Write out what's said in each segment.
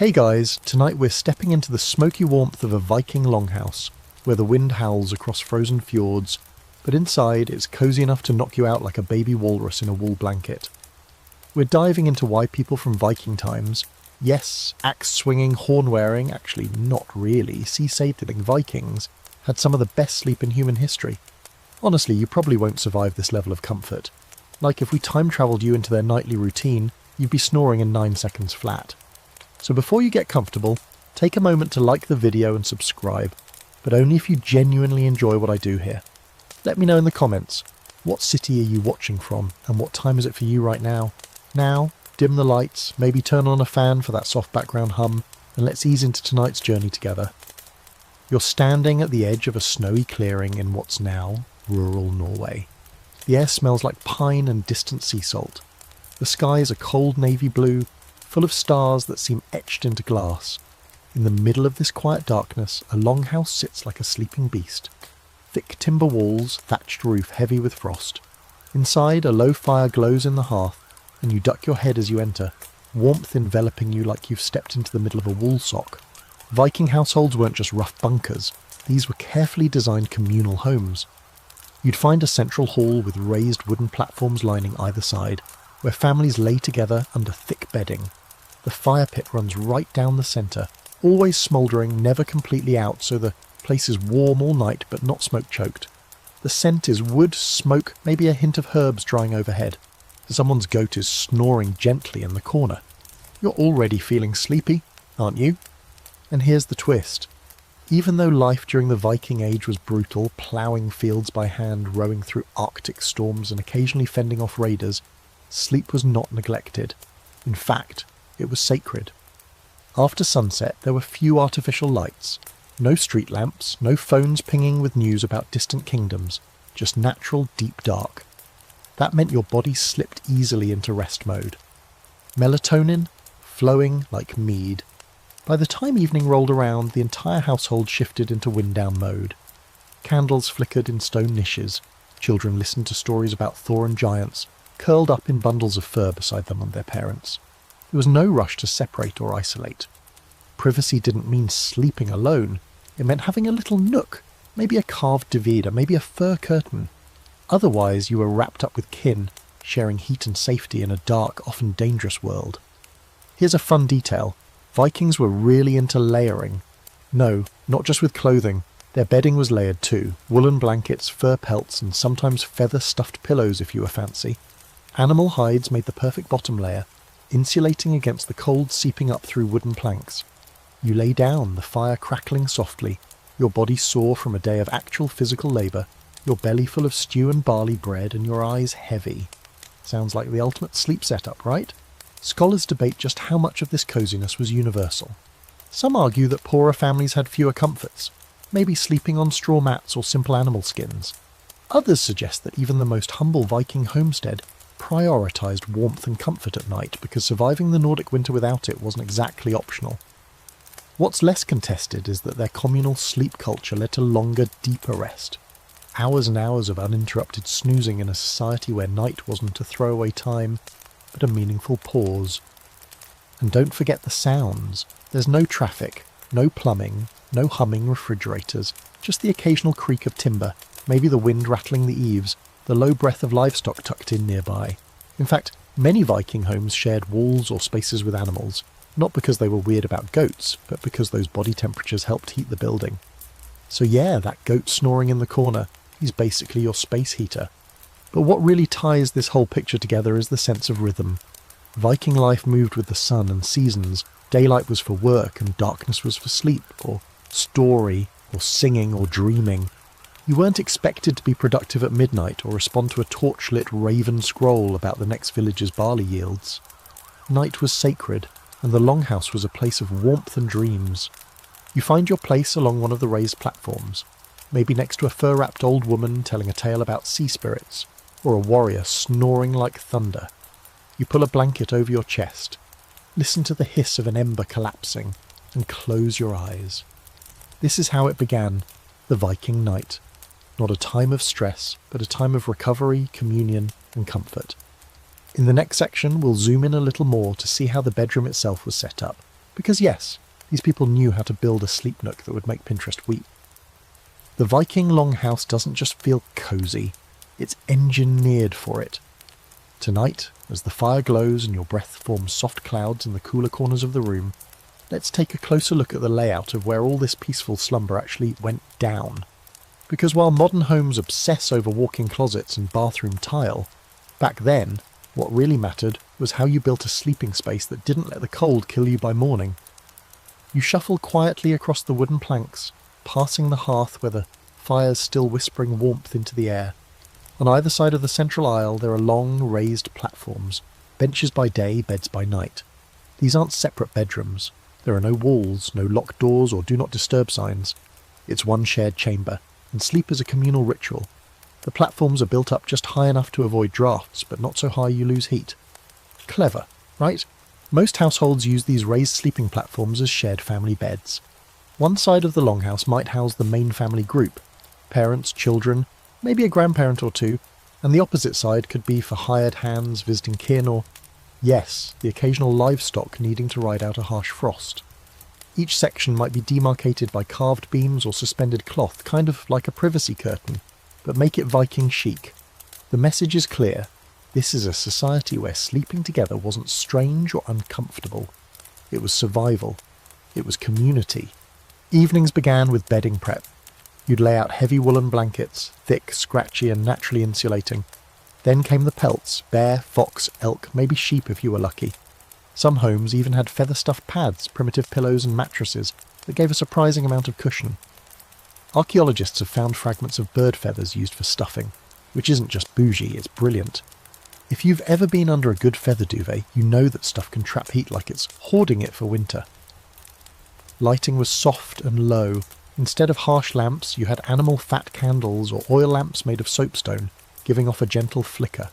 Hey guys, tonight we're stepping into the smoky warmth of a Viking longhouse, where the wind howls across frozen fjords, but inside it's cozy enough to knock you out like a baby walrus in a wool blanket. We're diving into why people from Viking times, yes, axe-swinging, horn-wearing, actually not really, sea-sailing Vikings, had some of the best sleep in human history. Honestly, you probably won't survive this level of comfort. Like if we time-travelled you into their nightly routine, you'd be snoring in 9 seconds flat. So before you get comfortable, take a moment to like the video and subscribe, but only if you genuinely enjoy what I do here. Let me know in the comments, what city are you watching from and what time is it for you right now? Now, dim the lights, maybe turn on a fan for that soft background hum, and let's ease into tonight's journey together. You're standing at the edge of a snowy clearing in what's now rural Norway. The air smells like pine and distant sea salt. The sky is a cold navy blue, full of stars that seem etched into glass. In the middle of this quiet darkness, a longhouse sits like a sleeping beast. Thick timber walls, thatched roof heavy with frost. Inside, a low fire glows in the hearth, and you duck your head as you enter, warmth enveloping you like you've stepped into the middle of a wool sock. Viking households weren't just rough bunkers, these were carefully designed communal homes. You'd find a central hall with raised wooden platforms lining either side, where families lay together under thick bedding. The fire pit runs right down the centre, always smouldering, never completely out, so the place is warm all night but not smoke-choked. The scent is wood, smoke, maybe a hint of herbs drying overhead. Someone's goat is snoring gently in the corner. You're already feeling sleepy, aren't you? And here's the twist. Even though life during the Viking Age was brutal, ploughing fields by hand, rowing through Arctic storms and occasionally fending off raiders, sleep was not neglected. In fact, it was sacred. After sunset, there were few artificial lights. No street lamps, no phones pinging with news about distant kingdoms, just natural deep dark. That meant your body slipped easily into rest mode. Melatonin, flowing like mead. By the time evening rolled around, the entire household shifted into wind-down mode. Candles flickered in stone niches. Children listened to stories about Thor and giants, curled up in bundles of fur beside them and their parents. There was no rush to separate or isolate. Privacy didn't mean sleeping alone. It meant having a little nook, maybe a carved divider, maybe a fur curtain. Otherwise, you were wrapped up with kin, sharing heat and safety in a dark, often dangerous world. Here's a fun detail. Vikings were really into layering. No, not just with clothing. Their bedding was layered too. Woolen blankets, fur pelts, and sometimes feather-stuffed pillows if you were fancy. Animal hides made the perfect bottom layer, insulating against the cold seeping up through wooden planks. You lay down, the fire crackling softly, your body sore from a day of actual physical labour, your belly full of stew and barley bread, and your eyes heavy. Sounds like the ultimate sleep setup, right? Scholars debate just how much of this coziness was universal. Some argue that poorer families had fewer comforts, maybe sleeping on straw mats or simple animal skins. Others suggest that even the most humble Viking homestead prioritised warmth and comfort at night because surviving the Nordic winter without it wasn't exactly optional. What's less contested is that their communal sleep culture led to longer, deeper rest. Hours and hours of uninterrupted snoozing in a society where night wasn't a throwaway time, but a meaningful pause. And don't forget the sounds. There's no traffic, no plumbing, no humming refrigerators, just the occasional creak of timber, maybe the wind rattling the eaves, the low breath of livestock tucked in nearby. In fact, many Viking homes shared walls or spaces with animals, not because they were weird about goats, but because those body temperatures helped heat the building. So yeah, that goat snoring in the corner, he's basically your space heater. But what really ties this whole picture together is the sense of rhythm. Viking life moved with the sun and seasons. Daylight was for work and darkness was for sleep, or story, or singing, or dreaming. You weren't expected to be productive at midnight or respond to a torch-lit raven scroll about the next village's barley yields. Night was sacred, and the longhouse was a place of warmth and dreams. You find your place along one of the raised platforms, maybe next to a fur-wrapped old woman telling a tale about sea spirits, or a warrior snoring like thunder. You pull a blanket over your chest, listen to the hiss of an ember collapsing, and close your eyes. This is how it began, the Viking night. Not a time of stress, but a time of recovery, communion, and comfort. In the next section, we'll zoom in a little more to see how the bedroom itself was set up, Because yes, these people knew how to build a sleep nook that would make Pinterest weep. The Viking longhouse doesn't just feel cosy, it's engineered for it. Tonight, as the fire glows and your breath forms soft clouds in the cooler corners of the room, let's take a closer look at the layout of where all this peaceful slumber actually went down. Because while modern homes obsess over walk-in closets and bathroom tile, back then, what really mattered was how you built a sleeping space that didn't let the cold kill you by morning. You shuffle quietly across the wooden planks, passing the hearth where the fire's still whispering warmth into the air. On either side of the central aisle there are long, raised platforms, benches by day, beds by night. These aren't separate bedrooms. There are no walls, no locked doors or do not disturb signs. It's one shared chamber, and sleep is a communal ritual. The platforms are built up just high enough to avoid drafts, but not so high you lose heat. Clever, right? Most households use these raised sleeping platforms as shared family beds. One side of the longhouse might house the main family group, parents, children, maybe a grandparent or two, and the opposite side could be for hired hands visiting kin or, yes, the occasional livestock needing to ride out a harsh frost. Each section might be demarcated by carved beams or suspended cloth, kind of like a privacy curtain, but make it Viking chic. The message is clear. This is a society where sleeping together wasn't strange or uncomfortable. It was survival. It was community. Evenings began with bedding prep. You'd lay out heavy woolen blankets, thick, scratchy and naturally insulating. Then came the pelts, bear, fox, elk, maybe sheep if you were lucky. Some homes even had feather-stuffed pads, primitive pillows and mattresses that gave a surprising amount of cushion. Archaeologists have found fragments of bird feathers used for stuffing, which isn't just bougie, it's brilliant. If you've ever been under a good feather duvet, you know that stuff can trap heat like it's hoarding it for winter. Lighting was soft and low. Instead of harsh lamps, you had animal fat candles or oil lamps made of soapstone, giving off a gentle flicker.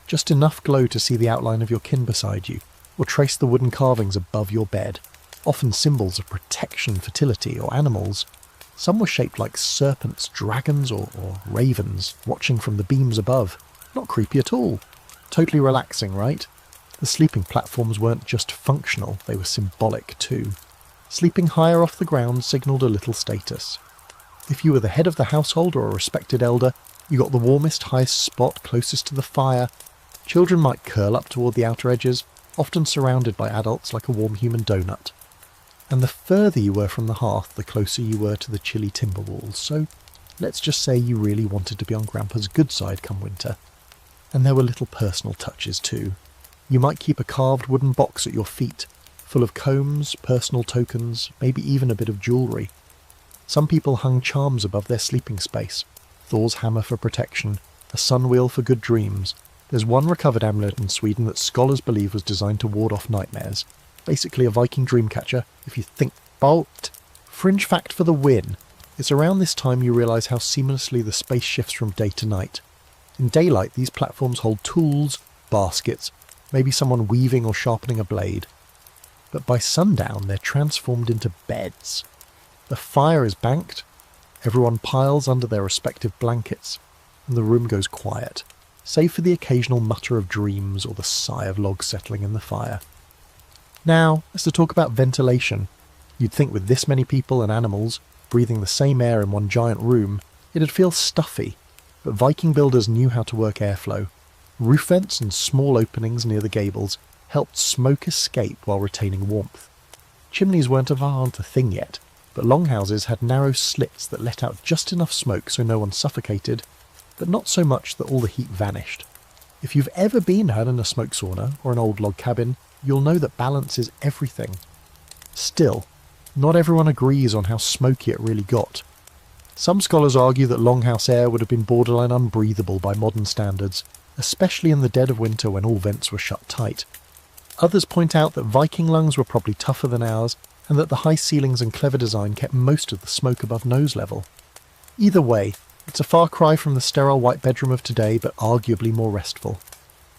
Just enough glow to see the outline of your kin beside you, or trace the wooden carvings above your bed, often symbols of protection, fertility, or animals. Some were shaped like serpents, dragons, or ravens, watching from the beams above. Not creepy at all. Totally relaxing, right? The sleeping platforms weren't just functional, they were symbolic too. Sleeping higher off the ground signalled a little status. If you were the head of the household or a respected elder, you got the warmest, highest spot closest to the fire. Children might curl up toward the outer edges, often surrounded by adults like a warm human donut. And the further you were from the hearth, the closer you were to the chilly timber walls, so let's just say you really wanted to be on Grandpa's good side come winter. And there were little personal touches too. You might keep a carved wooden box at your feet, full of combs, personal tokens, maybe even a bit of jewellery. Some people hung charms above their sleeping space. Thor's hammer for protection, a sun wheel for good dreams. There's one recovered amulet in Sweden that scholars believe was designed to ward off nightmares. Basically a Viking dreamcatcher, if you think about. Fringe fact for the win. It's around this time you realise how seamlessly the space shifts from day to night. In daylight, these platforms hold tools, baskets, maybe someone weaving or sharpening a blade. But by sundown, they're transformed into beds. The fire is banked, everyone piles under their respective blankets, and the room goes quiet, save for the occasional mutter of dreams or the sigh of logs settling in the fire. Now, as to talk about ventilation, you'd think with this many people and animals, breathing the same air in one giant room, it'd feel stuffy. But Viking builders knew how to work airflow. Roof vents and small openings near the gables helped smoke escape while retaining warmth. Chimneys weren't a thing yet, but longhouses had narrow slits that let out just enough smoke so no one suffocated, but not so much that all the heat vanished. If you've ever been had in a smoke sauna or an old log cabin, you'll know that balance is everything. Still, not everyone agrees on how smoky it really got. Some scholars argue that longhouse air would have been borderline unbreathable by modern standards, especially in the dead of winter when all vents were shut tight. Others point out that Viking lungs were probably tougher than ours, and that the high ceilings and clever design kept most of the smoke above nose level. Either way, it's a far cry from the sterile white bedroom of today, but arguably more restful.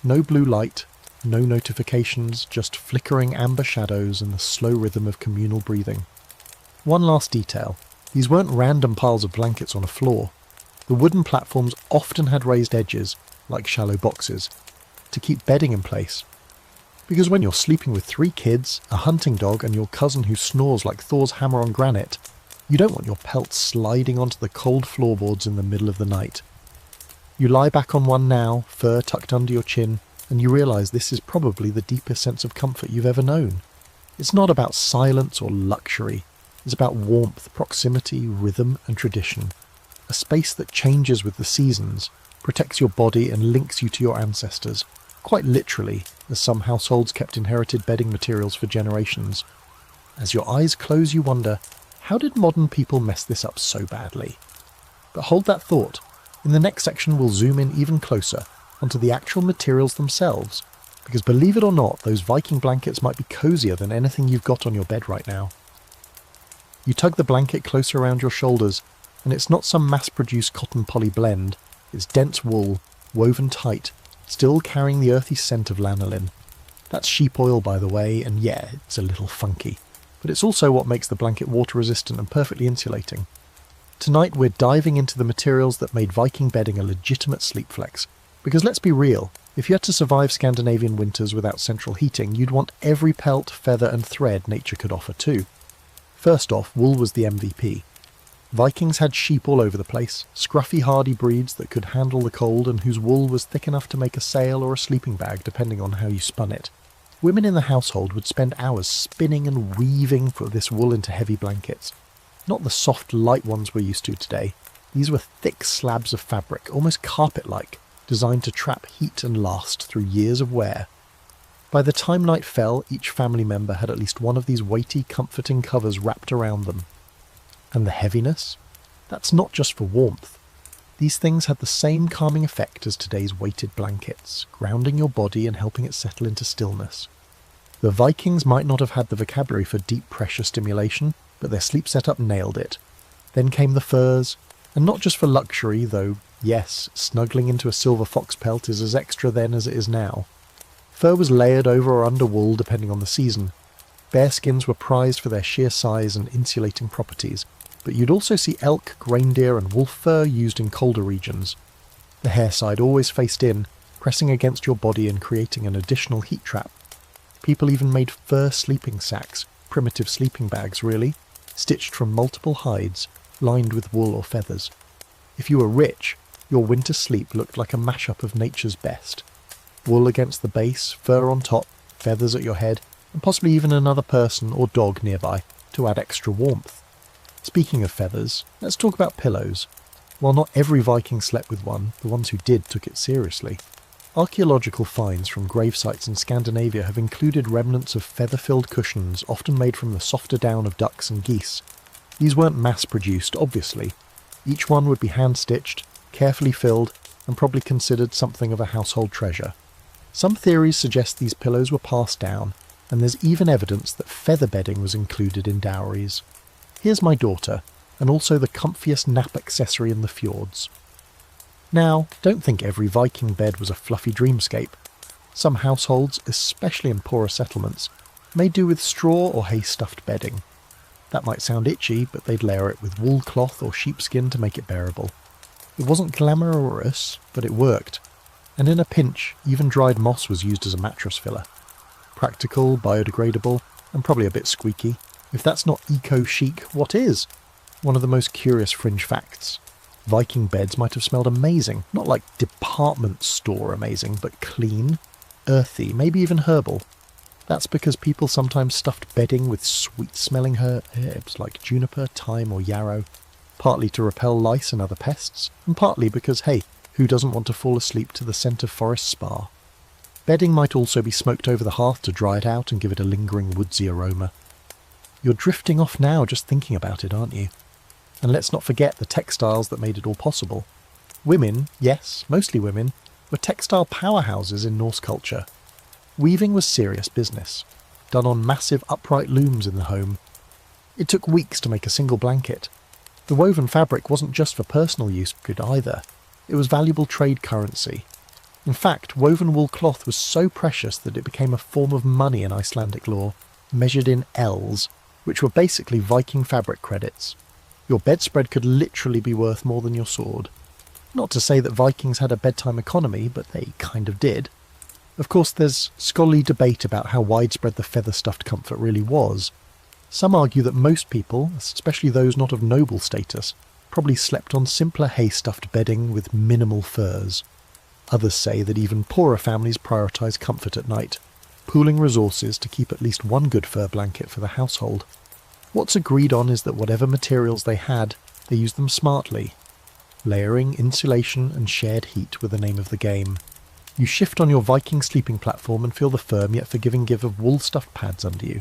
No blue light, no notifications, just flickering amber shadows and the slow rhythm of communal breathing. One last detail. These weren't random piles of blankets on a floor. The wooden platforms often had raised edges, like shallow boxes, to keep bedding in place. Because when you're sleeping with 3 kids, a hunting dog and your cousin who snores like Thor's hammer on granite, you don't want your pelt sliding onto the cold floorboards in the middle of the night. You lie back on one now, fur tucked under your chin, and you realise this is probably the deepest sense of comfort you've ever known. It's not about silence or luxury. It's about warmth, proximity, rhythm and tradition. A space that changes with the seasons, protects your body and links you to your ancestors, quite literally, as some households kept inherited bedding materials for generations. As your eyes close, you wonder, how did modern people mess this up so badly? But hold that thought. In the next section we'll zoom in even closer onto the actual materials themselves, because believe it or not, those Viking blankets might be cozier than anything you've got on your bed right now. You tug the blanket closer around your shoulders, and it's not some mass-produced cotton poly blend. It's dense wool, woven tight, still carrying the earthy scent of lanolin. That's sheep oil, by the way, and yeah, it's a little funky. But it's also what makes the blanket water-resistant and perfectly insulating. Tonight we're diving into the materials that made Viking bedding a legitimate sleep flex. Because let's be real, if you had to survive Scandinavian winters without central heating, you'd want every pelt, feather and thread nature could offer too. First off, wool was the MVP. Vikings had sheep all over the place, scruffy hardy breeds that could handle the cold and whose wool was thick enough to make a sail or a sleeping bag depending on how you spun it. Women in the household would spend hours spinning and weaving for this wool into heavy blankets. Not the soft, light ones we're used to today. These were thick slabs of fabric, almost carpet-like, designed to trap heat and last through years of wear. By the time night fell, each family member had at least one of these weighty, comforting covers wrapped around them. And the heaviness? That's not just for warmth. These things had the same calming effect as today's weighted blankets, grounding your body and helping it settle into stillness. The Vikings might not have had the vocabulary for deep pressure stimulation, but their sleep setup nailed it. Then came the furs, and not just for luxury, though, yes, snuggling into a silver fox pelt is as extra then as it is now. Fur was layered over or under wool depending on the season. Bearskins were prized for their sheer size and insulating properties, but you'd also see elk, reindeer and wolf fur used in colder regions. The hair side always faced in, pressing against your body and creating an additional heat trap. People even made fur sleeping sacks, primitive sleeping bags really, stitched from multiple hides, lined with wool or feathers. If you were rich, your winter sleep looked like a mashup of nature's best. Wool against the base, fur on top, feathers at your head, and possibly even another person or dog nearby to add extra warmth. Speaking of feathers, let's talk about pillows. While not every Viking slept with one, the ones who did took it seriously. Archaeological finds from grave sites in Scandinavia have included remnants of feather-filled cushions often made from the softer down of ducks and geese. These weren't mass-produced, obviously. Each one would be hand-stitched, carefully filled, and probably considered something of a household treasure. Some theories suggest these pillows were passed down, and there's even evidence that feather bedding was included in dowries. Here's my daughter, and also the comfiest nap accessory in the fjords. Now, don't think every Viking bed was a fluffy dreamscape. Some households, especially in poorer settlements, may do with straw or hay-stuffed bedding. That might sound itchy, but they'd layer it with wool cloth or sheepskin to make it bearable. It wasn't glamorous, but it worked. And in a pinch, even dried moss was used as a mattress filler. Practical, biodegradable, and probably a bit squeaky. If that's not eco-chic, what is? One of the most curious fringe facts. Viking beds might have smelled amazing, not like department store amazing, but clean, earthy, maybe even herbal. That's because people sometimes stuffed bedding with sweet-smelling herbs like juniper, thyme or yarrow, partly to repel lice and other pests, and partly because, hey, who doesn't want to fall asleep to the scent of forest spar? Bedding might also be smoked over the hearth to dry it out and give it a lingering woodsy aroma. You're drifting off now just thinking about it, aren't you? And let's not forget the textiles that made it all possible. Women, yes, mostly women, were textile powerhouses in Norse culture. Weaving was serious business, done on massive upright looms in the home. It took weeks to make a single blanket. The woven fabric wasn't just for personal use good either. It was valuable trade currency. In fact, woven wool cloth was so precious that it became a form of money in Icelandic law, measured in ells, which were basically Viking fabric credits. Your bedspread could literally be worth more than your sword. Not to say that Vikings had a bedtime economy, but they kind of did. Of course, there's scholarly debate about how widespread the feather-stuffed comfort really was. Some argue that most people, especially those not of noble status, probably slept on simpler hay-stuffed bedding with minimal furs. Others say that even poorer families prioritise comfort at night, pooling resources to keep at least one good fur blanket for the household. What's agreed on is that whatever materials they had, they used them smartly. Layering, insulation and shared heat were the name of the game. You shift on your Viking sleeping platform and feel the firm yet forgiving give of wool-stuffed pads under you.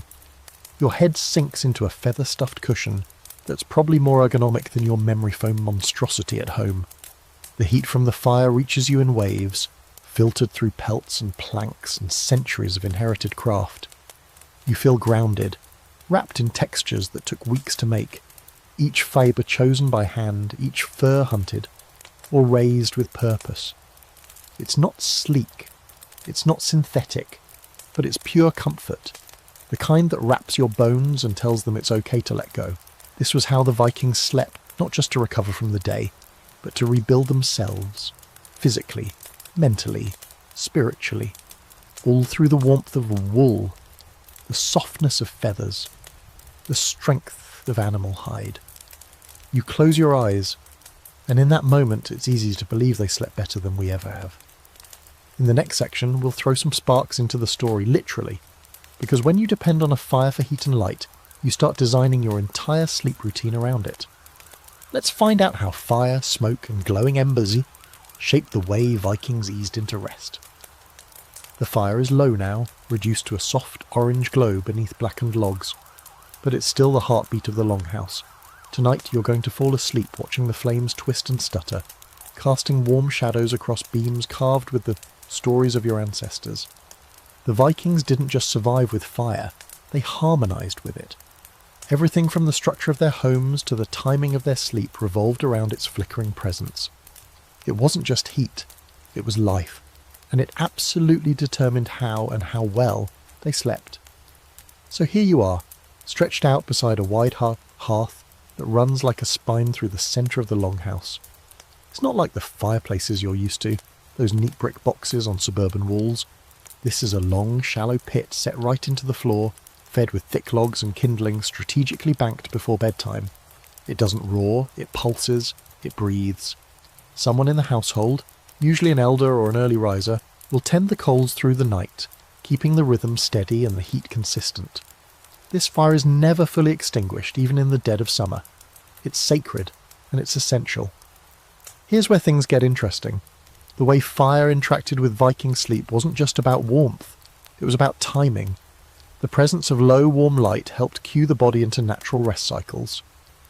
Your head sinks into a feather-stuffed cushion that's probably more ergonomic than your memory foam monstrosity at home. The heat from the fire reaches you in waves, filtered through pelts and planks and centuries of inherited craft. You feel grounded, wrapped in textures that took weeks to make, each fibre chosen by hand, each fur hunted, or raised with purpose. It's not sleek, it's not synthetic, but it's pure comfort, the kind that wraps your bones and tells them it's okay to let go. This was how the Vikings slept, not just to recover from the day, but to rebuild themselves, physically, mentally, spiritually, all through the warmth of wool, the softness of feathers, the strength of animal hide. You close your eyes, and in that moment it's easy to believe they slept better than we ever have. In the next section, we'll throw some sparks into the story, literally, because when you depend on a fire for heat and light, you start designing your entire sleep routine around it. Let's find out how fire, smoke and glowing embers shaped the way Vikings eased into rest. The fire is low now, reduced to a soft orange glow beneath blackened logs, but it's still the heartbeat of the longhouse. Tonight you're going to fall asleep watching the flames twist and stutter, casting warm shadows across beams carved with the stories of your ancestors. The Vikings didn't just survive with fire, they harmonised with it. Everything from the structure of their homes to the timing of their sleep revolved around its flickering presence. It wasn't just heat, it was life, and it absolutely determined how and how well they slept. So here you are, stretched out beside a wide hearth that runs like a spine through the centre of the longhouse. It's not like the fireplaces you're used to, those neat brick boxes on suburban walls. This is a long, shallow pit set right into the floor, fed with thick logs and kindling strategically banked before bedtime. It doesn't roar, it pulses, it breathes. Someone in the household, usually an elder or an early riser, will tend the coals through the night, keeping the rhythm steady and the heat consistent. This fire is never fully extinguished, even in the dead of summer. It's sacred, and it's essential. Here's where things get interesting. The way fire interacted with Viking sleep wasn't just about warmth, it was about timing. The presence of low, warm light helped cue the body into natural rest cycles.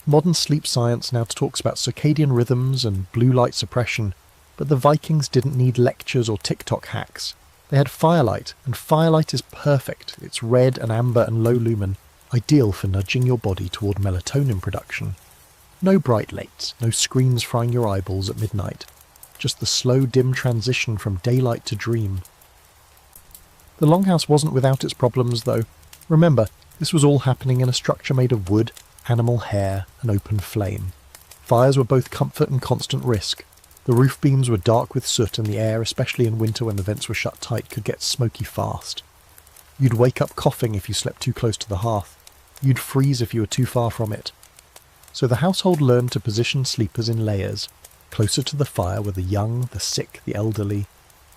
Modern sleep science now talks about circadian rhythms and blue light suppression, but the Vikings didn't need lectures or TikTok hacks. They had firelight, and firelight is perfect. It's red and amber and low lumen, ideal for nudging your body toward melatonin production. No bright lights, no screens frying your eyeballs at midnight. Just the slow, dim transition from daylight to dream. The longhouse wasn't without its problems, though. Remember, this was all happening in a structure made of wood, animal hair, and open flame. Fires were both comfort and constant risk. The roof beams were dark with soot, and the air, especially in winter when the vents were shut tight, could get smoky fast. You'd wake up coughing if you slept too close to the hearth. You'd freeze if you were too far from it. So the household learned to position sleepers in layers. Closer to the fire were the young, the sick, the elderly.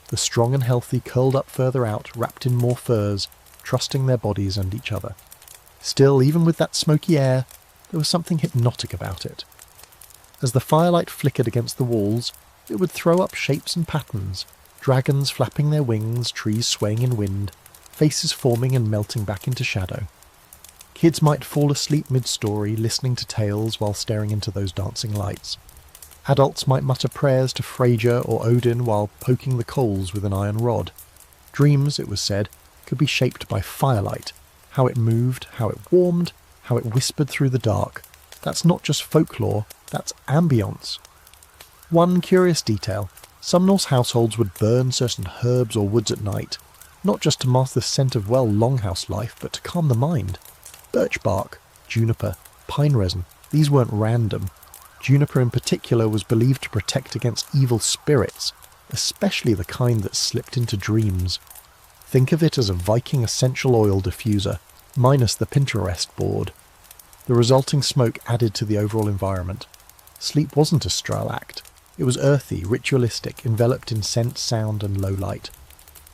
The strong and healthy curled up further out, wrapped in more furs, trusting their bodies and each other. Still, even with that smoky air, there was something hypnotic about it. As the firelight flickered against the walls, it would throw up shapes and patterns, dragons flapping their wings, trees swaying in wind, faces forming and melting back into shadow. Kids might fall asleep mid-story, listening to tales while staring into those dancing lights. Adults might mutter prayers to Freyja or Odin while poking the coals with an iron rod. Dreams, it was said, could be shaped by firelight, how it moved, how it warmed, how it whispered through the dark. That's not just folklore, that's ambience. One curious detail, some Norse households would burn certain herbs or woods at night, not just to mask the scent of longhouse life, but to calm the mind. Birch bark, juniper, pine resin, these weren't random. Juniper in particular was believed to protect against evil spirits, especially the kind that slipped into dreams. Think of it as a Viking essential oil diffuser, minus the Pinterest board. The resulting smoke added to the overall environment. Sleep wasn't a sterile act. It was earthy, ritualistic, enveloped in scent, sound and low light.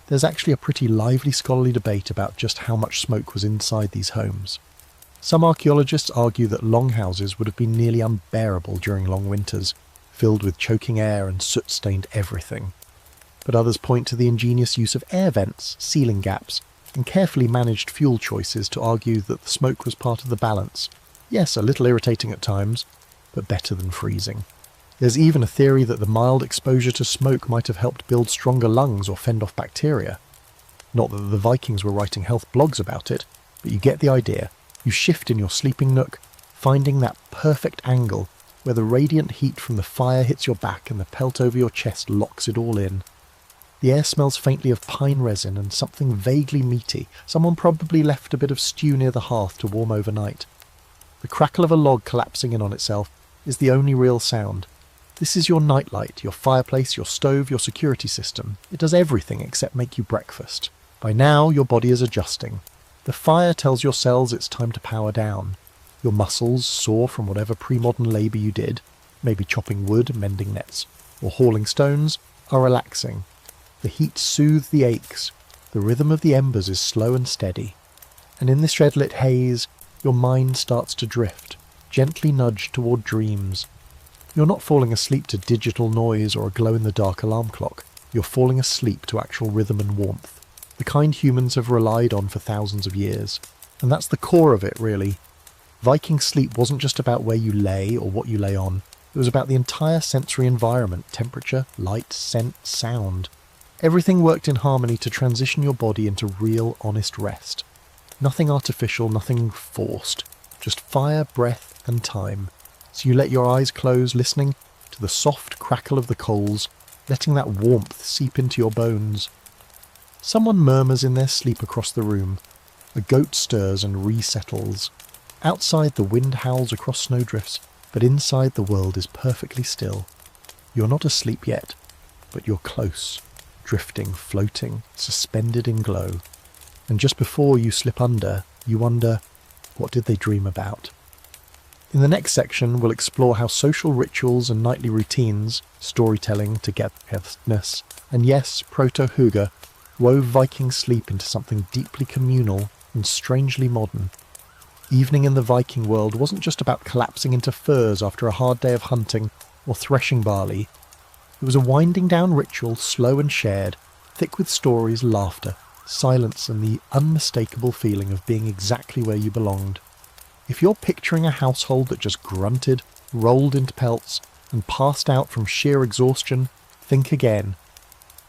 There's actually a pretty lively scholarly debate about just how much smoke was inside these homes. Some archaeologists argue that longhouses would have been nearly unbearable during long winters, filled with choking air and soot-stained everything. But others point to the ingenious use of air vents, ceiling gaps, and carefully managed fuel choices to argue that the smoke was part of the balance. Yes, a little irritating at times, but better than freezing. There's even a theory that the mild exposure to smoke might have helped build stronger lungs or fend off bacteria. Not that the Vikings were writing health blogs about it, but you get the idea. You shift in your sleeping nook, finding that perfect angle where the radiant heat from the fire hits your back and the pelt over your chest locks it all in. The air smells faintly of pine resin and something vaguely meaty. Someone probably left a bit of stew near the hearth to warm overnight. The crackle of a log collapsing in on itself is the only real sound. This is your nightlight, your fireplace, your stove, your security system. It does everything except make you breakfast. By now, your body is adjusting. The fire tells your cells it's time to power down. Your muscles, sore from whatever pre-modern labour you did, maybe chopping wood, mending nets, or hauling stones, are relaxing. The heat soothes the aches. The rhythm of the embers is slow and steady. And in this red-lit haze, your mind starts to drift, gently nudged toward dreams. You're not falling asleep to digital noise or a glow-in-the-dark alarm clock. You're falling asleep to actual rhythm and warmth, the kind humans have relied on for thousands of years. And that's the core of it, really. Viking sleep wasn't just about where you lay or what you lay on. It was about the entire sensory environment, temperature, light, scent, sound. Everything worked in harmony to transition your body into real, honest rest. Nothing artificial, nothing forced. Just fire, breath, and time. So you let your eyes close, listening to the soft crackle of the coals, letting that warmth seep into your bones. Someone murmurs in their sleep across the room. A goat stirs and resettles. Outside, the wind howls across snowdrifts, but inside the world is perfectly still. You're not asleep yet, but you're close, drifting, floating, suspended in glow. And just before you slip under, you wonder, what did they dream about? In the next section, we'll explore how social rituals and nightly routines, storytelling, togetherness, and yes, proto-hygge, wove Viking sleep into something deeply communal and strangely modern. Evening in the Viking world wasn't just about collapsing into furs after a hard day of hunting or threshing barley. It was a winding down ritual, slow and shared, thick with stories, laughter, silence, and the unmistakable feeling of being exactly where you belonged. If you're picturing a household that just grunted, rolled into pelts, and passed out from sheer exhaustion, think again.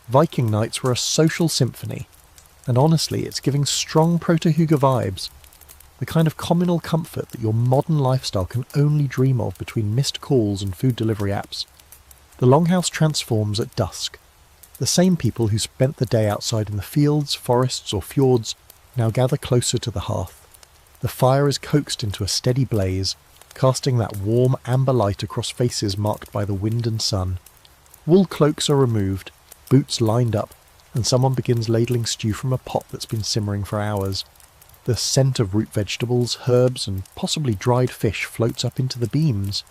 Viking nights were a social symphony, and honestly, it's giving strong proto-hygge vibes. The kind of communal comfort that your modern lifestyle can only dream of between missed calls and food delivery apps. The longhouse transforms at dusk. The same people who spent the day outside in the fields, forests, or fjords now gather closer to the hearth. The fire is coaxed into a steady blaze, casting that warm amber light across faces marked by the wind and sun. Wool cloaks are removed, boots lined up, and someone begins ladling stew from a pot that's been simmering for hours. The scent of root vegetables, herbs, and possibly dried fish floats up into the beams.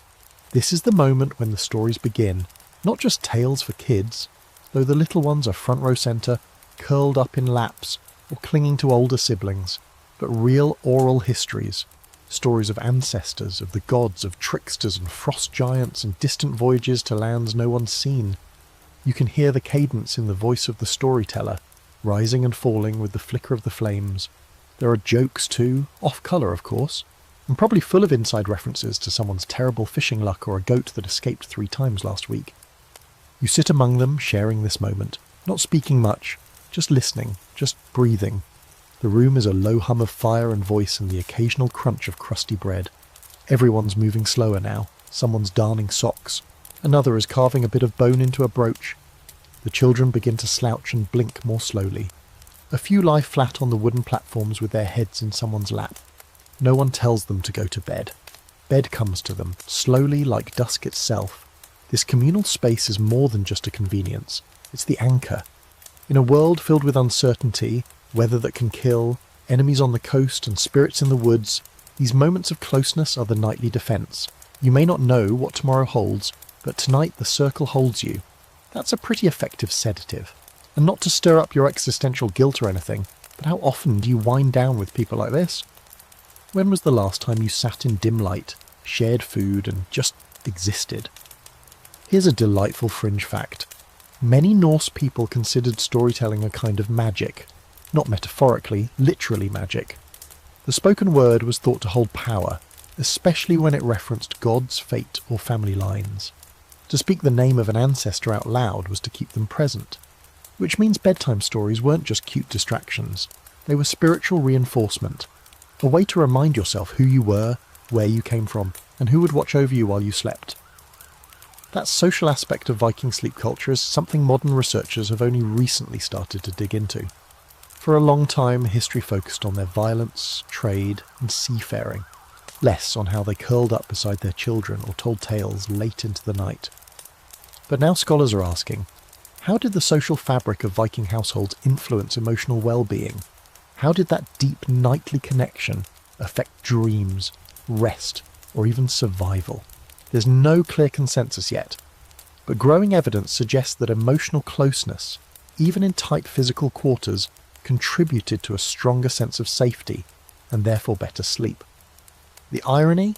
This is the moment when the stories begin, not just tales for kids, though the little ones are front row centre, curled up in laps, or clinging to older siblings, but real oral histories, stories of ancestors, of the gods, of tricksters and frost giants and distant voyages to lands no one's seen. You can hear the cadence in the voice of the storyteller, rising and falling with the flicker of the flames. There are jokes too, off-colour of course, and probably full of inside references to someone's terrible fishing luck or a goat that escaped 3 times last week. You sit among them, sharing this moment, not speaking much, just listening, just breathing. The room is a low hum of fire and voice and the occasional crunch of crusty bread. Everyone's moving slower now. Someone's darning socks. Another is carving a bit of bone into a brooch. The children begin to slouch and blink more slowly. A few lie flat on the wooden platforms with their heads in someone's lap. No one tells them to go to bed. Bed comes to them, slowly like dusk itself. This communal space is more than just a convenience. It's the anchor. In a world filled with uncertainty, weather that can kill, enemies on the coast and spirits in the woods, these moments of closeness are the nightly defence. You may not know what tomorrow holds, but tonight the circle holds you. That's a pretty effective sedative. And not to stir up your existential guilt or anything, but how often do you wind down with people like this? When was the last time you sat in dim light, shared food, and just existed? Here's a delightful fringe fact. Many Norse people considered storytelling a kind of magic. Not metaphorically, literally magic. The spoken word was thought to hold power, especially when it referenced gods, fate, or family lines. To speak the name of an ancestor out loud was to keep them present. Which means bedtime stories weren't just cute distractions. They were spiritual reinforcement. A way to remind yourself who you were, where you came from, and who would watch over you while you slept. That social aspect of Viking sleep culture is something modern researchers have only recently started to dig into. For a long time, history focused on their violence, trade, and seafaring, less on how they curled up beside their children or told tales late into the night. But now scholars are asking, how did the social fabric of Viking households influence emotional well-being? How did that deep nightly connection affect dreams, rest, or even survival? There's no clear consensus yet, but growing evidence suggests that emotional closeness, even in tight physical quarters, contributed to a stronger sense of safety and therefore better sleep. The irony?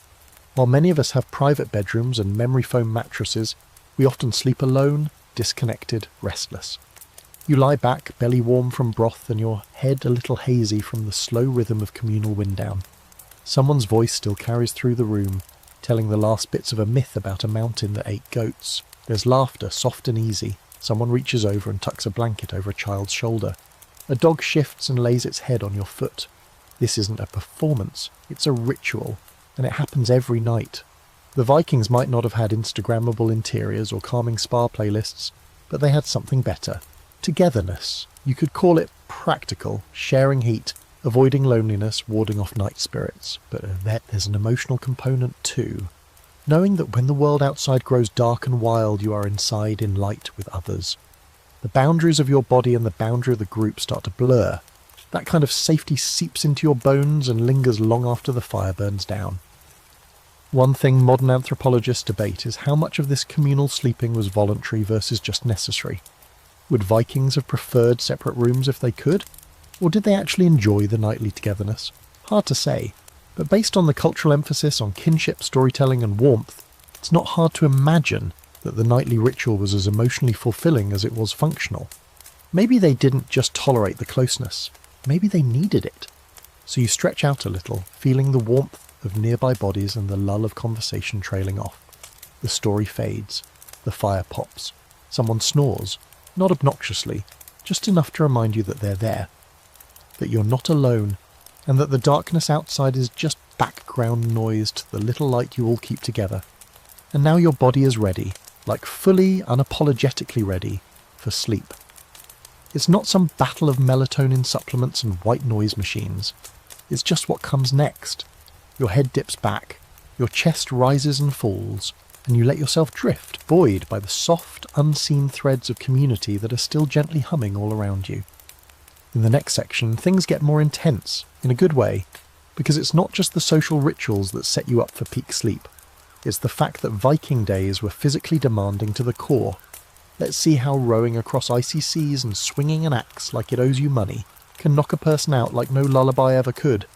While many of us have private bedrooms and memory foam mattresses, we often sleep alone, disconnected, restless. You lie back, belly warm from broth and your head a little hazy from the slow rhythm of communal wind down. Someone's voice still carries through the room, telling the last bits of a myth about a mountain that ate goats. There's laughter, soft and easy. Someone reaches over and tucks a blanket over a child's shoulder. A dog shifts and lays its head on your foot. This isn't a performance, it's a ritual, and it happens every night. The Vikings might not have had Instagrammable interiors or calming spa playlists, but they had something better. Togetherness. You could call it practical, sharing heat, avoiding loneliness, warding off night spirits. But there's an emotional component too. Knowing that when the world outside grows dark and wild, you are inside in light with others. The boundaries of your body and the boundary of the group start to blur. That kind of safety seeps into your bones and lingers long after the fire burns down. One thing modern anthropologists debate is how much of this communal sleeping was voluntary versus just necessary. Would Vikings have preferred separate rooms if they could? Or did they actually enjoy the nightly togetherness? Hard to say, but based on the cultural emphasis on kinship, storytelling and warmth, it's not hard to imagine that the nightly ritual was as emotionally fulfilling as it was functional. Maybe they didn't just tolerate the closeness, maybe they needed it. So you stretch out a little, feeling the warmth of nearby bodies and the lull of conversation trailing off. The story fades, the fire pops, someone snores, not obnoxiously, just enough to remind you that they're there, that you're not alone, and that the darkness outside is just background noise to the little light you all keep together. And now your body is ready, like fully, unapologetically ready, for sleep. It's not some battle of melatonin supplements and white noise machines. It's just what comes next. Your head dips back, your chest rises and falls, and you let yourself drift, buoyed by the soft, unseen threads of community that are still gently humming all around you. In the next section, things get more intense, in a good way, because it's not just the social rituals that set you up for peak sleep. It's the fact that Viking days were physically demanding to the core. Let's see how rowing across icy seas and swinging an axe like it owes you money can knock a person out like no lullaby ever could.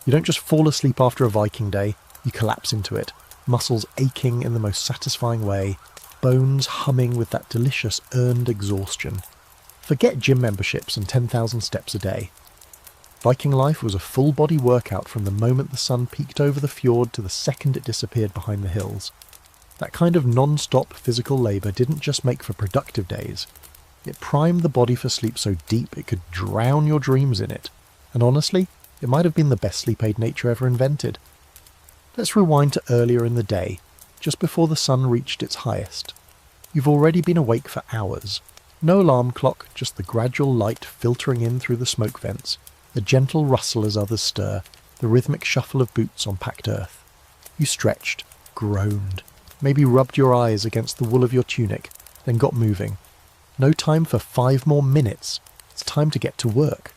You don't just fall asleep after a Viking day, you collapse into it, muscles aching in the most satisfying way, bones humming with that delicious earned exhaustion. Forget gym memberships and 10,000 steps a day. Viking life was a full-body workout from the moment the sun peeked over the fjord to the second it disappeared behind the hills. That kind of non-stop physical labour didn't just make for productive days. It primed the body for sleep so deep it could drown your dreams in it. And honestly, it might have been the best sleep aid nature ever invented. Let's rewind to earlier in the day, just before the sun reached its highest. You've already been awake for hours. No alarm clock, just the gradual light filtering in through the smoke vents, the gentle rustle as others stir, the rhythmic shuffle of boots on packed earth. You stretched, groaned, maybe rubbed your eyes against the wool of your tunic, then got moving. No time for 5 more minutes. It's time to get to work.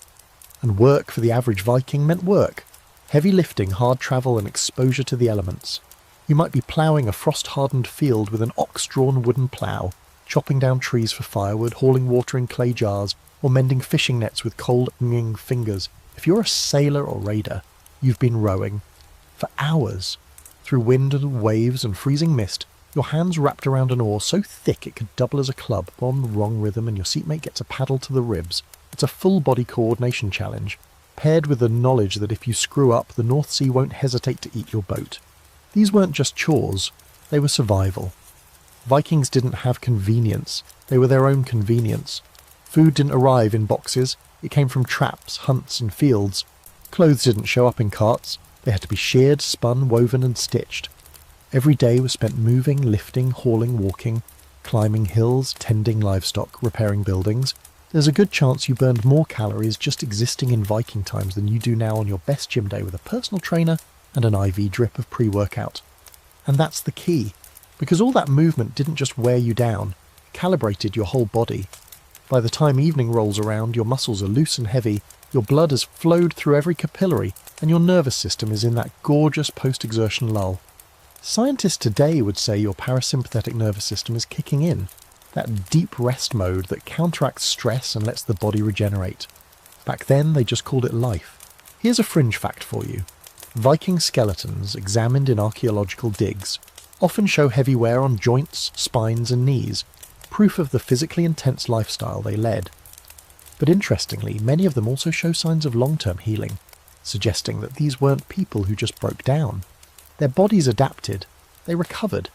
And work for the average Viking meant work. Heavy lifting, hard travel and exposure to the elements. You might be ploughing a frost-hardened field with an ox-drawn wooden plough, chopping down trees for firewood, hauling water in clay jars, or mending fishing nets with cold-ing fingers. If you're a sailor or raider, you've been rowing. For hours. Through wind and waves and freezing mist, your hands wrapped around an oar so thick it could double as a club, on the wrong rhythm and your seatmate gets a paddle to the ribs. It's a full-body coordination challenge, paired with the knowledge that if you screw up, the North Sea won't hesitate to eat your boat. These weren't just chores, they were survival. Vikings didn't have convenience, they were their own convenience. Food didn't arrive in boxes, it came from traps, hunts and fields. Clothes didn't show up in carts, they had to be sheared, spun, woven and stitched. Every day was spent moving, lifting, hauling, walking, climbing hills, tending livestock, repairing buildings. There's a good chance you burned more calories just existing in Viking times than you do now on your best gym day with a personal trainer and an IV drip of pre-workout. And that's the key, because all that movement didn't just wear you down, it calibrated your whole body. By the time evening rolls around, your muscles are loose and heavy, your blood has flowed through every capillary, and your nervous system is in that gorgeous post-exertion lull. Scientists today would say your parasympathetic nervous system is kicking in, that deep rest mode that counteracts stress and lets the body regenerate. Back then, they just called it life. Here's a fringe fact for you. Viking skeletons, examined in archaeological digs, often show heavy wear on joints, spines and knees, proof of the physically intense lifestyle they led. But interestingly, many of them also show signs of long-term healing, suggesting that these weren't people who just broke down. Their bodies adapted, they recovered.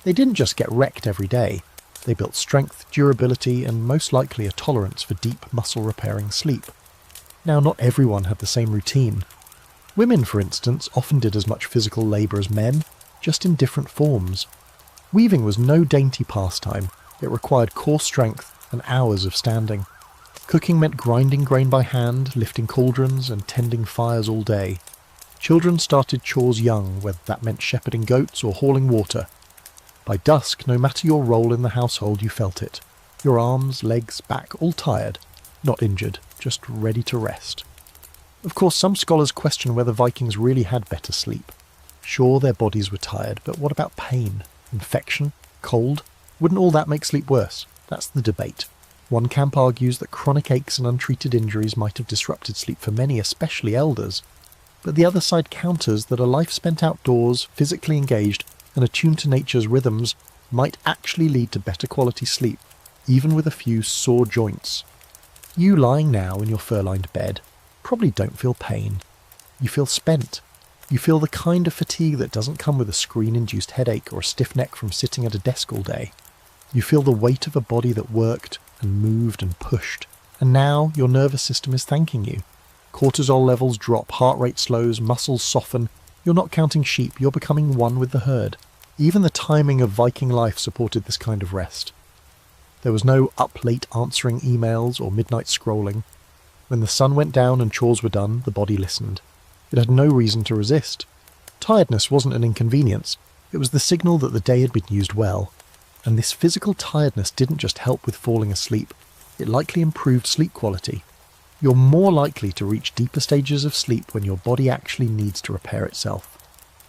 They didn't just get wrecked every day. They built strength, durability, and most likely a tolerance for deep muscle-repairing sleep. Now, not everyone had the same routine. Women, for instance, often did as much physical labour as men, just in different forms. Weaving was no dainty pastime. It required core strength and hours of standing. Cooking meant grinding grain by hand, lifting cauldrons, and tending fires all day. Children started chores young, whether that meant shepherding goats or hauling water. By dusk, no matter your role in the household, you felt it. Your arms, legs, back, all tired. Not injured, just ready to rest. Of course, some scholars question whether Vikings really had better sleep. Sure, their bodies were tired, but what about pain? Infection? Cold? Wouldn't all that make sleep worse? That's the debate. One camp argues that chronic aches and untreated injuries might have disrupted sleep for many, especially elders. But the other side counters that a life spent outdoors, physically engaged, and attuned to nature's rhythms might actually lead to better quality sleep, even with a few sore joints. You lying now in your fur-lined bed probably don't feel pain. You feel spent. You feel the kind of fatigue that doesn't come with a screen-induced headache or a stiff neck from sitting at a desk all day. You feel the weight of a body that worked and moved and pushed, and now your nervous system is thanking you. Cortisol levels drop, heart rate slows, muscles soften. You're not counting sheep, you're becoming one with the herd. Even the timing of Viking life supported this kind of rest. There was no up late answering emails or midnight scrolling. When the sun went down and chores were done, the body listened. It had no reason to resist. Tiredness wasn't an inconvenience, it was the signal that the day had been used well. And this physical tiredness didn't just help with falling asleep, it likely improved sleep quality. You're more likely to reach deeper stages of sleep when your body actually needs to repair itself.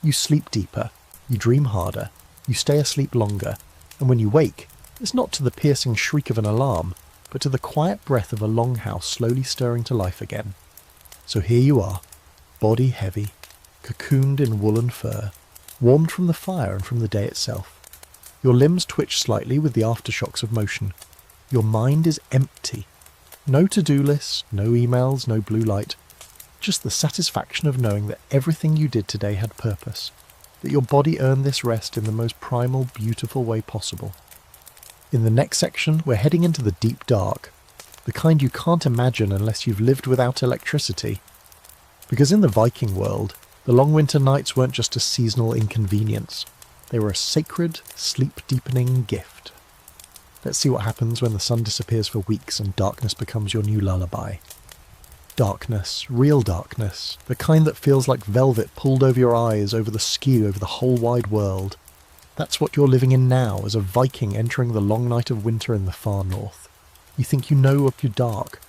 You sleep deeper, you dream harder, you stay asleep longer, and when you wake, it's not to the piercing shriek of an alarm, but to the quiet breath of a longhouse slowly stirring to life again. So here you are, body heavy, cocooned in wool and fur, warmed from the fire and from the day itself. Your limbs twitch slightly with the aftershocks of motion. Your mind is empty. No to-do lists, no emails, no blue light. Just the satisfaction of knowing that everything you did today had purpose, that your body earned this rest in the most primal, beautiful way possible. In the next section, we're heading into the deep dark, the kind you can't imagine unless you've lived without electricity. Because in the Viking world, the long winter nights weren't just a seasonal inconvenience. They were a sacred, sleep-deepening gift. Let's see what happens when the sun disappears for weeks and darkness becomes your new lullaby. Darkness, real darkness, the kind that feels like velvet pulled over your eyes, over the skew, over the whole wide world. That's what you're living in now as a Viking entering the long night of winter in the far north. You think you know up your dark,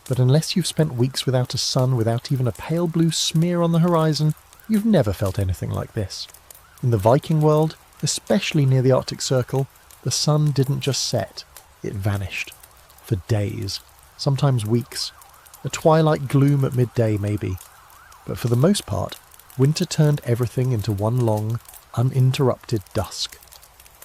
but unless you've spent weeks without a sun, without even a pale blue smear on the horizon, you've never felt anything like this. In the Viking world, especially near the Arctic Circle, the sun didn't just set, it vanished. For days, sometimes weeks. A twilight gloom at midday maybe. But for the most part, winter turned everything into one long, uninterrupted dusk.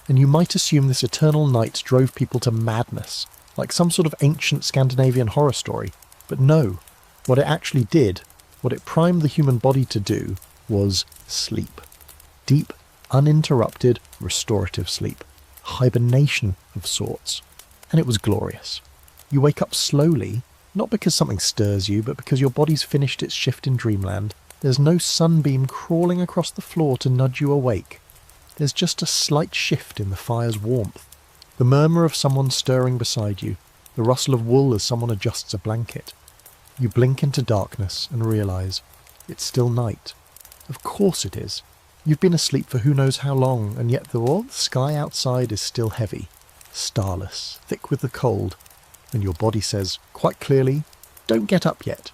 And you might assume this eternal night drove people to madness, like some sort of ancient Scandinavian horror story. But no, what it actually did, what it primed the human body to do, was sleep. Deep, uninterrupted, restorative sleep. Hibernation of sorts. And it was glorious. You wake up slowly, not because something stirs you, but because your body's finished its shift in dreamland. There's no sunbeam crawling across the floor to nudge you awake. There's just a slight shift in the fire's warmth. The murmur of someone stirring beside you. The rustle of wool as someone adjusts a blanket. You blink into darkness and realise it's still night. Of course it is. You've been asleep for who knows how long, and yet the sky outside is still heavy, starless, thick with the cold, and your body says, quite clearly, don't get up yet.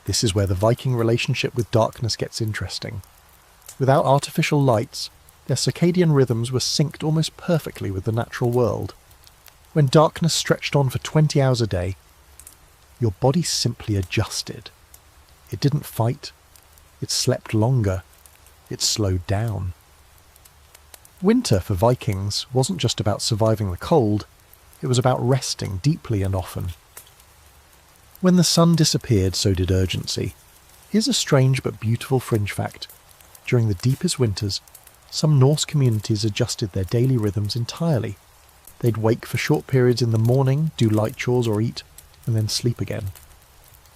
This is where the Viking relationship with darkness gets interesting. Without artificial lights, their circadian rhythms were synced almost perfectly with the natural world. When darkness stretched on for 20 hours a day, your body simply adjusted. It didn't fight. It slept longer. It slowed down. Winter for Vikings wasn't just about surviving the cold, it was about resting deeply and often. When the sun disappeared, so did urgency. Here's a strange but beautiful fringe fact. During the deepest winters, some Norse communities adjusted their daily rhythms entirely. They'd wake for short periods in the morning, do light chores or eat, and then sleep again.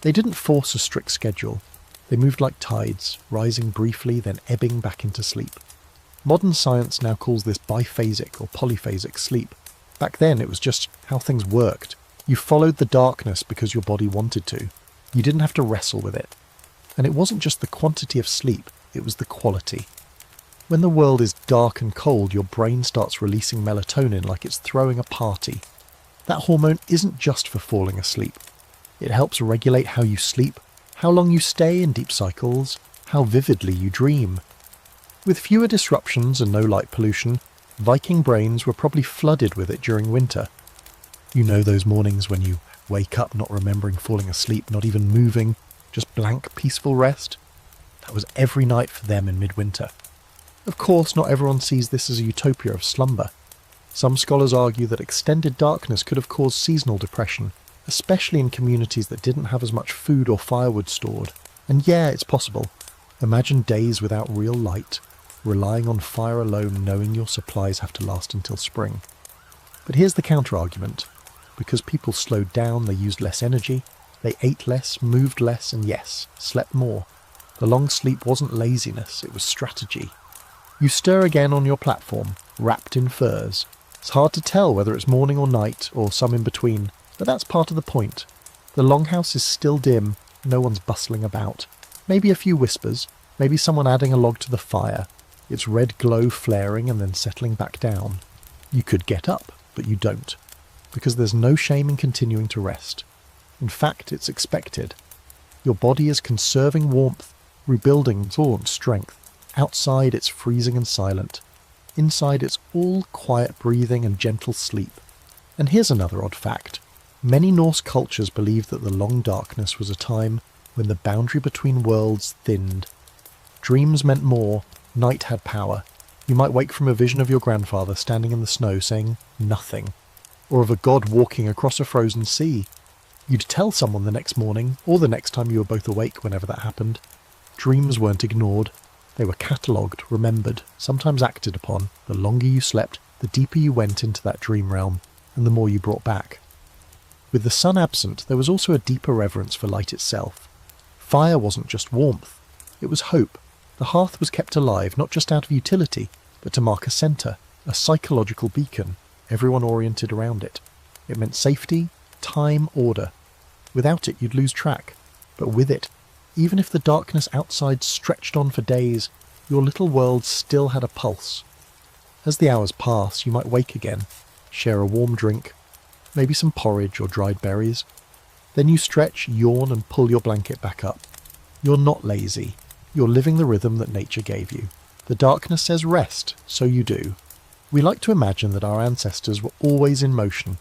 They didn't force a strict schedule. They moved like tides, rising briefly, then ebbing back into sleep. Modern science now calls this biphasic or polyphasic sleep. Back then it was just how things worked. You followed the darkness because your body wanted to. You didn't have to wrestle with it. And it wasn't just the quantity of sleep, it was the quality. When the world is dark and cold, your brain starts releasing melatonin like it's throwing a party. That hormone isn't just for falling asleep. It helps regulate how you sleep, how long you stay in deep cycles, how vividly you dream. With fewer disruptions and no light pollution, Viking brains were probably flooded with it during winter. You know those mornings when you wake up not remembering falling asleep, not even moving, just blank, peaceful rest? That was every night for them in midwinter. Of course, not everyone sees this as a utopia of slumber. Some scholars argue that extended darkness could have caused seasonal depression, especially in communities that didn't have as much food or firewood stored. And yeah, it's possible. Imagine days without real light, relying on fire alone, knowing your supplies have to last until spring. But here's the counter-argument. Because people slowed down, they used less energy, they ate less, moved less, and yes, slept more. The long sleep wasn't laziness, it was strategy. You stir again on your platform, wrapped in furs. It's hard to tell whether it's morning or night, or some in between, but that's part of the point. The longhouse is still dim, no one's bustling about. Maybe a few whispers, maybe someone adding a log to the fire, its red glow flaring and then settling back down. You could get up, but you don't, because there's no shame in continuing to rest. In fact, it's expected. Your body is conserving warmth, rebuilding taunt strength. Outside it's freezing and silent. Inside it's all quiet breathing and gentle sleep. And here's another odd fact. Many Norse cultures believed that the long darkness was a time when the boundary between worlds thinned. Dreams meant more, night had power. You might wake from a vision of your grandfather standing in the snow saying nothing, or of a god walking across a frozen sea. You'd tell someone the next morning, or the next time you were both awake whenever that happened. Dreams weren't ignored. They were catalogued, remembered, sometimes acted upon. The longer you slept, the deeper you went into that dream realm, and the more you brought back. With the sun absent, there was also a deeper reverence for light itself. Fire wasn't just warmth, it was hope. The hearth was kept alive, not just out of utility, but to mark a centre, a psychological beacon, everyone oriented around it. It meant safety, time, order. Without it, you'd lose track. But with it, even if the darkness outside stretched on for days, your little world still had a pulse. As the hours pass, you might wake again, share a warm drink, maybe some porridge or dried berries. Then you stretch, yawn and pull your blanket back up. You're not lazy. You're living the rhythm that nature gave you. The darkness says rest, so you do. We like to imagine that our ancestors were always in motion,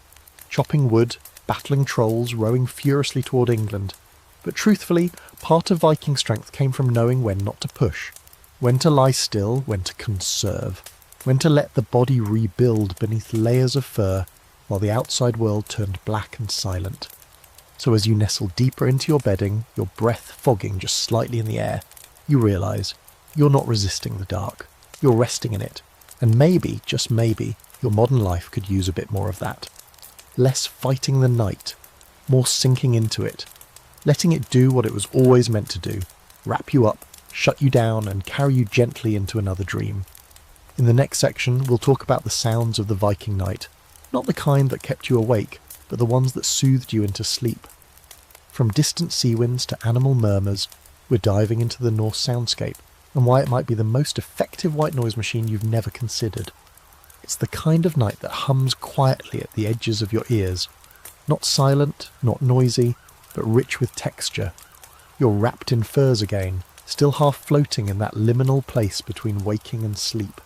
chopping wood, battling trolls, rowing furiously toward England. But truthfully, part of Viking strength came from knowing when not to push, when to lie still, when to conserve, when to let the body rebuild beneath layers of fur while the outside world turned black and silent. So as you nestle deeper into your bedding, your breath fogging just slightly in the air, you realise you're not resisting the dark. You're resting in it. And maybe, just maybe, your modern life could use a bit more of that. Less fighting the night, more sinking into it, letting it do what it was always meant to do, wrap you up, shut you down and carry you gently into another dream. In the next section, we'll talk about the sounds of the Viking night, not the kind that kept you awake, but the ones that soothed you into sleep. From distant sea winds to animal murmurs, we're diving into the Norse soundscape and why it might be the most effective white noise machine you've never considered. It's the kind of night that hums quietly at the edges of your ears, not silent, not noisy, but rich with texture. You're wrapped in furs again, still half floating in that liminal place between waking and sleep.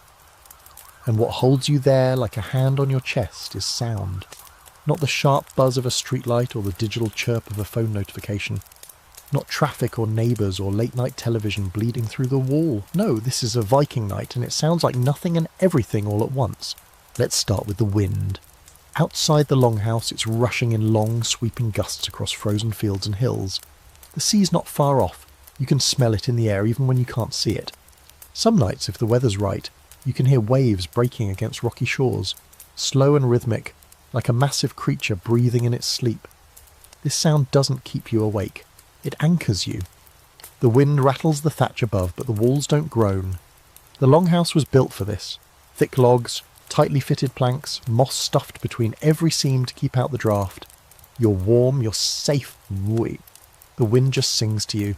And what holds you there like a hand on your chest is sound. Not the sharp buzz of a streetlight or the digital chirp of a phone notification. Not traffic or neighbours or late-night television bleeding through the wall. No, this is a Viking night and it sounds like nothing and everything all at once. Let's start with the wind. Outside the longhouse, it's rushing in long, sweeping gusts across frozen fields and hills. The sea's not far off. You can smell it in the air even when you can't see it. Some nights, if the weather's right, you can hear waves breaking against rocky shores, slow and rhythmic, like a massive creature breathing in its sleep. This sound doesn't keep you awake. It anchors you. The wind rattles the thatch above, but the walls don't groan. The longhouse was built for this. Thick logs, tightly fitted planks, moss stuffed between every seam to keep out the draft. You're warm, you're safe. The wind just sings to you.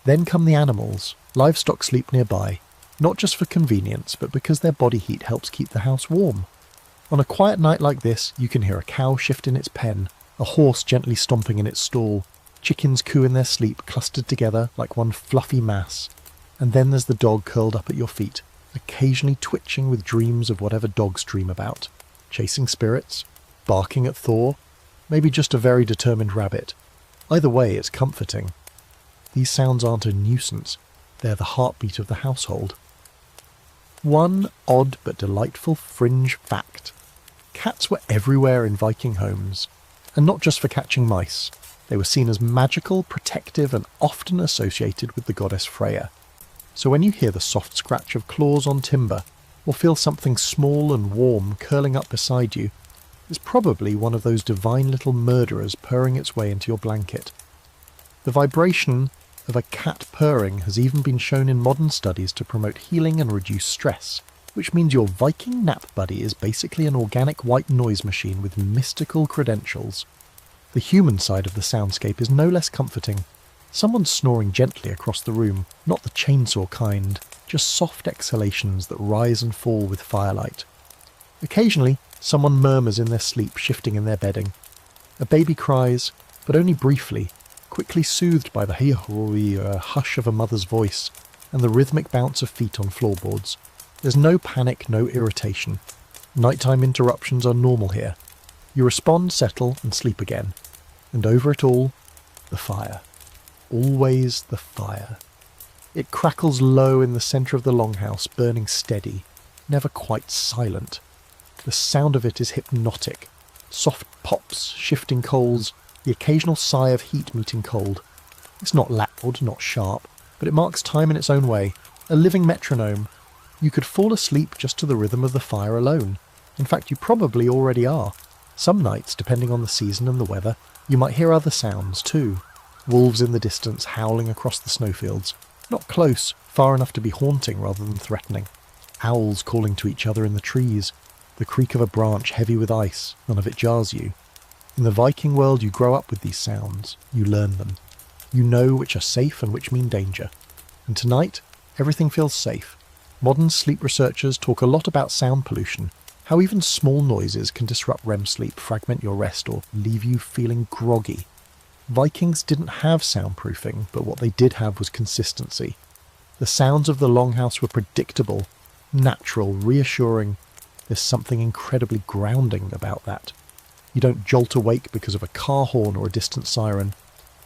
Then come the animals. Livestock sleep nearby, not just for convenience, but because their body heat helps keep the house warm. On a quiet night like this, you can hear a cow shift in its pen, a horse gently stomping in its stall, chickens coo in their sleep, clustered together like one fluffy mass. And then there's the dog curled up at your feet, occasionally twitching with dreams of whatever dogs dream about. Chasing spirits, barking at Thor, maybe just a very determined rabbit. Either way, it's comforting. These sounds aren't a nuisance, they're the heartbeat of the household. One odd but delightful fringe fact. Cats were everywhere in Viking homes, and not just for catching mice. They were seen as magical, protective, and often associated with the goddess Freya. So when you hear the soft scratch of claws on timber, or feel something small and warm curling up beside you, it's probably one of those divine little murderers purring its way into your blanket. The vibration of a cat purring has even been shown in modern studies to promote healing and reduce stress, which means your Viking nap buddy is basically an organic white noise machine with mystical credentials. The human side of the soundscape is no less comforting. Someone's snoring gently across the room, not the chainsaw kind, just soft exhalations that rise and fall with firelight. Occasionally, someone murmurs in their sleep, shifting in their bedding. A baby cries, but only briefly, quickly soothed by the hush of a mother's voice and the rhythmic bounce of feet on floorboards. There's no panic, no irritation. Nighttime interruptions are normal here. You respond, settle, and sleep again. And over it all, the fire. Always the fire. It crackles low in the centre of the longhouse, burning steady, never quite silent. The sound of it is hypnotic. Soft pops, shifting coals, the occasional sigh of heat meeting cold. It's not loud, not sharp, but it marks time in its own way, a living metronome. You could fall asleep just to the rhythm of the fire alone. In fact, you probably already are. Some nights, depending on the season and the weather, you might hear other sounds too. Wolves in the distance howling across the snowfields. Not close, far enough to be haunting rather than threatening. Owls calling to each other in the trees. The creak of a branch heavy with ice, none of it jars you. In the Viking world you grow up with these sounds. You learn them. You know which are safe and which mean danger. And tonight, everything feels safe. Modern sleep researchers talk a lot about sound pollution, How even small noises can disrupt REM sleep, fragment your rest, or leave you feeling groggy. Vikings didn't have soundproofing, but what they did have was consistency. The sounds of the longhouse were predictable, natural, reassuring. There's something incredibly grounding about that. You don't jolt awake because of a car horn or a distant siren.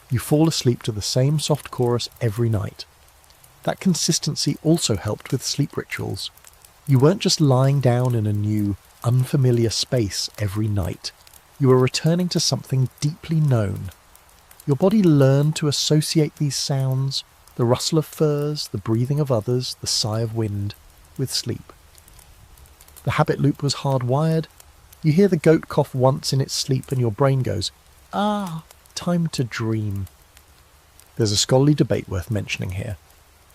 You fall asleep to the same soft chorus every night. That consistency also helped with sleep rituals. You weren't just lying down in a new, unfamiliar space every night. You were returning to something deeply known. Your body learned to associate these sounds, the rustle of furs, the breathing of others, the sigh of wind, with sleep. The habit loop was hardwired. You hear the goat cough once in its sleep and your brain goes, "Ah, time to dream." There's a scholarly debate worth mentioning here.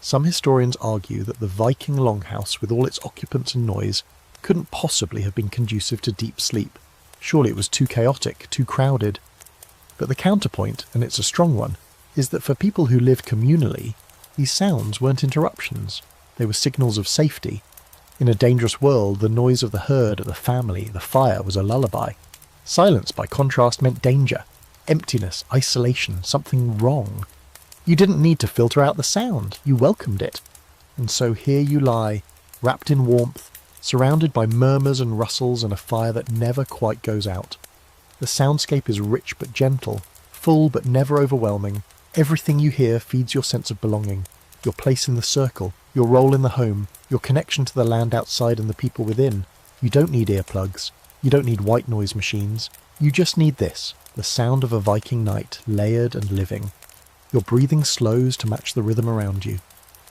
Some historians argue that the Viking longhouse, with all its occupants and noise, couldn't possibly have been conducive to deep sleep. Surely it was too chaotic, too crowded. But the counterpoint, and it's a strong one, is that for people who live communally, these sounds weren't interruptions. They were signals of safety. In a dangerous world, the noise of the herd, the family, the fire was a lullaby. Silence, by contrast, meant danger, emptiness, isolation, something wrong. You didn't need to filter out the sound, you welcomed it. And so here you lie, wrapped in warmth, surrounded by murmurs and rustles and a fire that never quite goes out. The soundscape is rich but gentle, full but never overwhelming. Everything you hear feeds your sense of belonging, your place in the circle, your role in the home, your connection to the land outside and the people within. You don't need earplugs. You don't need white noise machines. You just need this, the sound of a Viking night, layered and living. Your breathing slows to match the rhythm around you.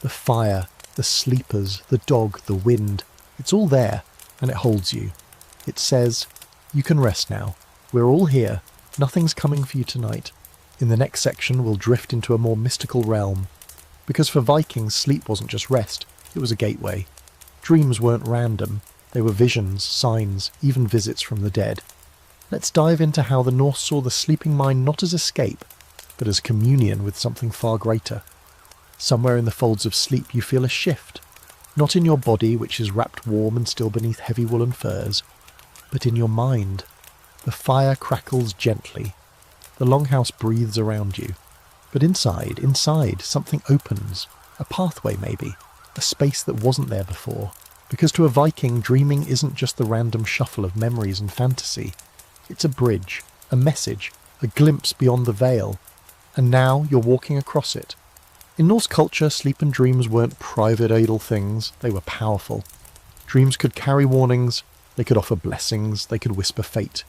The fire, the sleepers, the dog, the wind, it's all there, and it holds you. It says, you can rest now. We're all here. Nothing's coming for you tonight. In the next section, we'll drift into a more mystical realm. Because for Vikings, sleep wasn't just rest, it was a gateway. Dreams weren't random. They were visions, signs, even visits from the dead. Let's dive into how the Norse saw the sleeping mind not as escape, but as communion with something far greater. Somewhere in the folds of sleep you feel a shift, not in your body, which is wrapped warm and still beneath heavy woolen furs, but in your mind. The fire crackles gently. The longhouse breathes around you. But inside, something opens. A pathway maybe. A space that wasn't there before. Because to a Viking, dreaming isn't just the random shuffle of memories and fantasy. It's a bridge, a message, a glimpse beyond the veil. And now you're walking across it. In Norse culture, sleep and dreams weren't private idle things, they were powerful. Dreams could carry warnings, they could offer blessings, they could whisper fate.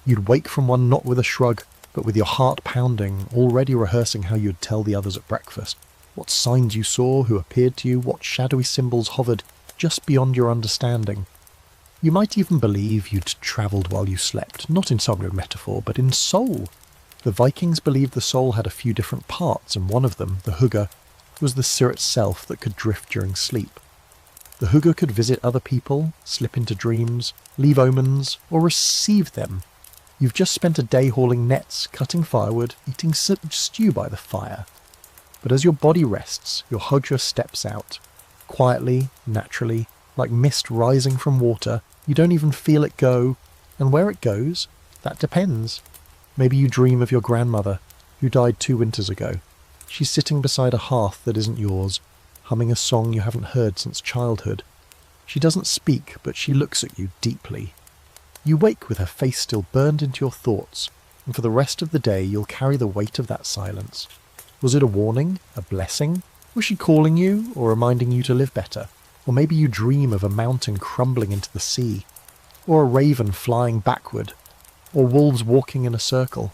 You'd wake from one not with a shrug, but with your heart pounding, already rehearsing how you'd tell the others at breakfast. What signs you saw, who appeared to you, what shadowy symbols hovered just beyond your understanding. You might even believe you'd travelled while you slept, not in some metaphor, but in soul. The Vikings believed the soul had a few different parts, and one of them, the hugga, was the seer itself that could drift during sleep. The hugga could visit other people, slip into dreams, leave omens, or receive them. You've just spent a day hauling nets, cutting firewood, eating stew by the fire. But as your body rests, your hugga steps out. Quietly, naturally, like mist rising from water, you don't even feel it go. And where it goes, that depends. Maybe you dream of your grandmother, who died 2 winters ago. She's sitting beside a hearth that isn't yours, humming a song you haven't heard since childhood. She doesn't speak, but she looks at you deeply. You wake with her face still burned into your thoughts, and for the rest of the day you'll carry the weight of that silence. Was it a warning? A blessing? Was she calling you, or reminding you to live better? Or maybe you dream of a mountain crumbling into the sea, or a raven flying backward, or wolves walking in a circle.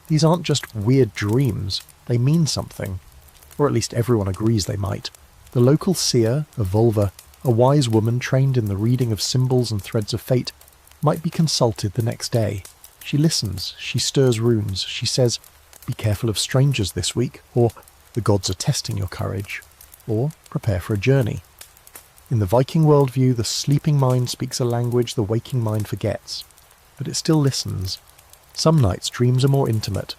These aren't just weird dreams, they mean something. Or at least everyone agrees they might. The local seer, a vulva, a wise woman trained in the reading of symbols and threads of fate, might be consulted the next day. She listens, she stirs runes, she says, "Be careful of strangers this week," or "The gods are testing your courage," or "Prepare for a journey." In the Viking worldview, the sleeping mind speaks a language the waking mind forgets, but it still listens. Some nights dreams are more intimate.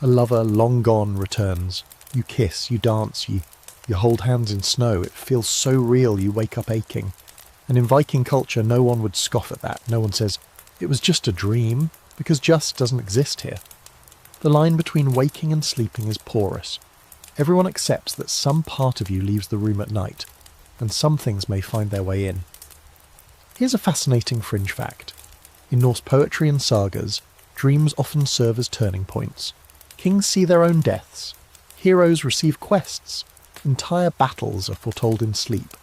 A lover long gone returns. You kiss, you dance, you hold hands in snow. It feels so real you wake up aching. And in Viking culture, no one would scoff at that. No one says, "It was just a dream," because just doesn't exist here. The line between waking and sleeping is porous. Everyone accepts that some part of you leaves the room at night, and some things may find their way in. Here's a fascinating fringe fact. In Norse poetry and sagas, dreams often serve as turning points. Kings see their own deaths. Heroes receive quests. Entire battles are foretold in sleep.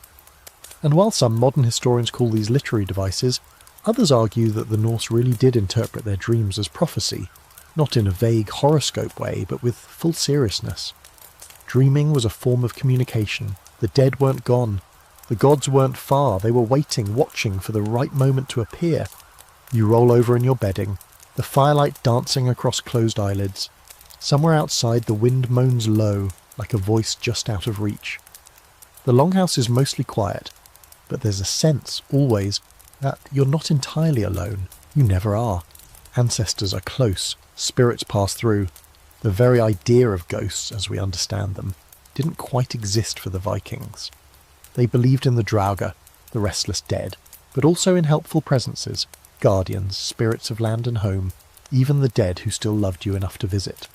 And while some modern historians call these literary devices, others argue that the Norse really did interpret their dreams as prophecy, not in a vague horoscope way, but with full seriousness. Dreaming was a form of communication. The dead weren't gone. The gods weren't far. They were waiting, watching for the right moment to appear. You roll over in your bedding, the firelight dancing across closed eyelids. Somewhere outside the wind moans low, like a voice just out of reach. The longhouse is mostly quiet, but there's a sense, always, that you're not entirely alone. You never are. Ancestors are close, spirits pass through. The very idea of ghosts, as we understand them, didn't quite exist for the Vikings. They believed in the Drauga, the restless dead, but also in helpful presences, guardians, spirits of land and home, even the dead who still loved you enough to visit.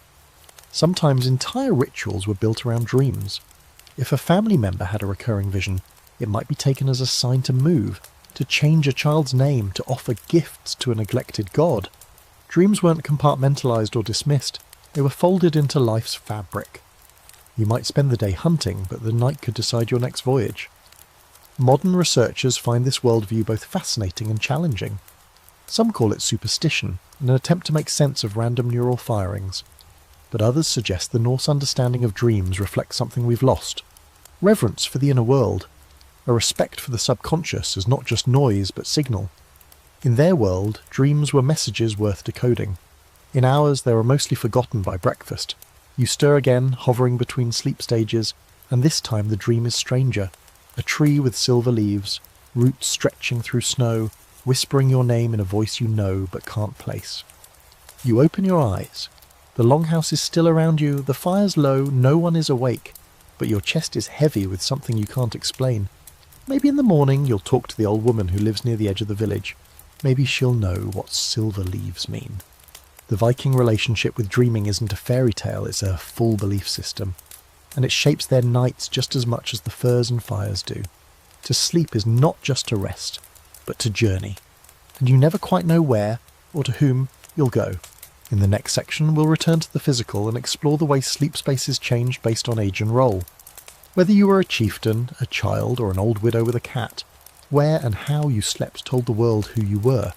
Sometimes entire rituals were built around dreams. If a family member had a recurring vision, it might be taken as a sign to move, to change a child's name, to offer gifts to a neglected god. Dreams weren't compartmentalized or dismissed, they were folded into life's fabric. You might spend the day hunting, but the night could decide your next voyage. Modern researchers find this worldview both fascinating and challenging. Some call it superstition, an attempt to make sense of random neural firings. But others suggest the Norse understanding of dreams reflects something we've lost. Reverence for the inner world, a respect for the subconscious as not just noise but signal. In their world, dreams were messages worth decoding. In ours, they were mostly forgotten by breakfast. You stir again, hovering between sleep stages, and this time the dream is stranger. A tree with silver leaves, roots stretching through snow, whispering your name in a voice you know but can't place. You open your eyes. The longhouse is still around you, the fire's low, no one is awake, but your chest is heavy with something you can't explain. Maybe in the morning you'll talk to the old woman who lives near the edge of the village. Maybe she'll know what silver leaves mean. The Viking relationship with dreaming isn't a fairy tale, it's a full belief system. And it shapes their nights just as much as the firs and fires do. To sleep is not just to rest, but to journey. And you never quite know where, or to whom, you'll go. In the next section, we'll return to the physical and explore the way sleep spaces changed based on age and role. Whether you were a chieftain, a child, or an old widow with a cat, where and how you slept told the world who you were.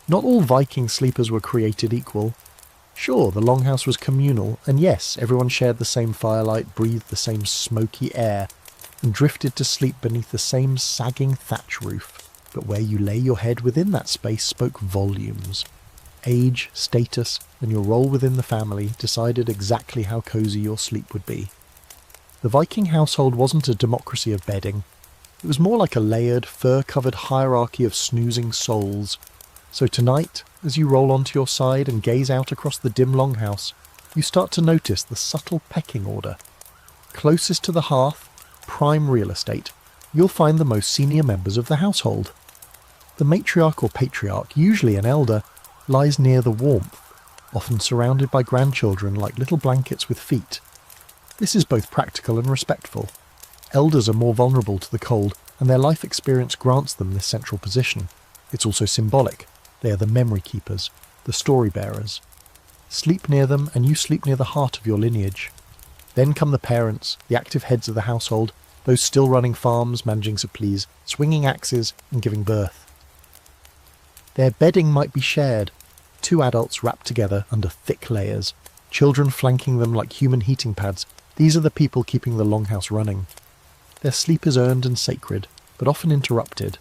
Not all Viking sleepers were created equal. Sure, the longhouse was communal, and yes, everyone shared the same firelight, breathed the same smoky air, and drifted to sleep beneath the same sagging thatch roof. But where you lay your head within that space spoke volumes. Age, status, and your role within the family decided exactly how cosy your sleep would be. The Viking household wasn't a democracy of bedding. It was more like a layered, fur-covered hierarchy of snoozing souls. So tonight, as you roll onto your side and gaze out across the dim longhouse, you start to notice the subtle pecking order. Closest to the hearth, prime real estate, you'll find the most senior members of the household. The matriarch or patriarch, usually an elder, lies near the warmth, often surrounded by grandchildren like little blankets with feet. This is both practical and respectful. Elders are more vulnerable to the cold, and their life experience grants them this central position. It's also symbolic. They are the memory keepers, the story bearers. Sleep near them, and you sleep near the heart of your lineage. Then come the parents, the active heads of the household, those still running farms, managing supplies, swinging axes, and giving birth. Their bedding might be shared, two adults wrapped together under thick layers, children flanking them like human heating pads. These are the people keeping the longhouse running. Their sleep is earned and sacred, but often interrupted.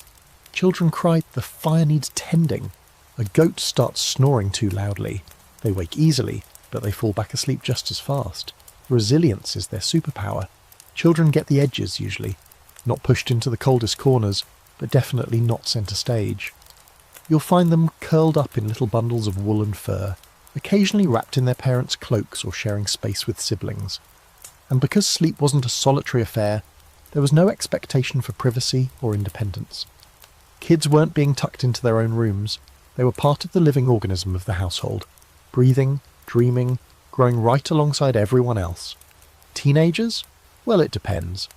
Children cry, "The fire needs tending." A goat starts snoring too loudly. They wake easily, but they fall back asleep just as fast. Resilience is their superpower. Children get the edges usually, not pushed into the coldest corners, but definitely not centre stage. You'll find them curled up in little bundles of wool and fur, occasionally wrapped in their parents' cloaks or sharing space with siblings. And because sleep wasn't a solitary affair, there was no expectation for privacy or independence. Kids weren't being tucked into their own rooms. They were part of the living organism of the household, breathing, dreaming, growing right alongside everyone else. Teenagers? Well, it depends.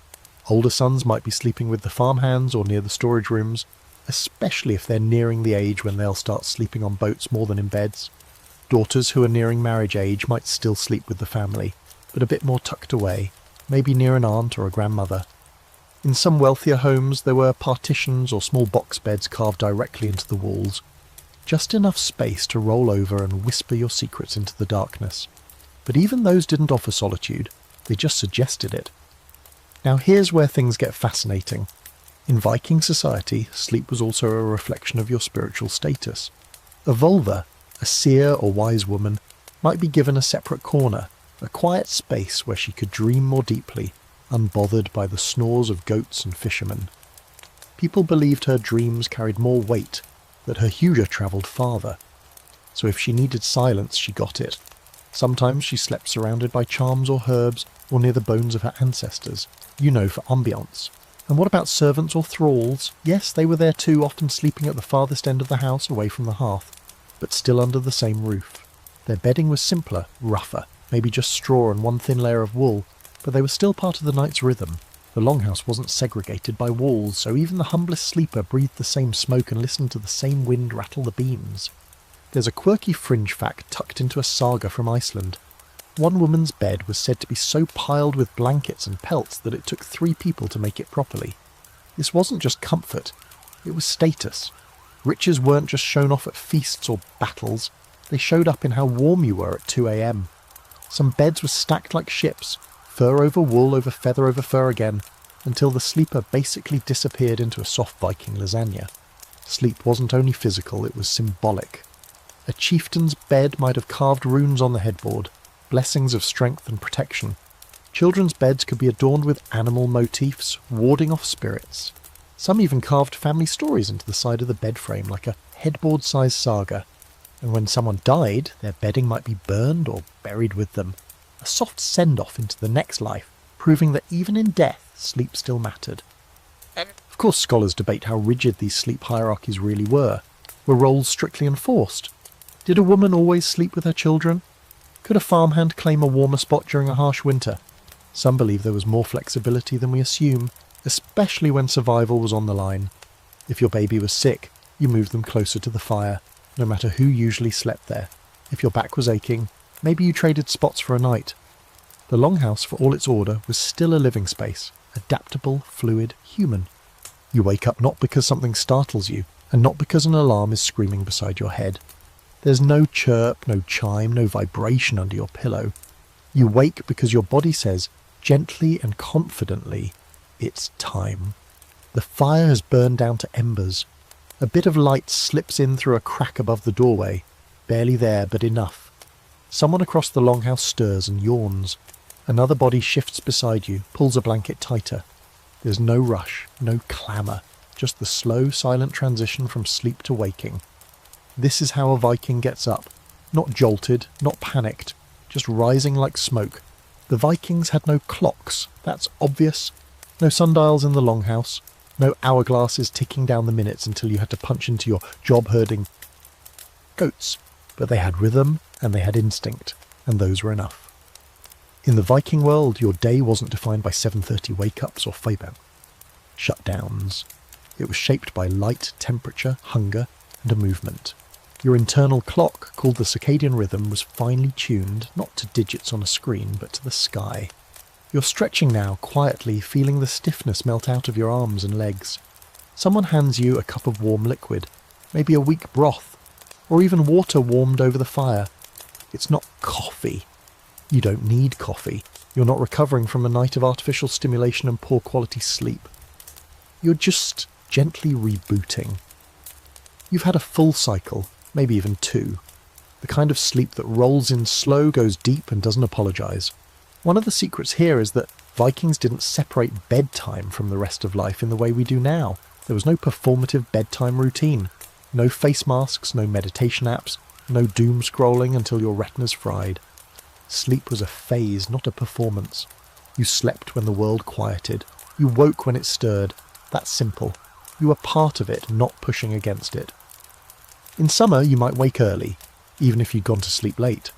Older sons might be sleeping with the farmhands or near the storage rooms, especially if they're nearing the age when they'll start sleeping on boats more than in beds. Daughters who are nearing marriage age might still sleep with the family, but a bit more tucked away, maybe near an aunt or a grandmother. In some wealthier homes there were partitions or small box beds carved directly into the walls, just enough space to roll over and whisper your secrets into the darkness. But even those didn't offer solitude, they just suggested it. Now here's where things get fascinating. In Viking society, sleep was also a reflection of your spiritual status. A vulva, a seer or wise woman, might be given a separate corner, a quiet space where she could dream more deeply, unbothered by the snores of goats and fishermen. People believed her dreams carried more weight, that her hugger travelled farther. So if she needed silence, she got it. Sometimes she slept surrounded by charms or herbs, or near the bones of her ancestors, for ambience. And what about servants or thralls? Yes, they were there too, often sleeping at the farthest end of the house, away from the hearth, but still under the same roof. Their bedding was simpler, rougher, maybe just straw and one thin layer of wool, but they were still part of the night's rhythm. The longhouse wasn't segregated by walls, so even the humblest sleeper breathed the same smoke and listened to the same wind rattle the beams. There's a quirky fringe fact tucked into a saga from Iceland. One woman's bed was said to be so piled with blankets and pelts that it took 3 people to make it properly. This wasn't just comfort, it was status. Riches weren't just shown off at feasts or battles, they showed up in how warm you were at 2 a.m. Some beds were stacked like ships, fur over wool over fur again, until the sleeper basically disappeared into a soft Viking lasagna. Sleep wasn't only physical, it was symbolic. A chieftain's bed might have carved runes on the headboard, blessings of strength and protection. Children's beds could be adorned with animal motifs, warding off spirits. Some even carved family stories into the side of the bed frame like a headboard-sized saga. And when someone died, their bedding might be burned or buried with them. A soft send-off into the next life, proving that even in death, sleep still mattered. Of course, scholars debate how rigid these sleep hierarchies really were. Were roles strictly enforced? Did a woman always sleep with her children? Could a farmhand claim a warmer spot during a harsh winter? Some believe there was more flexibility than we assume, especially when survival was on the line. If your baby was sick, you moved them closer to the fire, no matter who usually slept there. If your back was aching, maybe you traded spots for a night. The longhouse, for all its order, was still a living space, adaptable, fluid, human. You wake up not because something startles you, and not because an alarm is screaming beside your head. There's no chirp, no chime, no vibration under your pillow. You wake because your body says, gently and confidently, it's time. The fire has burned down to embers. A bit of light slips in through a crack above the doorway, barely there but enough. Someone across the longhouse stirs and yawns. Another body shifts beside you, pulls a blanket tighter. There's no rush, no clamour, just the slow, silent transition from sleep to waking. This is how a Viking gets up. Not jolted, not panicked, just rising like smoke. The Vikings had no clocks, that's obvious. No sundials in the longhouse. No hourglasses ticking down the minutes until you had to punch into your job-herding goats. But they had rhythm and they had instinct, and those were enough. In the Viking world, your day wasn't defined by 7:30 wake-ups or Feyban shutdowns. It was shaped by light, temperature, hunger, and a movement. Your internal clock, called the circadian rhythm, was finely tuned, not to digits on a screen, but to the sky. You're stretching now, quietly, feeling the stiffness melt out of your arms and legs. Someone hands you a cup of warm liquid, maybe a weak broth, or even water warmed over the fire. It's not coffee. You don't need coffee. You're not recovering from a night of artificial stimulation and poor quality sleep. You're just gently rebooting. You've had a full cycle, maybe even 2. The kind of sleep that rolls in slow, goes deep, and doesn't apologise. One of the secrets here is that Vikings didn't separate bedtime from the rest of life in the way we do now. There was no performative bedtime routine. No face masks, no meditation apps, no doom scrolling until your retina's fried. Sleep was a phase, not a performance. You slept when the world quieted. You woke when it stirred. That's simple. You were part of it, not pushing against it. In summer, you might wake early, even if you'd gone to sleep late.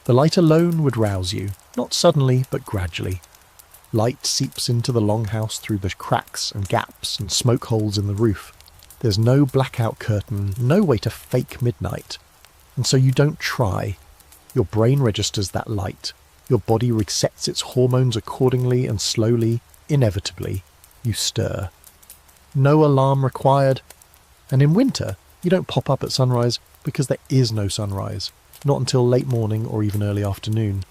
The light alone would rouse you, not suddenly, but gradually. Light seeps into the longhouse through the cracks and gaps and smoke holes in the roof. There's no blackout curtain, no way to fake midnight. And so you don't try. Your brain registers that light. Your body resets its hormones accordingly, and slowly, inevitably, you stir. No alarm required. And in winter, you don't pop up at sunrise because there is no sunrise, not until late morning or even early afternoon.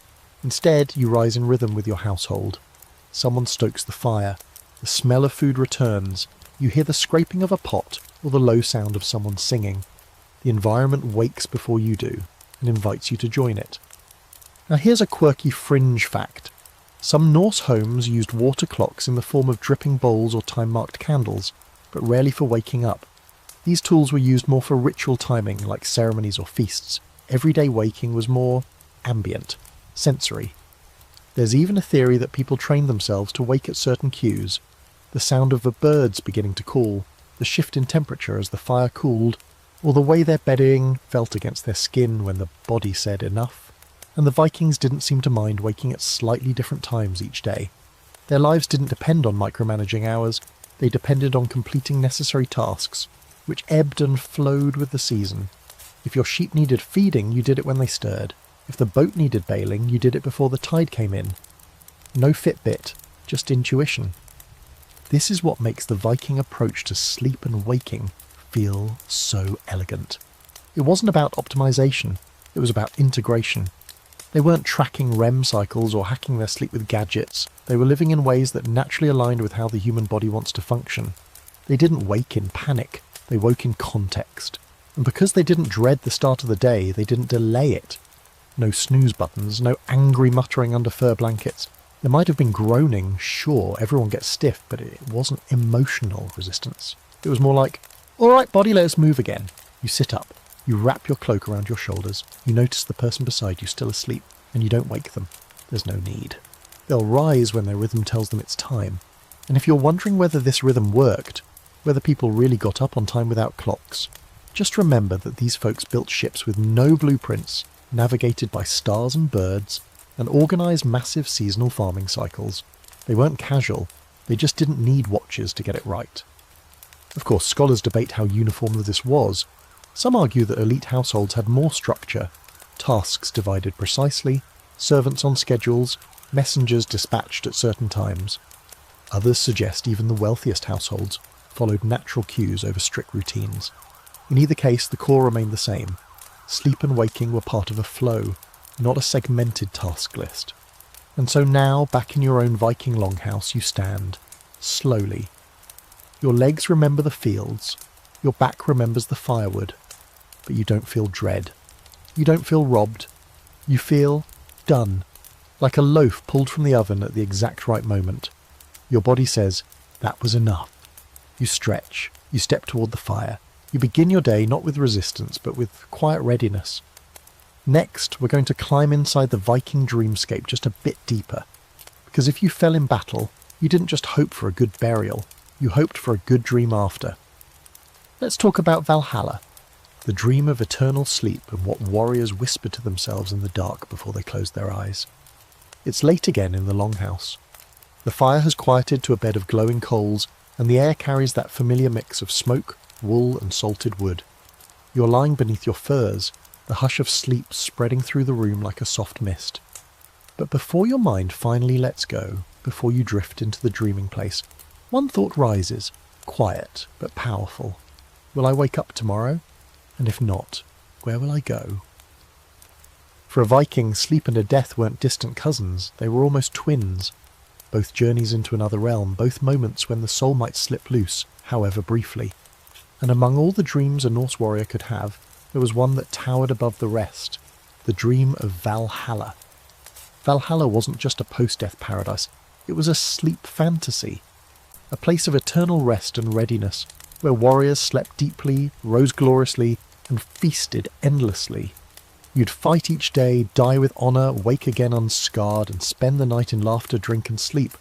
Instead, you rise in rhythm with your household. Someone stokes the fire. The smell of food returns. You hear the scraping of a pot or the low sound of someone singing. The environment wakes before you do and invites you to join it. Now here's a quirky fringe fact. Some Norse homes used water clocks in the form of dripping bowls or time-marked candles, but rarely for waking up. These tools were used more for ritual timing, like ceremonies or feasts. Everyday waking was more ambient, sensory. There's even a theory that people trained themselves to wake at certain cues. The sound of the birds beginning to call, the shift in temperature as the fire cooled, or the way their bedding felt against their skin when the body said enough. And the Vikings didn't seem to mind waking at slightly different times each day. Their lives didn't depend on micromanaging hours, they depended on completing necessary tasks, which ebbed and flowed with the season. If your sheep needed feeding, you did it when they stirred. If the boat needed bailing, you did it before the tide came in. No Fitbit, just intuition. This is what makes the Viking approach to sleep and waking feel so elegant. It wasn't about optimization, it was about integration. They weren't tracking REM cycles or hacking their sleep with gadgets. They were living in ways that naturally aligned with how the human body wants to function. They didn't wake in panic, they woke in context. And because they didn't dread the start of the day, they didn't delay it. No snooze buttons, no angry muttering under fur blankets. There might have been groaning, sure, everyone gets stiff, but it wasn't emotional resistance. It was more like, all right, body, let us move again. You sit up, you wrap your cloak around your shoulders, you notice the person beside you still asleep, and you don't wake them. There's no need. They'll rise when their rhythm tells them it's time. And if you're wondering whether this rhythm worked, whether people really got up on time without clocks, just remember that these folks built ships with no blueprints, navigated by stars and birds, and organised massive seasonal farming cycles. They weren't casual, they just didn't need watches to get it right. Of course, scholars debate how uniform this was. Some argue that elite households had more structure, tasks divided precisely, servants on schedules, messengers dispatched at certain times. Others suggest even the wealthiest households followed natural cues over strict routines. In either case, the core remained the same. Sleep and waking were part of a flow, not a segmented task list. And so now, back in your own Viking longhouse, you stand, slowly. Your legs remember the fields, your back remembers the firewood, but you don't feel dread. You don't feel robbed. You feel done, like a loaf pulled from the oven at the exact right moment. Your body says, that was enough. You stretch, you step toward the fire. You begin your day not with resistance, but with quiet readiness. Next, we're going to climb inside the Viking dreamscape just a bit deeper. Because if you fell in battle, you didn't just hope for a good burial, you hoped for a good dream after. Let's talk about Valhalla, the dream of eternal sleep and what warriors whispered to themselves in the dark before they closed their eyes. It's late again in the longhouse. The fire has quieted to a bed of glowing coals, and the air carries that familiar mix of smoke, wool and salted wood. You're lying beneath your furs, the hush of sleep spreading through the room like a soft mist. But before your mind finally lets go, before you drift into the dreaming place, one thought rises, quiet but powerful. Will I wake up tomorrow? And if not, where will I go? For a Viking, sleep and a death weren't distant cousins, they were almost twins. Both journeys into another realm, both moments when the soul might slip loose, however briefly. And among all the dreams a Norse warrior could have, there was one that towered above the rest, the dream of Valhalla. Valhalla wasn't just a post-death paradise, it was a sleep fantasy, a place of eternal rest and readiness, where warriors slept deeply, rose gloriously, and feasted endlessly. You'd fight each day, die with honour, wake again unscarred, and spend the night in laughter, drink and sleep,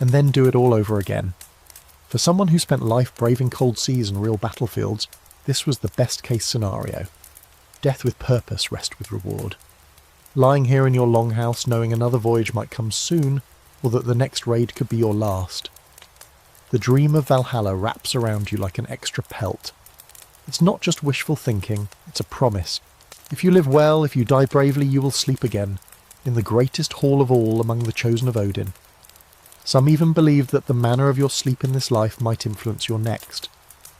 and then do it all over again. For someone who spent life braving cold seas and real battlefields, this was the best case scenario. Death with purpose, rest with reward. Lying here in your longhouse knowing another voyage might come soon, or that the next raid could be your last. The dream of Valhalla wraps around you like an extra pelt. It's not just wishful thinking, it's a promise. If you live well, if you die bravely, you will sleep again, in the greatest hall of all among the chosen of Odin. Some even believe that the manner of your sleep in this life might influence your next.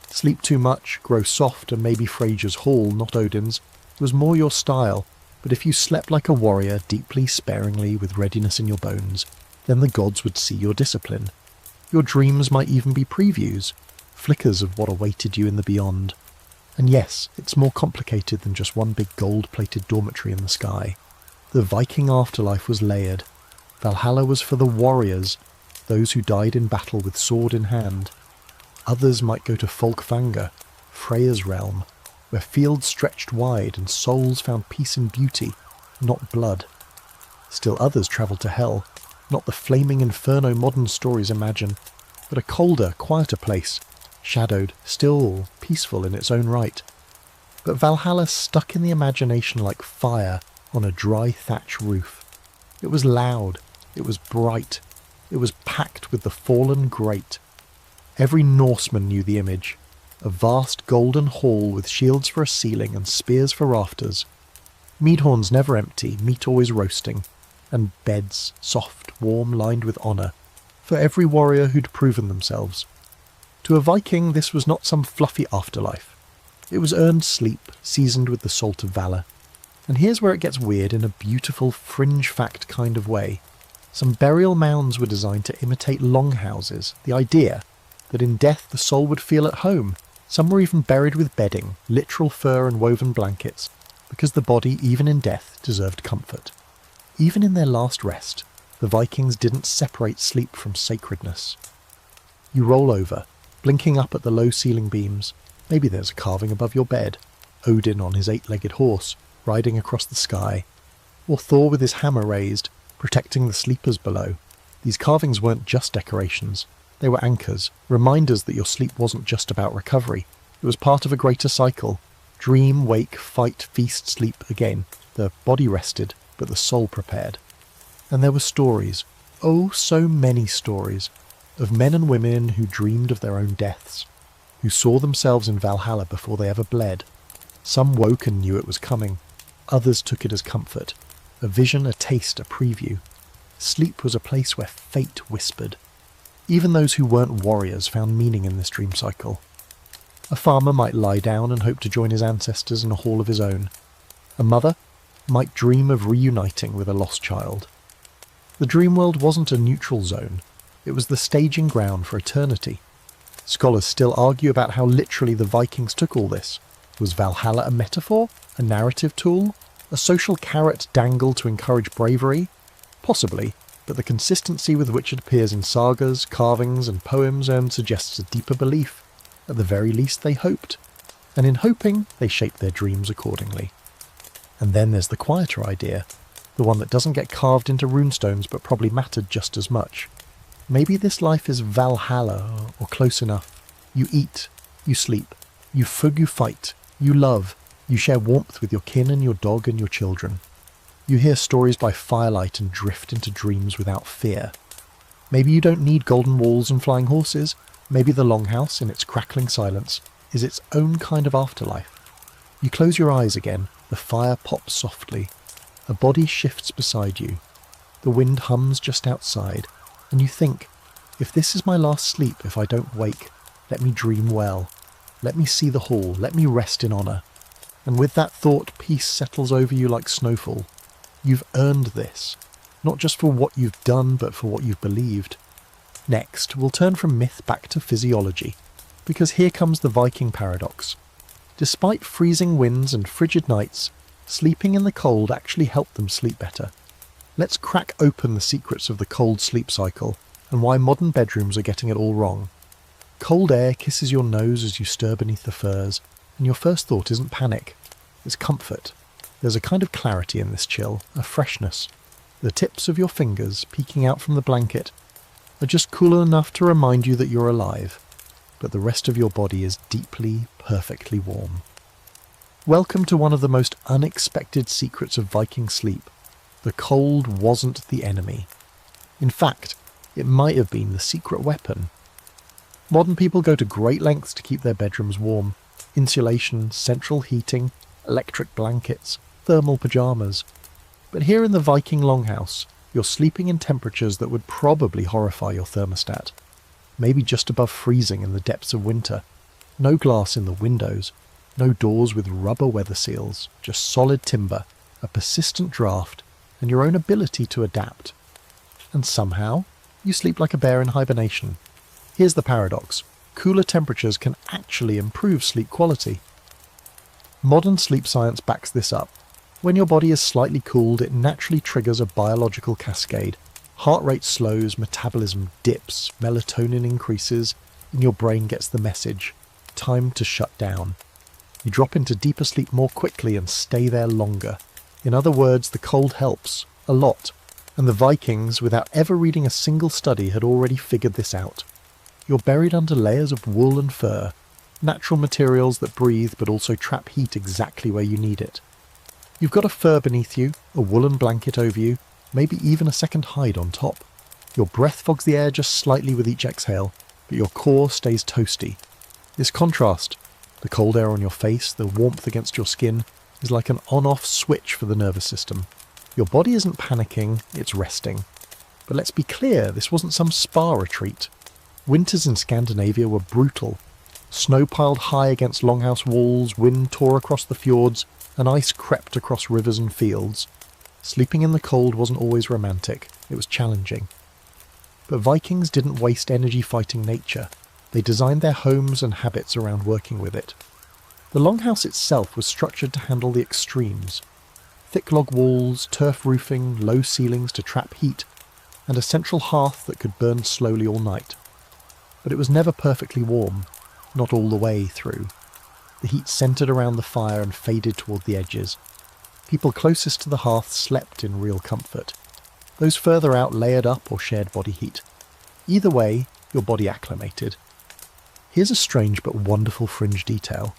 Sleep too much, grow soft, and maybe Freyja's hall, not Odin's, was more your style, but if you slept like a warrior, deeply, sparingly, with readiness in your bones, then the gods would see your discipline. Your dreams might even be previews, flickers of what awaited you in the beyond. And yes, it's more complicated than just one big gold-plated dormitory in the sky. The Viking afterlife was layered. Valhalla was for the warriors, those who died in battle with sword in hand. Others might go to Folkvanga, Freya's realm, where fields stretched wide and souls found peace in beauty, not blood. Still others travelled to Hell, not the flaming inferno modern stories imagine, but a colder, quieter place, shadowed, still, peaceful in its own right. But Valhalla stuck in the imagination like fire on a dry thatch roof. It was loud, it was bright, it was packed with the fallen great. Every Norseman knew the image, a vast golden hall with shields for a ceiling and spears for rafters. Mead horns never empty, meat always roasting, and beds, soft, warm, lined with honour, for every warrior who'd proven themselves. To a Viking this was not some fluffy afterlife. It was earned sleep, seasoned with the salt of valour. And here's where it gets weird in a beautiful fringe fact kind of way. Some burial mounds were designed to imitate longhouses, the idea that in death the soul would feel at home. Some were even buried with bedding, literal fur and woven blankets, because the body, even in death, deserved comfort. Even in their last rest, the Vikings didn't separate sleep from sacredness. You roll over, blinking up at the low ceiling beams. Maybe there's a carving above your bed, Odin on his 8-legged horse, riding across the sky, or Thor with his hammer raised, protecting the sleepers below. These carvings weren't just decorations. They were anchors, reminders that your sleep wasn't just about recovery. It was part of a greater cycle. Dream, wake, fight, feast, sleep again. The body rested, but the soul prepared. And there were stories, oh so many stories, of men and women who dreamed of their own deaths, who saw themselves in Valhalla before they ever bled. Some woke and knew it was coming. Others took it as comfort. A vision, a taste, a preview. Sleep was a place where fate whispered. Even those who weren't warriors found meaning in this dream cycle. A farmer might lie down and hope to join his ancestors in a hall of his own. A mother might dream of reuniting with a lost child. The dream world wasn't a neutral zone. It was the staging ground for eternity. Scholars still argue about how literally the Vikings took all this. Was Valhalla a metaphor? A narrative tool? A social carrot dangled to encourage bravery? Possibly, but the consistency with which it appears in sagas, carvings and poems suggests a deeper belief. At the very least they hoped. And in hoping, they shaped their dreams accordingly. And then there's the quieter idea, the one that doesn't get carved into runestones but probably mattered just as much. Maybe this life is Valhalla, or close enough. You eat, you sleep, you fight, you love, you share warmth with your kin and your dog and your children. You hear stories by firelight and drift into dreams without fear. Maybe you don't need golden walls and flying horses. Maybe the longhouse, in its crackling silence, is its own kind of afterlife. You close your eyes again, the fire pops softly. A body shifts beside you. The wind hums just outside, and you think, if this is my last sleep, if I don't wake, let me dream well. Let me see the hall, let me rest in honour. And with that thought, peace settles over you like snowfall. You've earned this, not just for what you've done, but for what you've believed. Next, we'll turn from myth back to physiology, because here comes the Viking paradox. Despite freezing winds and frigid nights, sleeping in the cold actually helped them sleep better. Let's crack open the secrets of the cold sleep cycle, and why modern bedrooms are getting it all wrong. Cold air kisses your nose as you stir beneath the furs, and your first thought isn't panic, it's comfort. There's a kind of clarity in this chill, a freshness. The tips of your fingers peeking out from the blanket, are just cool enough to remind you that you're alive, but the rest of your body is deeply, perfectly warm. Welcome to one of the most unexpected secrets of Viking sleep. The cold wasn't the enemy. In fact, it might have been the secret weapon. Modern people go to great lengths to keep their bedrooms warm. Insulation, central heating, electric blankets, thermal pyjamas. But here in the Viking longhouse, you're sleeping in temperatures that would probably horrify your thermostat. Maybe just above freezing in the depths of winter. No glass in the windows. No doors with rubber weather seals. Just solid timber, a persistent draft, and your own ability to adapt. And somehow, you sleep like a bear in hibernation. Here's the paradox. Cooler temperatures can actually improve sleep quality. Modern sleep science backs this up. When your body is slightly cooled, it naturally triggers a biological cascade. Heart rate slows, metabolism dips, melatonin increases, and your brain gets the message. Time to shut down. You drop into deeper sleep more quickly and stay there longer. In other words, the cold helps. A lot. And the Vikings, without ever reading a single study, had already figured this out. You're buried under layers of wool and fur. Natural materials that breathe but also trap heat exactly where you need it. You've got a fur beneath you, a woolen blanket over you, maybe even a second hide on top. Your breath fogs the air just slightly with each exhale, but your core stays toasty. This contrast, the cold air on your face, the warmth against your skin, is like an on-off switch for the nervous system. Your body isn't panicking, it's resting. But let's be clear, this wasn't some spa retreat. Winters in Scandinavia were brutal. Snow piled high against longhouse walls, wind tore across the fjords, and ice crept across rivers and fields. Sleeping in the cold wasn't always romantic, it was challenging. But Vikings didn't waste energy fighting nature. They designed their homes and habits around working with it. The longhouse itself was structured to handle the extremes. Thick log walls, turf roofing, low ceilings to trap heat, and a central hearth that could burn slowly all night. But it was never perfectly warm, not all the way through. The heat centred around the fire and faded toward the edges. People closest to the hearth slept in real comfort. Those further out layered up or shared body heat. Either way, your body acclimated. Here's a strange but wonderful fringe detail.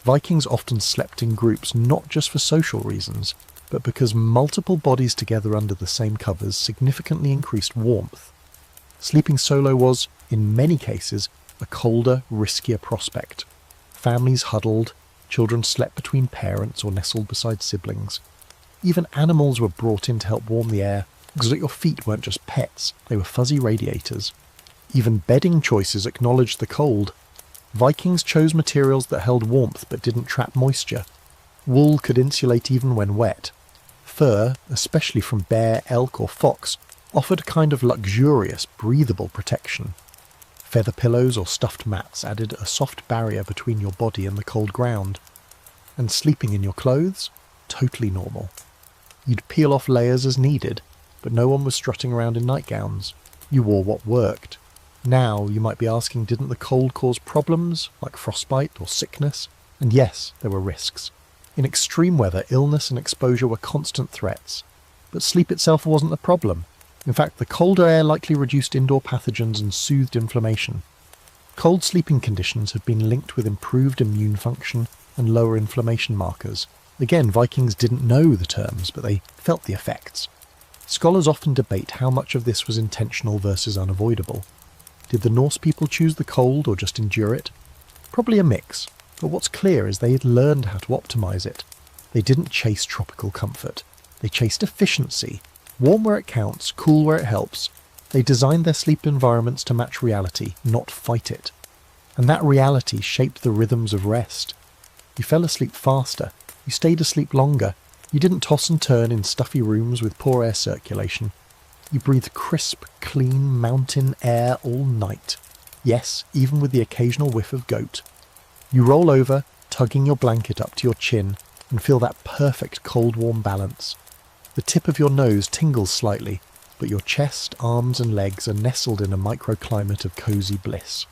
Vikings often slept in groups not just for social reasons, but because multiple bodies together under the same covers significantly increased warmth. Sleeping solo was, in many cases, a colder, riskier prospect. Families huddled, children slept between parents or nestled beside siblings. Even animals were brought in to help warm the air, because your feet weren't just pets, they were fuzzy radiators. Even bedding choices acknowledged the cold. Vikings chose materials that held warmth but didn't trap moisture. Wool could insulate even when wet. Fur, especially from bear, elk or fox, offered a kind of luxurious, breathable protection. Feather pillows or stuffed mats added a soft barrier between your body and the cold ground. And sleeping in your clothes? Totally normal. You'd peel off layers as needed, but no one was strutting around in nightgowns. You wore what worked. Now, you might be asking, didn't the cold cause problems, like frostbite or sickness? And yes, there were risks. In extreme weather, illness and exposure were constant threats. But sleep itself wasn't the problem. In fact, the colder air likely reduced indoor pathogens and soothed inflammation. Cold sleeping conditions have been linked with improved immune function and lower inflammation markers. Again, Vikings didn't know the terms, but they felt the effects. Scholars often debate how much of this was intentional versus unavoidable. Did the Norse people choose the cold or just endure it? Probably a mix, but what's clear is they had learned how to optimize it. They didn't chase tropical comfort. They chased efficiency. Warm where it counts, cool where it helps. They designed their sleep environments to match reality, not fight it. And that reality shaped the rhythms of rest. You fell asleep faster. You stayed asleep longer. You didn't toss and turn in stuffy rooms with poor air circulation. You breathed crisp, clean mountain air all night. Yes, even with the occasional whiff of goat. You roll over, tugging your blanket up to your chin, and feel that perfect cold-warm balance. The tip of your nose tingles slightly, but your chest, arms and legs are nestled in a microclimate of cosy bliss.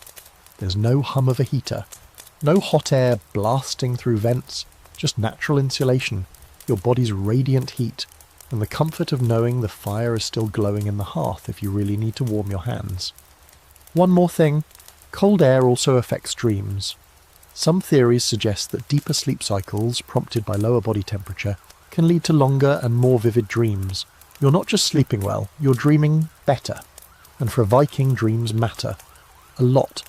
There's no hum of a heater, no hot air blasting through vents, just natural insulation, your body's radiant heat, and the comfort of knowing the fire is still glowing in the hearth if you really need to warm your hands. One more thing, cold air also affects dreams. Some theories suggest that deeper sleep cycles, prompted by lower body temperature, can lead to longer and more vivid dreams. You're not just sleeping well, you're dreaming better. And for a Viking, dreams matter. A lot.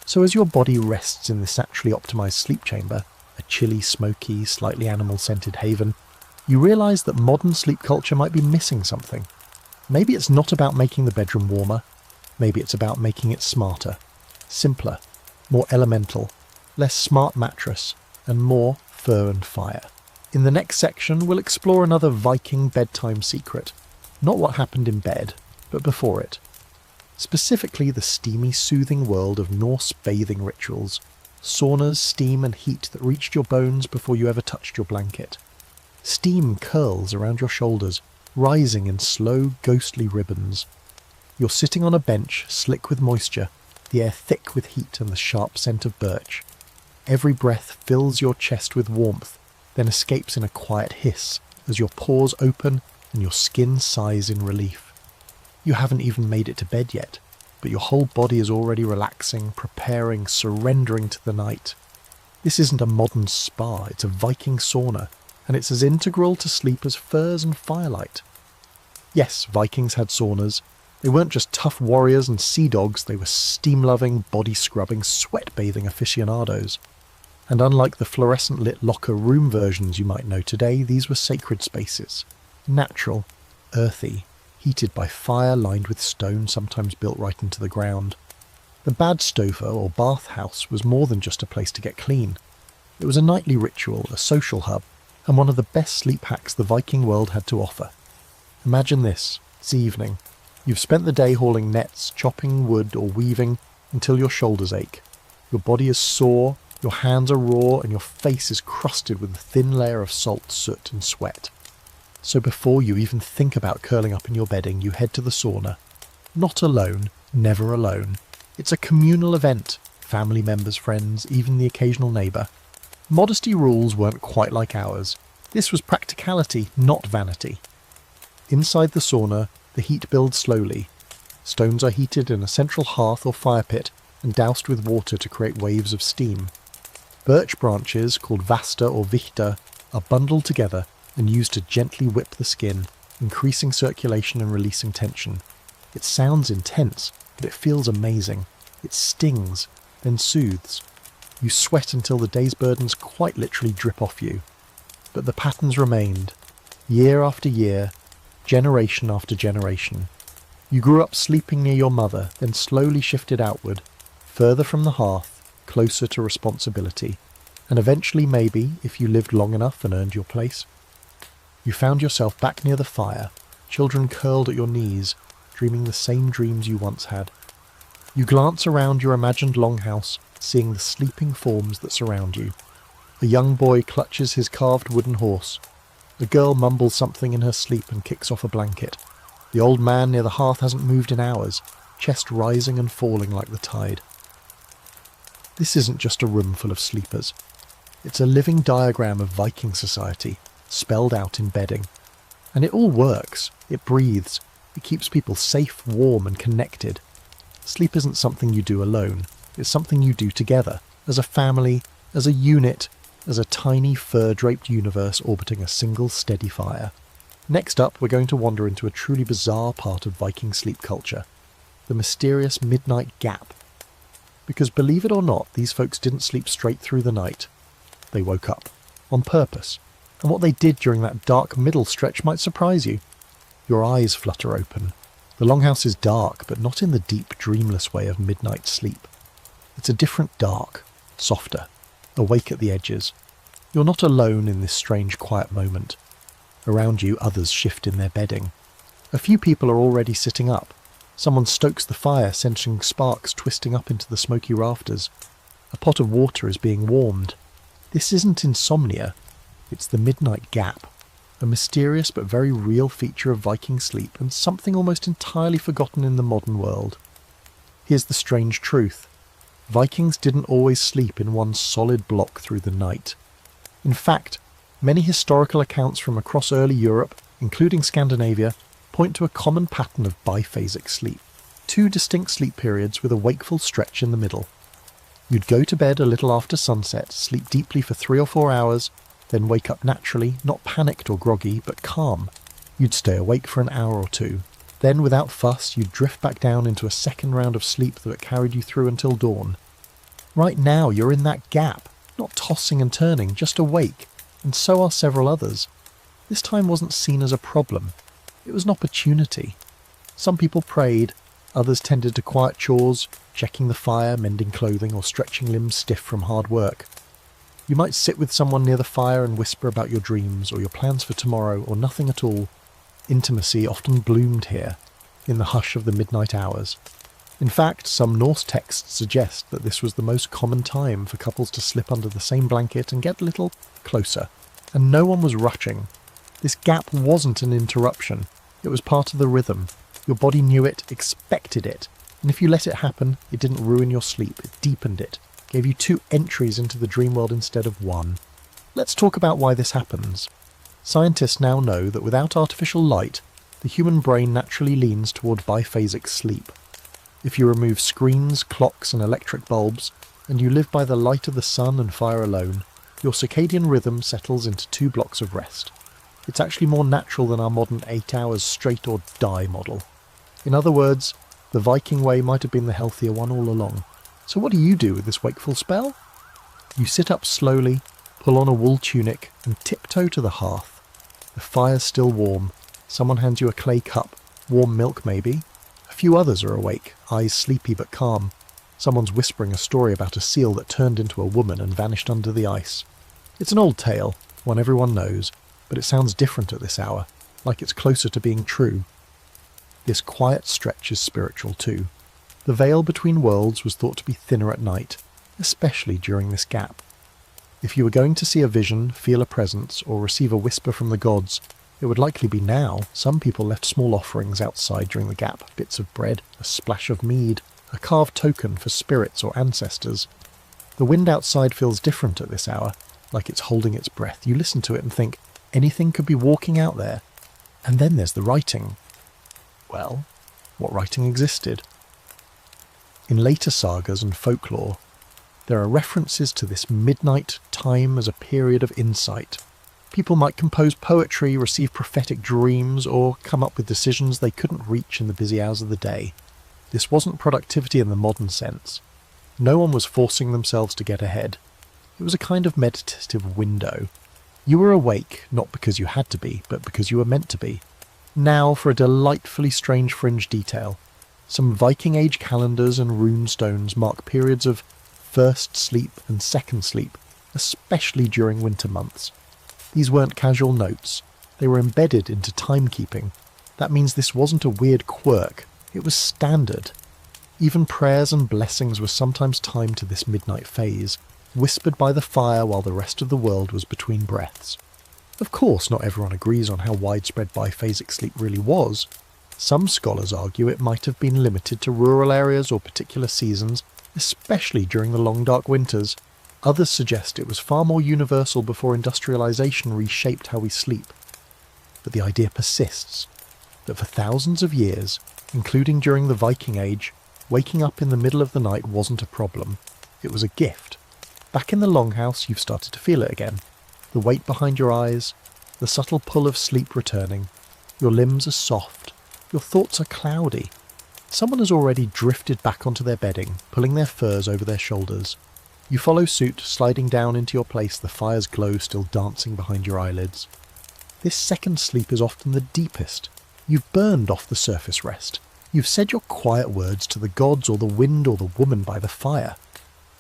So as your body rests in this naturally optimised sleep chamber, a chilly, smoky, slightly animal-scented haven, you realise that modern sleep culture might be missing something. Maybe it's not about making the bedroom warmer, maybe it's about making it smarter, simpler, more elemental, less smart mattress, and more fur and fire. In the next section, we'll explore another Viking bedtime secret. Not what happened in bed, but before it. Specifically the steamy, soothing world of Norse bathing rituals. Saunas, steam and heat that reached your bones before you ever touched your blanket. Steam curls around your shoulders, rising in slow, ghostly ribbons. You're sitting on a bench, slick with moisture, the air thick with heat and the sharp scent of birch. Every breath fills your chest with warmth, then escapes in a quiet hiss as your pores open and your skin sighs in relief. You haven't even made it to bed yet, but your whole body is already relaxing, preparing, surrendering to the night. This isn't a modern spa, it's a Viking sauna, and it's as integral to sleep as furs and firelight. Yes, Vikings had saunas. They weren't just tough warriors and sea dogs, they were steam-loving, body-scrubbing, sweat-bathing aficionados. And unlike the fluorescent-lit locker room versions you might know today, these were sacred spaces. Natural, earthy, heated by fire lined with stone sometimes built right into the ground. The badstove or bathhouse was more than just a place to get clean. It was a nightly ritual, a social hub, and one of the best sleep hacks the Viking world had to offer. Imagine this, it's evening. You've spent the day hauling nets, chopping wood or weaving until your shoulders ache. Your body is sore, your hands are raw, and your face is crusted with a thin layer of salt, soot and sweat. So before you even think about curling up in your bedding, you head to the sauna. Not alone, never alone. It's a communal event. Family members, friends, even the occasional neighbour. Modesty rules weren't quite like ours. This was practicality, not vanity. Inside the sauna, the heat builds slowly. Stones are heated in a central hearth or fire pit and doused with water to create waves of steam. Birch branches, called vasta or vichta, are bundled together and used to gently whip the skin, increasing circulation and releasing tension. It sounds intense, but it feels amazing. It stings, then soothes. You sweat until the day's burdens quite literally drip off you. But the patterns remained, year after year, generation after generation. You grew up sleeping near your mother, then slowly shifted outward, further from the hearth, closer to responsibility, and eventually maybe, if you lived long enough and earned your place, you found yourself back near the fire, children curled at your knees, dreaming the same dreams you once had. You glance around your imagined longhouse, seeing the sleeping forms that surround you. A young boy clutches his carved wooden horse. The girl mumbles something in her sleep and kicks off a blanket. The old man near the hearth hasn't moved in hours, chest rising and falling like the tide. This isn't just a room full of sleepers. It's a living diagram of Viking society, spelled out in bedding. And it all works. It breathes. It keeps people safe, warm and connected. Sleep isn't something you do alone. It's something you do together, as a family, as a unit, as a tiny fur-draped universe orbiting a single steady fire. Next up, we're going to wander into a truly bizarre part of Viking sleep culture, the mysterious midnight gap. Because believe it or not, these folks didn't sleep straight through the night. They woke up, on purpose, and what they did during that dark middle stretch might surprise you. Your eyes flutter open. The longhouse is dark, but not in the deep, dreamless way of midnight sleep. It's a different dark, softer, awake at the edges. You're not alone in this strange quiet moment. Around you, others shift in their bedding. A few people are already sitting up. Someone stokes the fire, sending sparks twisting up into the smoky rafters. A pot of water is being warmed. This isn't insomnia. It's the midnight gap, a mysterious but very real feature of Viking sleep and something almost entirely forgotten in the modern world. Here's the strange truth. Vikings didn't always sleep in one solid block through the night. In fact, many historical accounts from across early Europe, including Scandinavia, point to a common pattern of biphasic sleep. 2 distinct sleep periods with a wakeful stretch in the middle. You'd go to bed a little after sunset, sleep deeply for 3 or 4 hours, then wake up naturally, not panicked or groggy, but calm. You'd stay awake for an hour or 2. Then, without fuss, you'd drift back down into a second round of sleep that carried you through until dawn. Right now, you're in that gap, not tossing and turning, just awake, and so are several others. This time wasn't seen as a problem. It was an opportunity. Some people prayed, others tended to quiet chores, checking the fire, mending clothing, or stretching limbs stiff from hard work. You might sit with someone near the fire and whisper about your dreams or your plans for tomorrow, or nothing at all. Intimacy often bloomed here, in the hush of the midnight hours. In fact, some Norse texts suggest that this was the most common time for couples to slip under the same blanket and get a little closer. And no one was rushing. This gap wasn't an interruption. It was part of the rhythm. Your body knew it, expected it. And if you let it happen, it didn't ruin your sleep. It deepened it. Gave you 2 entries into the dream world instead of 1. Let's talk about why this happens. Scientists now know that without artificial light, the human brain naturally leans toward biphasic sleep. If you remove screens, clocks and electric bulbs, and you live by the light of the sun and fire alone, your circadian rhythm settles into 2 blocks of rest. It's actually more natural than our modern 8 hours straight or die model. In other words, the Viking way might have been the healthier one all along. So what do you do with this wakeful spell? You sit up slowly, pull on a wool tunic, and tiptoe to the hearth. The fire's still warm. Someone hands you a clay cup, warm milk maybe. A few others are awake, eyes sleepy but calm. Someone's whispering a story about a seal that turned into a woman and vanished under the ice. It's an old tale, one everyone knows, but it sounds different at this hour, like it's closer to being true. This quiet stretch is spiritual too. The veil between worlds was thought to be thinner at night, especially during this gap. If you were going to see a vision, feel a presence, or receive a whisper from the gods, it would likely be now. Some people left small offerings outside during the gap, bits of bread, a splash of mead, a carved token for spirits or ancestors. The wind outside feels different at this hour, like it's holding its breath. You listen to it and think, anything could be walking out there. And then there's the writing. Well, what writing existed? In later sagas and folklore, there are references to this midnight time as a period of insight. People might compose poetry, receive prophetic dreams, or come up with decisions they couldn't reach in the busy hours of the day. This wasn't productivity in the modern sense. No one was forcing themselves to get ahead. It was a kind of meditative window. You were awake, not because you had to be, but because you were meant to be. Now for a delightfully strange fringe detail. Some Viking Age calendars and rune stones mark periods of first sleep and second sleep, especially during winter months. These weren't casual notes. They were embedded into timekeeping. That means this wasn't a weird quirk. It was standard. Even prayers and blessings were sometimes timed to this midnight phase, whispered by the fire while the rest of the world was between breaths. Of course, not everyone agrees on how widespread biphasic sleep really was. Some scholars argue it might have been limited to rural areas or particular seasons, especially during the long dark winters. Others suggest it was far more universal before industrialization reshaped how we sleep. But the idea persists, that for thousands of years, including during the Viking Age, waking up in the middle of the night wasn't a problem. It was a gift. Back in the longhouse, you've started to feel it again. The weight behind your eyes, the subtle pull of sleep returning. Your limbs are soft. Your thoughts are cloudy. Someone has already drifted back onto their bedding, pulling their furs over their shoulders. You follow suit, sliding down into your place, the fire's glow still dancing behind your eyelids. This second sleep is often the deepest. You've burned off the surface rest. You've said your quiet words to the gods or the wind or the woman by the fire.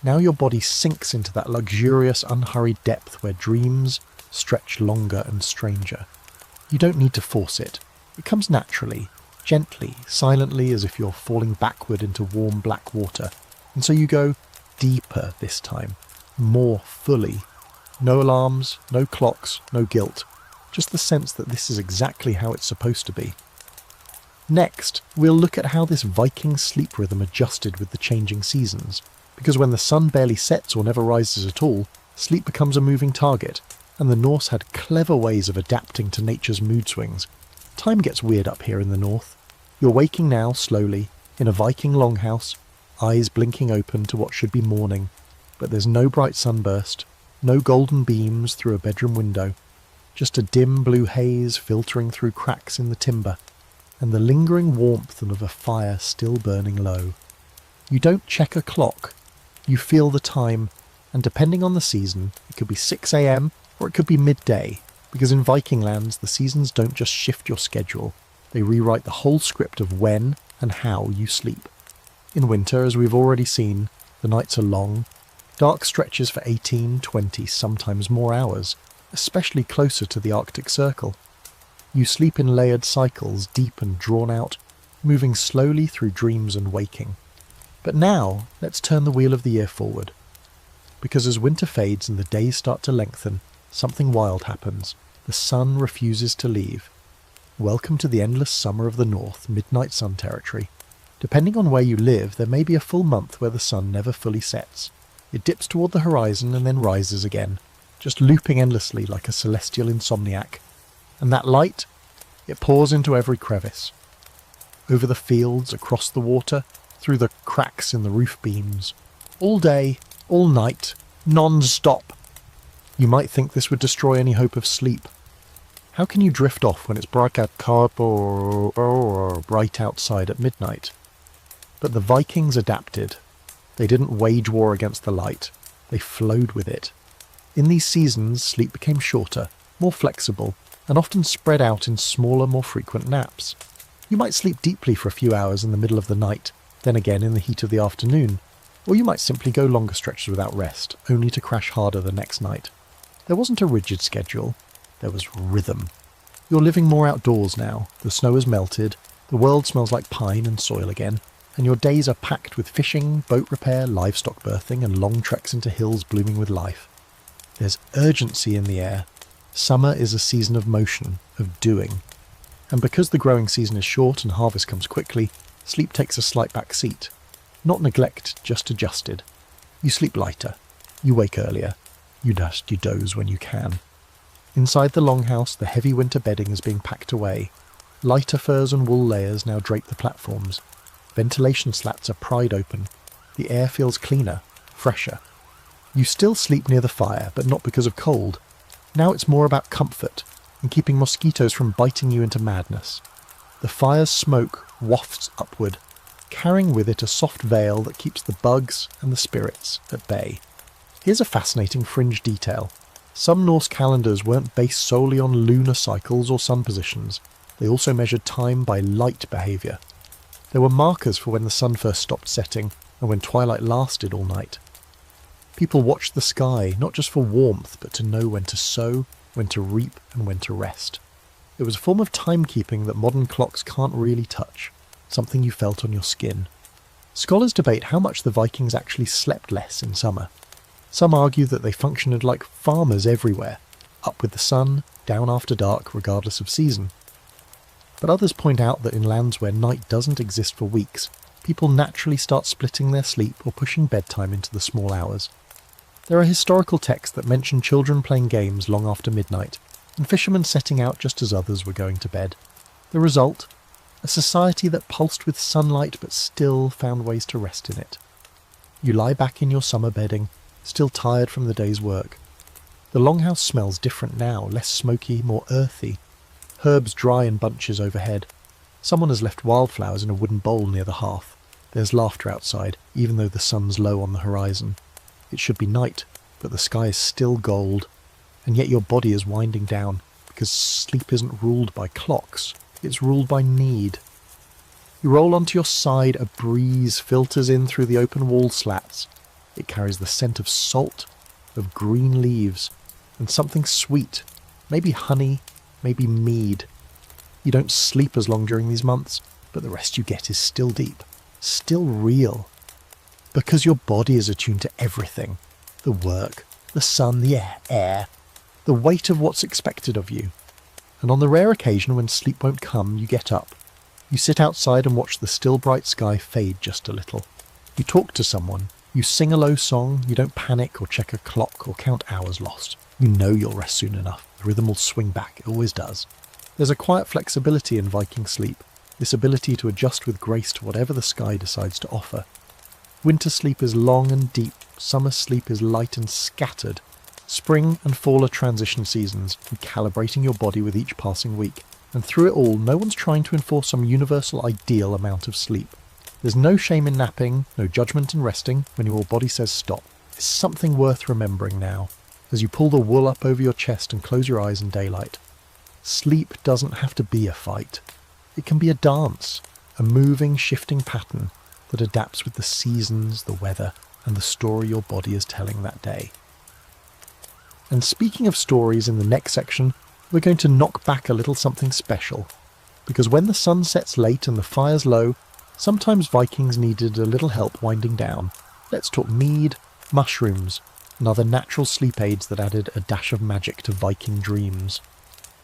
Now your body sinks into that luxurious, unhurried depth where dreams stretch longer and stranger. You don't need to force it. It comes naturally, gently, silently, as if you're falling backward into warm black water. And so you go deeper this time, more fully. No alarms, no clocks, no guilt. Just the sense that this is exactly how it's supposed to be. Next, we'll look at how this Viking sleep rhythm adjusted with the changing seasons. Because when the sun barely sets or never rises at all, sleep becomes a moving target. and the Norse had clever ways of adapting to nature's mood swings. Time gets weird up here in the north. You're waking now, slowly, in a Viking longhouse, eyes blinking open to what should be morning, but there's no bright sunburst, no golden beams through a bedroom window, just a dim blue haze filtering through cracks in the timber, and the lingering warmth of a fire still burning low. You don't check a clock, you feel the time, and depending on the season, it could be 6 a.m. or it could be midday, because in Viking lands the seasons don't just shift your schedule, they rewrite the whole script of when and how you sleep. In winter, as we've already seen, the nights are long, dark stretches for 18, 20, sometimes more hours, especially closer to the Arctic Circle. You sleep in layered cycles, deep and drawn out, moving slowly through dreams and waking. But now, let's turn the wheel of the year forward. Because as winter fades and the days start to lengthen, something wild happens. The sun refuses to leave. Welcome to the endless summer of the north, midnight sun territory. Depending on where you live, there may be a full month where the sun never fully sets. It dips toward the horizon and then rises again, just looping endlessly like a celestial insomniac. And that light, it pours into every crevice. Over the fields, across the water, through the cracks in the roof beams. All day, all night, non-stop. You might think this would destroy any hope of sleep. How can you drift off when it's bright outside at midnight? But the Vikings adapted. They didn't wage war against the light. They flowed with it. In these seasons, sleep became shorter, more flexible, and often spread out in smaller, more frequent naps. You might sleep deeply for a few hours in the middle of the night, then again in the heat of the afternoon, or you might simply go longer stretches without rest, only to crash harder the next night. There wasn't a rigid schedule. There was rhythm. You're living more outdoors now. The snow has melted, the world smells like pine and soil again, and your days are packed with fishing, boat repair, livestock birthing, and long treks into hills blooming with life. There's urgency in the air. Summer is a season of motion, of doing. And because the growing season is short and harvest comes quickly, sleep takes a slight back seat. Not neglect, just adjusted. You sleep lighter. You wake earlier. You doze when you can. Inside the longhouse, the heavy winter bedding is being packed away. Lighter furs and wool layers now drape the platforms. Ventilation slats are pried open. The air feels cleaner, fresher. You still sleep near the fire, but not because of cold. Now it's more about comfort and keeping mosquitoes from biting you into madness. The fire's smoke wafts upward, carrying with it a soft veil that keeps the bugs and the spirits at bay. Here's a fascinating fringe detail. Some Norse calendars weren't based solely on lunar cycles or sun positions. They also measured time by light behaviour. There were markers for when the sun first stopped setting and when twilight lasted all night. People watched the sky, not just for warmth, but to know when to sow, when to reap, and when to rest. It was a form of timekeeping that modern clocks can't really touch, something you felt on your skin. Scholars debate how much the Vikings actually slept less in summer. Some argue that they functioned like farmers everywhere, up with the sun, down after dark, regardless of season. But others point out that in lands where night doesn't exist for weeks, people naturally start splitting their sleep or pushing bedtime into the small hours. There are historical texts that mention children playing games long after midnight, and fishermen setting out just as others were going to bed. The result? A society that pulsed with sunlight but still found ways to rest in it. You lie back in your summer bedding, still tired from the day's work. The longhouse smells different now, less smoky, more earthy. Herbs dry in bunches overhead. Someone has left wildflowers in a wooden bowl near the hearth. There's laughter outside, even though the sun's low on the horizon. It should be night, but the sky is still gold, and yet your body is winding down, because sleep isn't ruled by clocks, it's ruled by need. You roll onto your side, a breeze filters in through the open wall slats. It carries the scent of salt, of green leaves, and something sweet, maybe honey, maybe mead. You don't sleep as long during these months, but the rest you get is still deep, still real. Because your body is attuned to everything. The work, the sun, the air, the weight of what's expected of you. And on the rare occasion when sleep won't come, you get up. You sit outside and watch the still bright sky fade just a little. You talk to someone. You sing a low song, you don't panic or check a clock or count hours lost. You know you'll rest soon enough. The rhythm will swing back, it always does. There's a quiet flexibility in Viking sleep, this ability to adjust with grace to whatever the sky decides to offer. Winter sleep is long and deep, summer sleep is light and scattered. Spring and fall are transition seasons, recalibrating your body with each passing week. And through it all, no one's trying to enforce some universal ideal amount of sleep. There's no shame in napping, no judgment in resting when your body says stop. It's something worth remembering now, as you pull the wool up over your chest and close your eyes in daylight. Sleep doesn't have to be a fight. It can be a dance, a moving, shifting pattern that adapts with the seasons, the weather, and the story your body is telling that day. And speaking of stories, in the next section, we're going to knock back a little something special. Because when the sun sets late and the fire's low, sometimes Vikings needed a little help winding down. Let's talk mead, mushrooms, and other natural sleep aids that added a dash of magic to Viking dreams.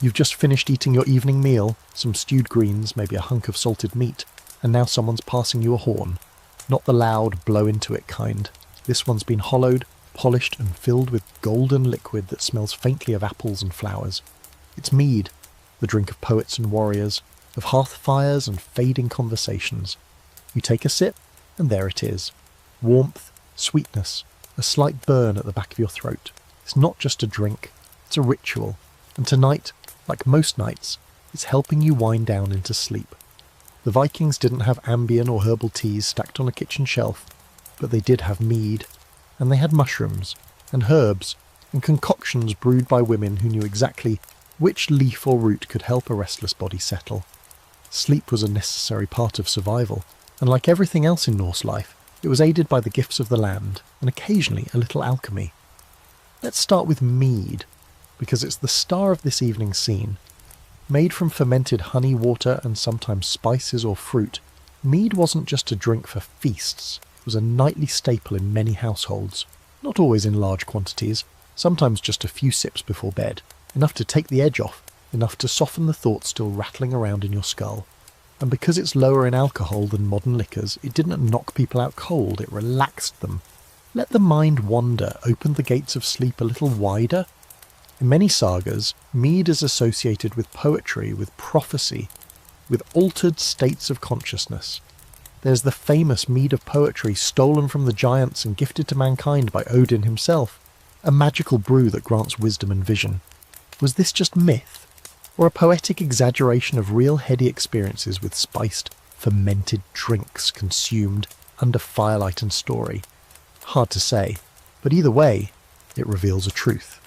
You've just finished eating your evening meal, some stewed greens, maybe a hunk of salted meat, and now someone's passing you a horn. Not the loud, blow-into-it kind. This one's been hollowed, polished and filled with golden liquid that smells faintly of apples and flowers. It's mead, the drink of poets and warriors, of hearth fires and fading conversations. You take a sip, and there it is. Warmth, sweetness, a slight burn at the back of your throat. It's not just a drink, it's a ritual. And tonight, like most nights, it's helping you wind down into sleep. The Vikings didn't have ambient or herbal teas stacked on a kitchen shelf, but they did have mead, and they had mushrooms, and herbs, and concoctions brewed by women who knew exactly which leaf or root could help a restless body settle. Sleep was a necessary part of survival, and like everything else in Norse life, it was aided by the gifts of the land, and occasionally a little alchemy. Let's start with mead, because it's the star of this evening's scene. Made from fermented honey, water, and sometimes spices or fruit, mead wasn't just a drink for feasts, it was a nightly staple in many households. Not always in large quantities, sometimes just a few sips before bed, enough to take the edge off, enough to soften the thoughts still rattling around in your skull. And because it's lower in alcohol than modern liquors, it didn't knock people out cold, it relaxed them. Let the mind wander, opened the gates of sleep a little wider. In many sagas, mead is associated with poetry, with prophecy, with altered states of consciousness. There's the famous mead of poetry stolen from the giants and gifted to mankind by Odin himself, a magical brew that grants wisdom and vision. Was this just myth, or a poetic exaggeration of real heady experiences with spiced, fermented drinks consumed under firelight and story? Hard to say, but either way, it reveals a truth.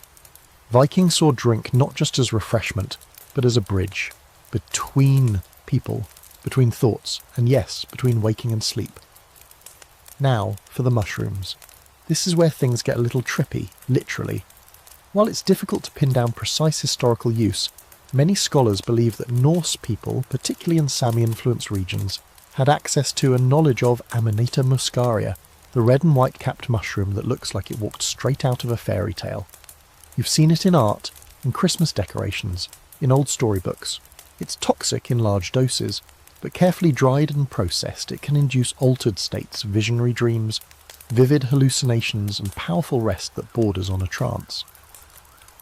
Vikings saw drink not just as refreshment, but as a bridge between people, between thoughts, and yes, between waking and sleep. Now, for the mushrooms. This is where things get a little trippy, literally. While it's difficult to pin down precise historical use, many scholars believe that Norse people, particularly in Sami-influenced regions, had access to and knowledge of Amanita muscaria, the red and white capped mushroom that looks like it walked straight out of a fairy tale. You've seen it in art, in Christmas decorations, in old storybooks. It's toxic in large doses, but carefully dried and processed, it can induce altered states, visionary dreams, vivid hallucinations, and powerful rest that borders on a trance.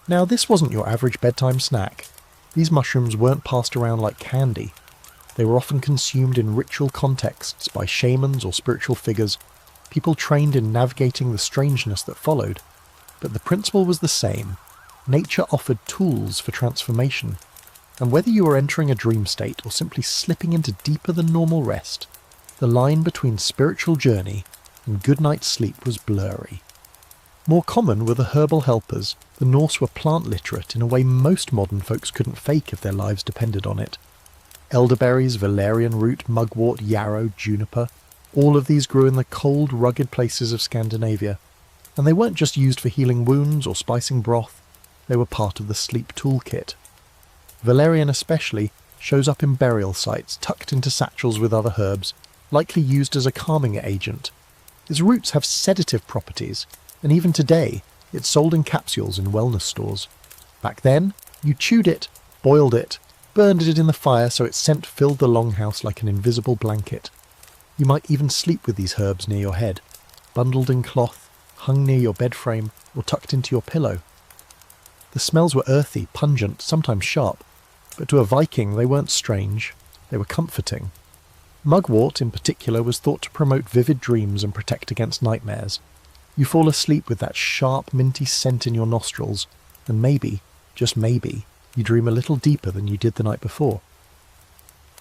Now, this wasn't your average bedtime snack. These mushrooms weren't passed around like candy. They were often consumed in ritual contexts by shamans or spiritual figures, people trained in navigating the strangeness that followed. But the principle was the same. Nature offered tools for transformation, and whether you were entering a dream state or simply slipping into deeper than normal rest, the line between spiritual journey and good night's sleep was blurry. More common were the herbal helpers. The Norse were plant literate in a way most modern folks couldn't fake if their lives depended on it. Elderberries, valerian root, mugwort, yarrow, juniper, all of these grew in the cold, rugged places of Scandinavia. And they weren't just used for healing wounds or spicing broth, they were part of the sleep toolkit. Valerian especially shows up in burial sites tucked into satchels with other herbs, likely used as a calming agent. Its roots have sedative properties, and even today it's sold in capsules in wellness stores. Back then, you chewed it, boiled it, burned it in the fire so its scent filled the longhouse like an invisible blanket. You might even sleep with these herbs near your head. bundled in cloth, hung near your bed frame, or tucked into your pillow. The smells were earthy, pungent, sometimes sharp, but to a Viking they weren't strange, they were comforting. Mugwort, in particular, was thought to promote vivid dreams and protect against nightmares. You fall asleep with that sharp, minty scent in your nostrils, and maybe, just maybe, you dream a little deeper than you did the night before.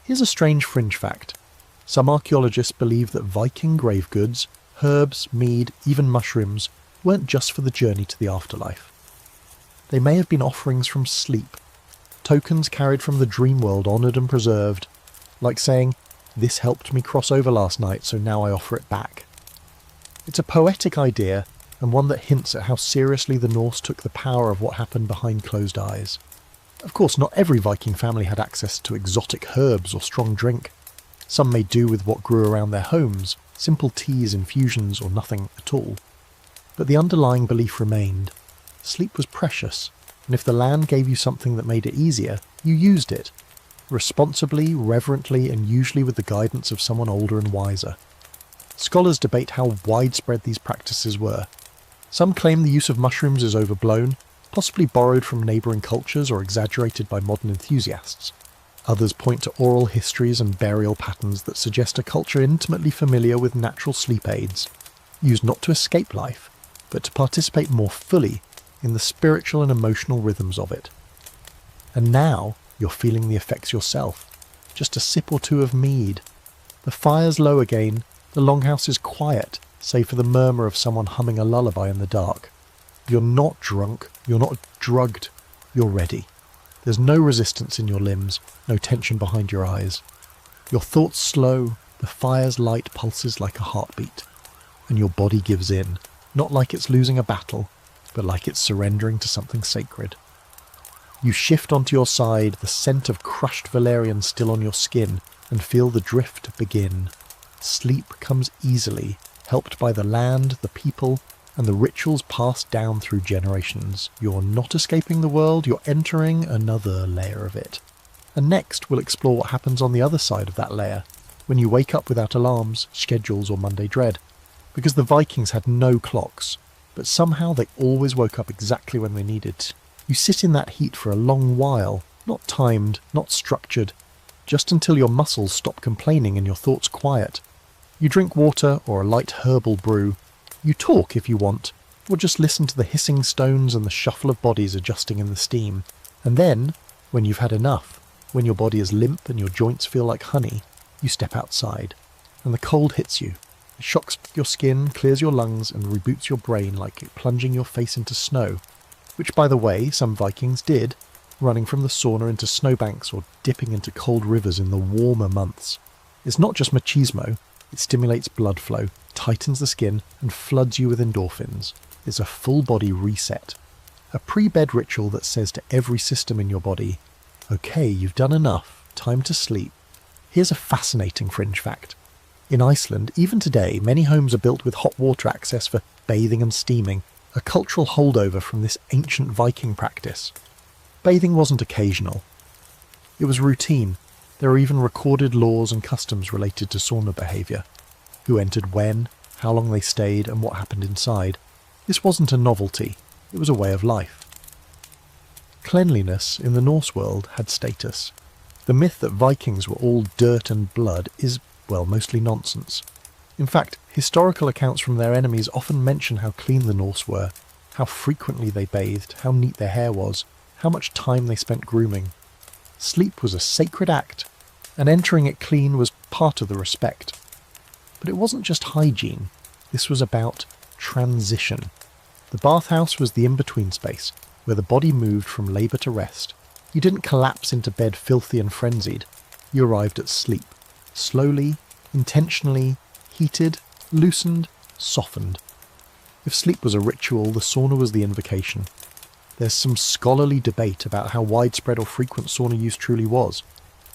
Here's a strange fringe fact. Some archaeologists believe that Viking grave goods, herbs, mead, even mushrooms, weren't just for the journey to the afterlife. They may have been offerings from sleep, tokens carried from the dream world honoured and preserved, like saying, "This helped me cross over last night, so now I offer it back." It's a poetic idea, and one that hints at how seriously the Norse took the power of what happened behind closed eyes. Of course, not every Viking family had access to exotic herbs or strong drink. Some made do with what grew around their homes, simple teas, infusions, or nothing at all. But the underlying belief remained. Sleep was precious, and if the land gave you something that made it easier, you used it. Responsibly, reverently, and usually with the guidance of someone older and wiser. Scholars debate how widespread these practices were. Some claim the use of mushrooms is overblown, possibly borrowed from neighbouring cultures or exaggerated by modern enthusiasts. Others point to oral histories and burial patterns that suggest a culture intimately familiar with natural sleep aids, used not to escape life, but to participate more fully in the spiritual and emotional rhythms of it. And now you're feeling the effects yourself. Just a sip or two of mead. The fire's low again, the longhouse is quiet, save for the murmur of someone humming a lullaby in the dark. You're not drunk, you're not drugged, you're ready. There's no resistance in your limbs, no tension behind your eyes. Your thoughts slow, the fire's light pulses like a heartbeat, and your body gives in, not like it's losing a battle, but like it's surrendering to something sacred. You shift onto your side, the scent of crushed valerian still on your skin, and feel the drift begin. Sleep comes easily, helped by the land, the people, and the rituals passed down through generations. You're not escaping the world, you're entering another layer of it. And next we'll explore what happens on the other side of that layer, when you wake up without alarms, schedules, or Monday dread. Because the Vikings had no clocks, but somehow they always woke up exactly when they needed. You sit in that heat for a long while, not timed, not structured, just until your muscles stop complaining and your thoughts quiet. You drink water or a light herbal brew. You talk if you want, or just listen to the hissing stones and the shuffle of bodies adjusting in the steam. And then, when you've had enough, when your body is limp and your joints feel like honey, you step outside, and the cold hits you. It shocks your skin, clears your lungs, and reboots your brain like plunging your face into snow, which, by the way, some Vikings did, running from the sauna into snowbanks or dipping into cold rivers in the warmer months. It's not just machismo, it stimulates blood flow, tightens the skin, and floods you with endorphins. It's a full-body reset. A pre-bed ritual that says to every system in your body, "Okay, you've done enough, time to sleep." Here's a fascinating fringe fact. In Iceland, even today, many homes are built with hot water access for bathing and steaming, a cultural holdover from this ancient Viking practice. Bathing wasn't occasional. It was routine. There are even recorded laws and customs related to sauna behaviour. Who entered when, how long they stayed, and what happened inside. This wasn't a novelty. It was a way of life. Cleanliness in the Norse world had status. The myth that Vikings were all dirt and blood is, well, mostly nonsense. In fact, historical accounts from their enemies often mention how clean the Norse were, how frequently they bathed, how neat their hair was, how much time they spent grooming. Sleep was a sacred act, and entering it clean was part of the respect. But it wasn't just hygiene. This was about transition. The bathhouse was the in-between space, where the body moved from labour to rest. You didn't collapse into bed filthy and frenzied. You arrived at sleep. Slowly, intentionally, heated, loosened, softened. If sleep was a ritual, the sauna was the invocation. There's some scholarly debate about how widespread or frequent sauna use truly was.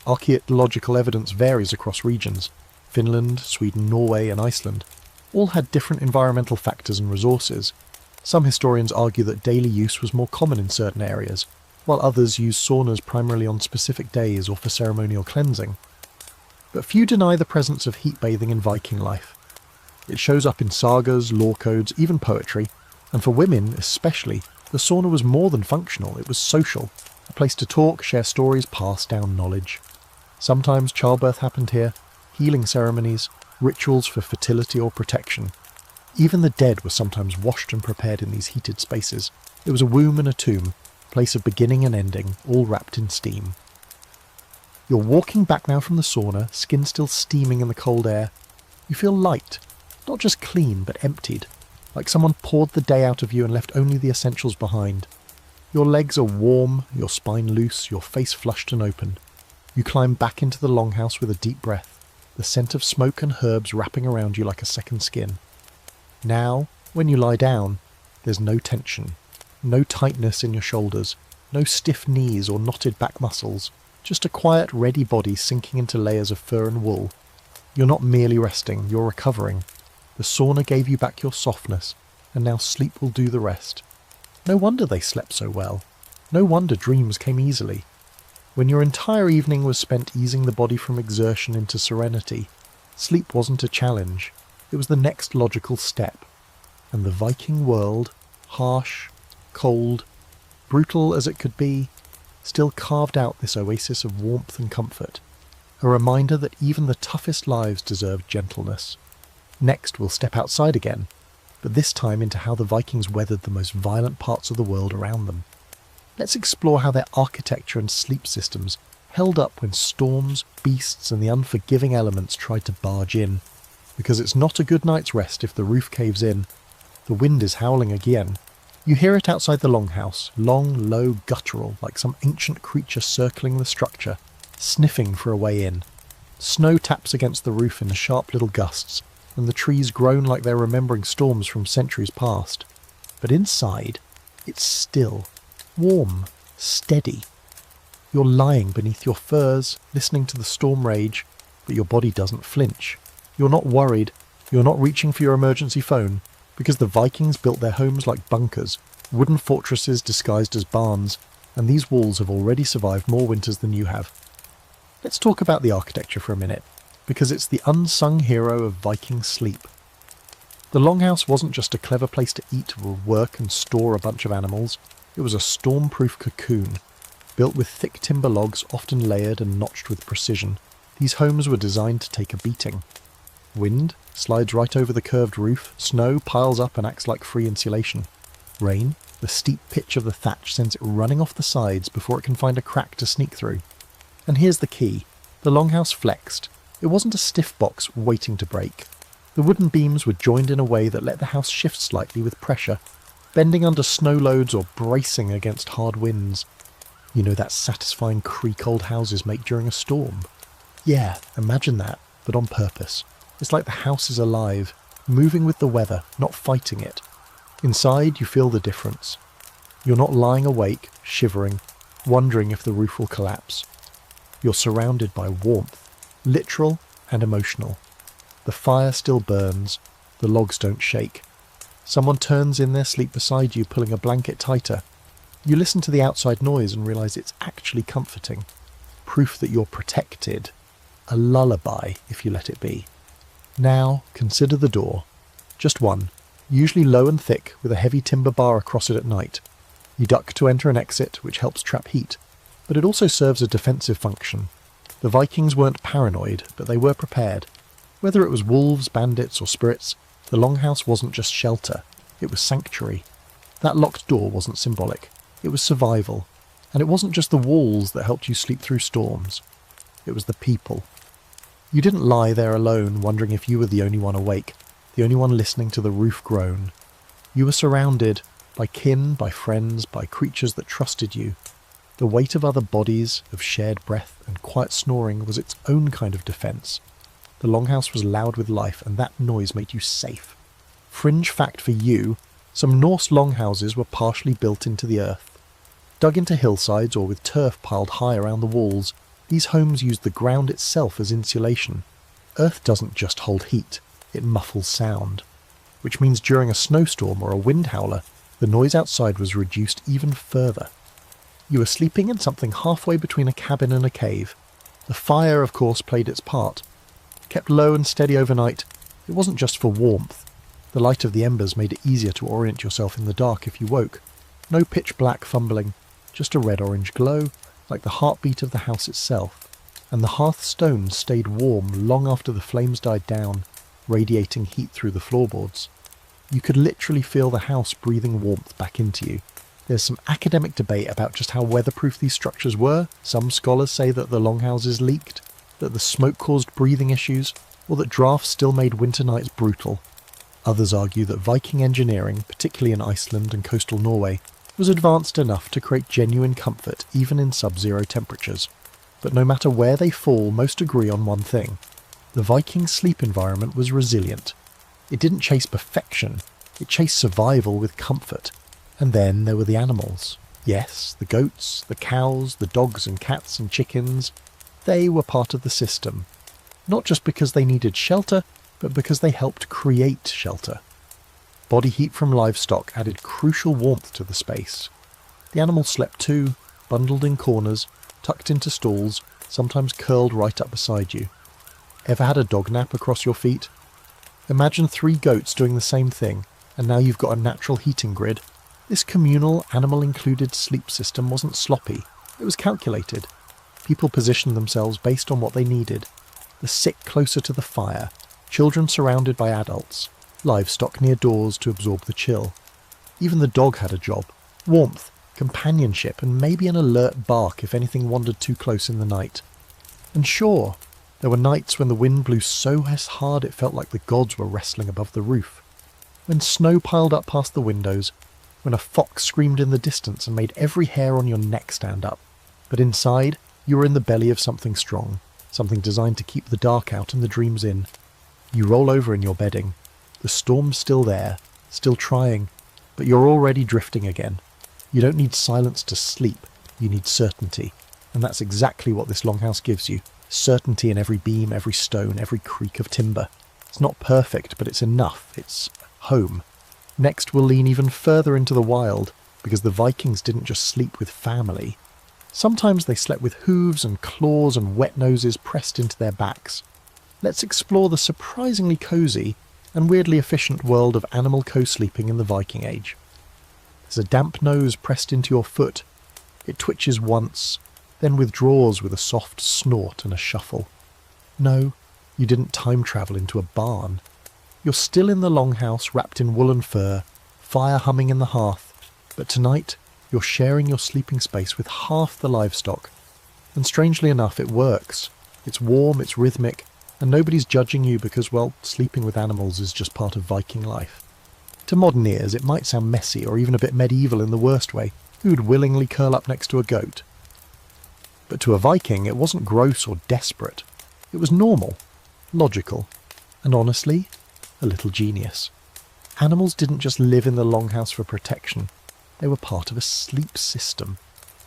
Archaeological evidence varies across regions. Finland, Sweden, Norway, and Iceland all had different environmental factors and resources. Some historians argue that daily use was more common in certain areas, while others used saunas primarily on specific days or for ceremonial cleansing. But few deny the presence of heat bathing in Viking life. It shows up in sagas, lore codes, even poetry, and for women especially, the sauna was more than functional, it was social, a place to talk, share stories, pass down knowledge. Sometimes childbirth happened here, healing ceremonies, rituals for fertility or protection. Even the dead were sometimes washed and prepared in these heated spaces. It was a womb and a tomb, place of beginning and ending, all wrapped in steam. You're walking back now from the sauna, skin still steaming in the cold air. You feel light, not just clean, but emptied, like someone poured the day out of you and left only the essentials behind. Your legs are warm, your spine loose, your face flushed and open. You climb back into the longhouse with a deep breath, the scent of smoke and herbs wrapping around you like a second skin. Now, when you lie down, there's no tension, no tightness in your shoulders, no stiff knees or knotted back muscles, just a quiet, ready body sinking into layers of fur and wool. You're not merely resting, you're recovering. The sauna gave you back your softness, and now sleep will do the rest. No wonder they slept so well. No wonder dreams came easily. When your entire evening was spent easing the body from exertion into serenity, sleep wasn't a challenge. It was the next logical step. And the Viking world, harsh, cold, brutal as it could be, still carved out this oasis of warmth and comfort, a reminder that even the toughest lives deserve gentleness. Next we'll step outside again, but this time into how the Vikings weathered the most violent parts of the world around them. Let's explore how their architecture and sleep systems held up when storms, beasts and the unforgiving elements tried to barge in, because it's not a good night's rest if the roof caves in. The wind is howling again. You hear it outside the longhouse, long, low, guttural, like some ancient creature circling the structure, sniffing for a way in. Snow taps against the roof in sharp little gusts, and the trees groan like they're remembering storms from centuries past. But inside, it's still, warm, steady. You're lying beneath your furs, listening to the storm rage, but your body doesn't flinch. You're not worried, you're not reaching for your emergency phone, because the Vikings built their homes like bunkers, wooden fortresses disguised as barns, and these walls have already survived more winters than you have. Let's talk about the architecture for a minute, because it's the unsung hero of Viking sleep. The longhouse wasn't just a clever place to eat or work and store a bunch of animals, it was a storm-proof cocoon, built with thick timber logs often layered and notched with precision. These homes were designed to take a beating. Wind slides right over the curved roof, snow piles up and acts like free insulation. Rain, the steep pitch of the thatch sends it running off the sides before it can find a crack to sneak through. And here's the key. The longhouse flexed. It wasn't a stiff box waiting to break. The wooden beams were joined in a way that let the house shift slightly with pressure, bending under snow loads or bracing against hard winds. You know that satisfying creak old houses make during a storm? Yeah, imagine that, but on purpose. It's like the house is alive, moving with the weather, not fighting it. Inside, you feel the difference. You're not lying awake, shivering, wondering if the roof will collapse. You're surrounded by warmth, literal and emotional. The fire still burns, the logs don't shake. Someone turns in their sleep beside you, pulling a blanket tighter. You listen to the outside noise and realise it's actually comforting. Proof that you're protected. A lullaby, if you let it be. Now, consider the door. Just one, usually low and thick, with a heavy timber bar across it at night. You duck to enter and exit, which helps trap heat, but it also serves a defensive function. The Vikings weren't paranoid, but they were prepared. Whether it was wolves, bandits, or spirits, the longhouse wasn't just shelter, it was sanctuary. That locked door wasn't symbolic, it was survival. And it wasn't just the walls that helped you sleep through storms. It was the people. You didn't lie there alone, wondering if you were the only one awake, the only one listening to the roof groan. You were surrounded by kin, by friends, by creatures that trusted you. The weight of other bodies, of shared breath and quiet snoring was its own kind of defence. The longhouse was loud with life, and that noise made you safe. Fringe fact for you, some Norse longhouses were partially built into the earth. Dug into hillsides or with turf piled high around the walls, these homes used the ground itself as insulation. Earth doesn't just hold heat, it muffles sound. Which means during a snowstorm or a wind howler, the noise outside was reduced even further. You were sleeping in something halfway between a cabin and a cave. The fire, of course, played its part. Kept low and steady overnight, It wasn't just for warmth. The light of the embers made it easier to orient yourself in the dark if you woke. No pitch black fumbling, just a red-orange glow, like the heartbeat of the house itself. And the hearth stones stayed warm long after the flames died down, radiating heat through the floorboards. You could literally feel the house breathing warmth back into you. There's some academic debate about just how weatherproof these structures were. Some scholars say that the longhouses leaked, that the smoke caused breathing issues, or that drafts still made winter nights brutal. Others argue that Viking engineering, particularly in Iceland and coastal Norway, was advanced enough to create genuine comfort even in sub-zero temperatures. But no matter where they fall, most agree on one thing. The Viking sleep environment was resilient. It didn't chase perfection, it chased survival with comfort. And then there were the animals. Yes, the goats, the cows, the dogs and cats and chickens. They were part of the system. Not just because they needed shelter, but because they helped create shelter. Body heat from livestock added crucial warmth to the space. The animals slept too, bundled in corners, tucked into stalls, sometimes curled right up beside you. Ever had a dog nap across your feet? Imagine 3 goats doing the same thing, and now you've got a natural heating grid. This communal, animal-included sleep system wasn't sloppy. It was calculated. People positioned themselves based on what they needed. The sick closer to the fire, children surrounded by adults, livestock near doors to absorb the chill. Even the dog had a job. Warmth, companionship, and maybe an alert bark if anything wandered too close in the night. And sure, there were nights when the wind blew so hard it felt like the gods were wrestling above the roof. When snow piled up past the windows, when a fox screamed in the distance and made every hair on your neck stand up. But inside, you were in the belly of something strong, something designed to keep the dark out and the dreams in. You roll over in your bedding. The storm's still there, still trying, but you're already drifting again. You don't need silence to sleep, you need certainty. And that's exactly what this longhouse gives you. Certainty in every beam, every stone, every creak of timber. It's not perfect, but it's enough. It's home. Next, we'll lean even further into the wild, because the Vikings didn't just sleep with family. Sometimes they slept with hooves and claws and wet noses pressed into their backs. Let's explore the surprisingly cosy and weirdly efficient world of animal co-sleeping in the Viking Age. There's a damp nose pressed into your foot. It twitches once, then withdraws with a soft snort and a shuffle. No, you didn't time travel into a barn. You're still in the longhouse wrapped in woolen fur, fire humming in the hearth, but tonight you're sharing your sleeping space with half the livestock. And strangely enough, it works. It's warm, it's rhythmic, and nobody's judging you because, well, sleeping with animals is just part of Viking life. To modern ears, it might sound messy or even a bit medieval in the worst way. Who'd willingly curl up next to a goat? But to a Viking, it wasn't gross or desperate. It was normal, logical, and honestly, a little genius. Animals didn't just live in the longhouse for protection. They were part of a sleep system.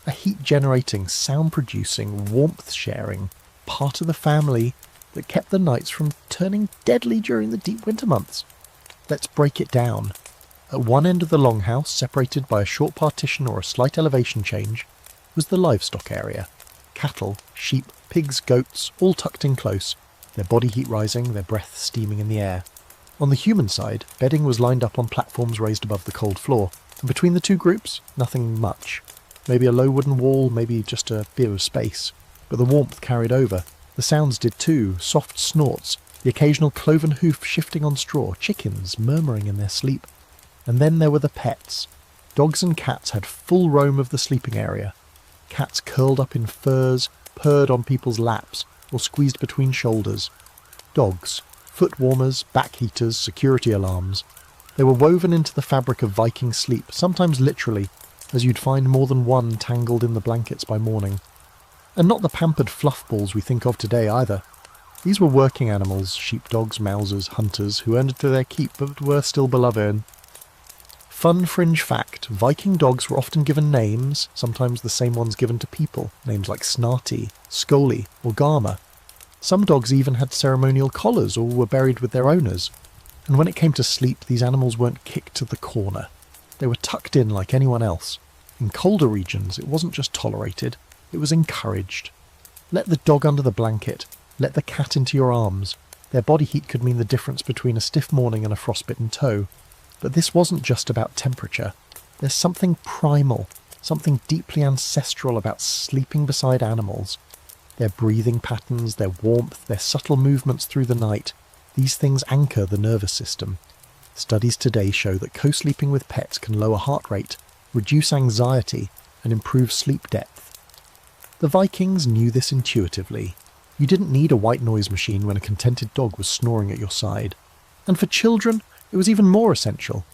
A heat-generating, sound-producing, warmth-sharing part of the family that kept the nights from turning deadly during the deep winter months. Let's break it down. At one end of the longhouse, separated by a short partition or a slight elevation change, was the livestock area. Cattle, sheep, pigs, goats, all tucked in close, their body heat rising, their breath steaming in the air. On the human side, bedding was lined up on platforms raised above the cold floor, and between the two groups, nothing much. Maybe a low wooden wall, maybe just a bit of space. But the warmth carried over. The sounds did too, soft snorts, the occasional cloven hoof shifting on straw, chickens murmuring in their sleep. And then there were the pets. Dogs and cats had full roam of the sleeping area. Cats curled up in furs, purred on people's laps, or squeezed between shoulders. Dogs, foot warmers, back heaters, security alarms. They were woven into the fabric of Viking sleep, sometimes literally, as you'd find more than one tangled in the blankets by morning. And not the pampered fluff balls we think of today either. These were working animals, sheepdogs, mousers, hunters, who earned it to their keep but were still beloved. Fun fringe fact, Viking dogs were often given names, sometimes the same ones given to people, names like Snarty, Scully, or Garma. Some dogs even had ceremonial collars or were buried with their owners. And when it came to sleep, these animals weren't kicked to the corner. They were tucked in like anyone else. In colder regions, it wasn't just tolerated, it was encouraged. Let the dog under the blanket, let the cat into your arms. Their body heat could mean the difference between a stiff morning and a frostbitten toe. But this wasn't just about temperature. There's something primal, something deeply ancestral about sleeping beside animals. Their breathing patterns, their warmth, their subtle movements through the night, these things anchor the nervous system. Studies today show that co-sleeping with pets can lower heart rate, reduce anxiety, and improve sleep depth. The Vikings knew this intuitively. You didn't need a white noise machine when a contented dog was snoring at your side. And for children, it was even more essential.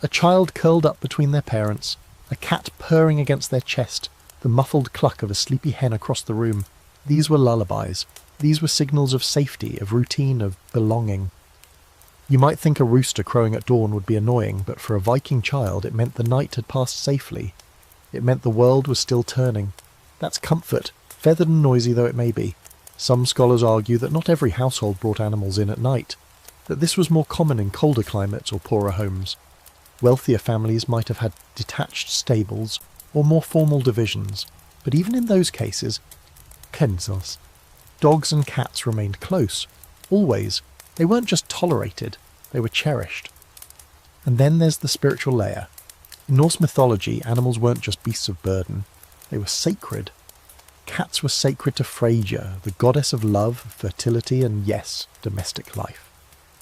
A child curled up between their parents, a cat purring against their chest, the muffled cluck of a sleepy hen across the room. These were lullabies. These were signals of safety, of routine, of belonging. You might think a rooster crowing at dawn would be annoying, but for a Viking child it meant the night had passed safely. It meant the world was still turning. That's comfort, feathered and noisy though it may be. Some scholars argue that not every household brought animals in at night, that this was more common in colder climates or poorer homes. Wealthier families might have had detached stables or more formal divisions, but even in those cases, kensels, dogs and cats remained close, always. They weren't just tolerated, they were cherished. And then there's the spiritual layer. In Norse mythology, animals weren't just beasts of burden, they were sacred. Cats were sacred to Freyja, the goddess of love, fertility, and yes, domestic life.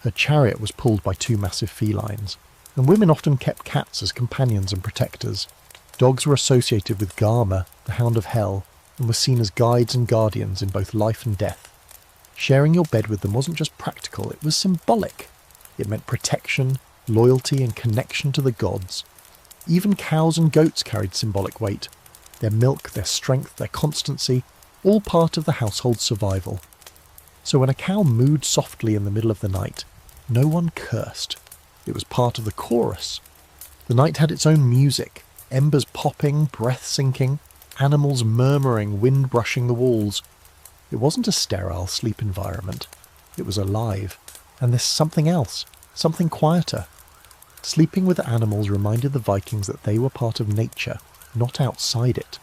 Her chariot was pulled by two massive felines, and women often kept cats as companions and protectors. Dogs were associated with Garma, the hound of hell, and were seen as guides and guardians in both life and death. Sharing your bed with them wasn't just practical, it was symbolic. It meant protection, loyalty, and connection to the gods. Even cows and goats carried symbolic weight. Their milk, their strength, their constancy, all part of the household's survival. So when a cow mooed softly in the middle of the night, no one cursed. It was part of the chorus. The night had its own music, embers popping, breath sinking, animals murmuring, wind brushing the walls. It wasn't a sterile sleep environment. It was alive. And there's something else, something quieter. Sleeping with animals reminded the Vikings that they were part of nature, not outside it.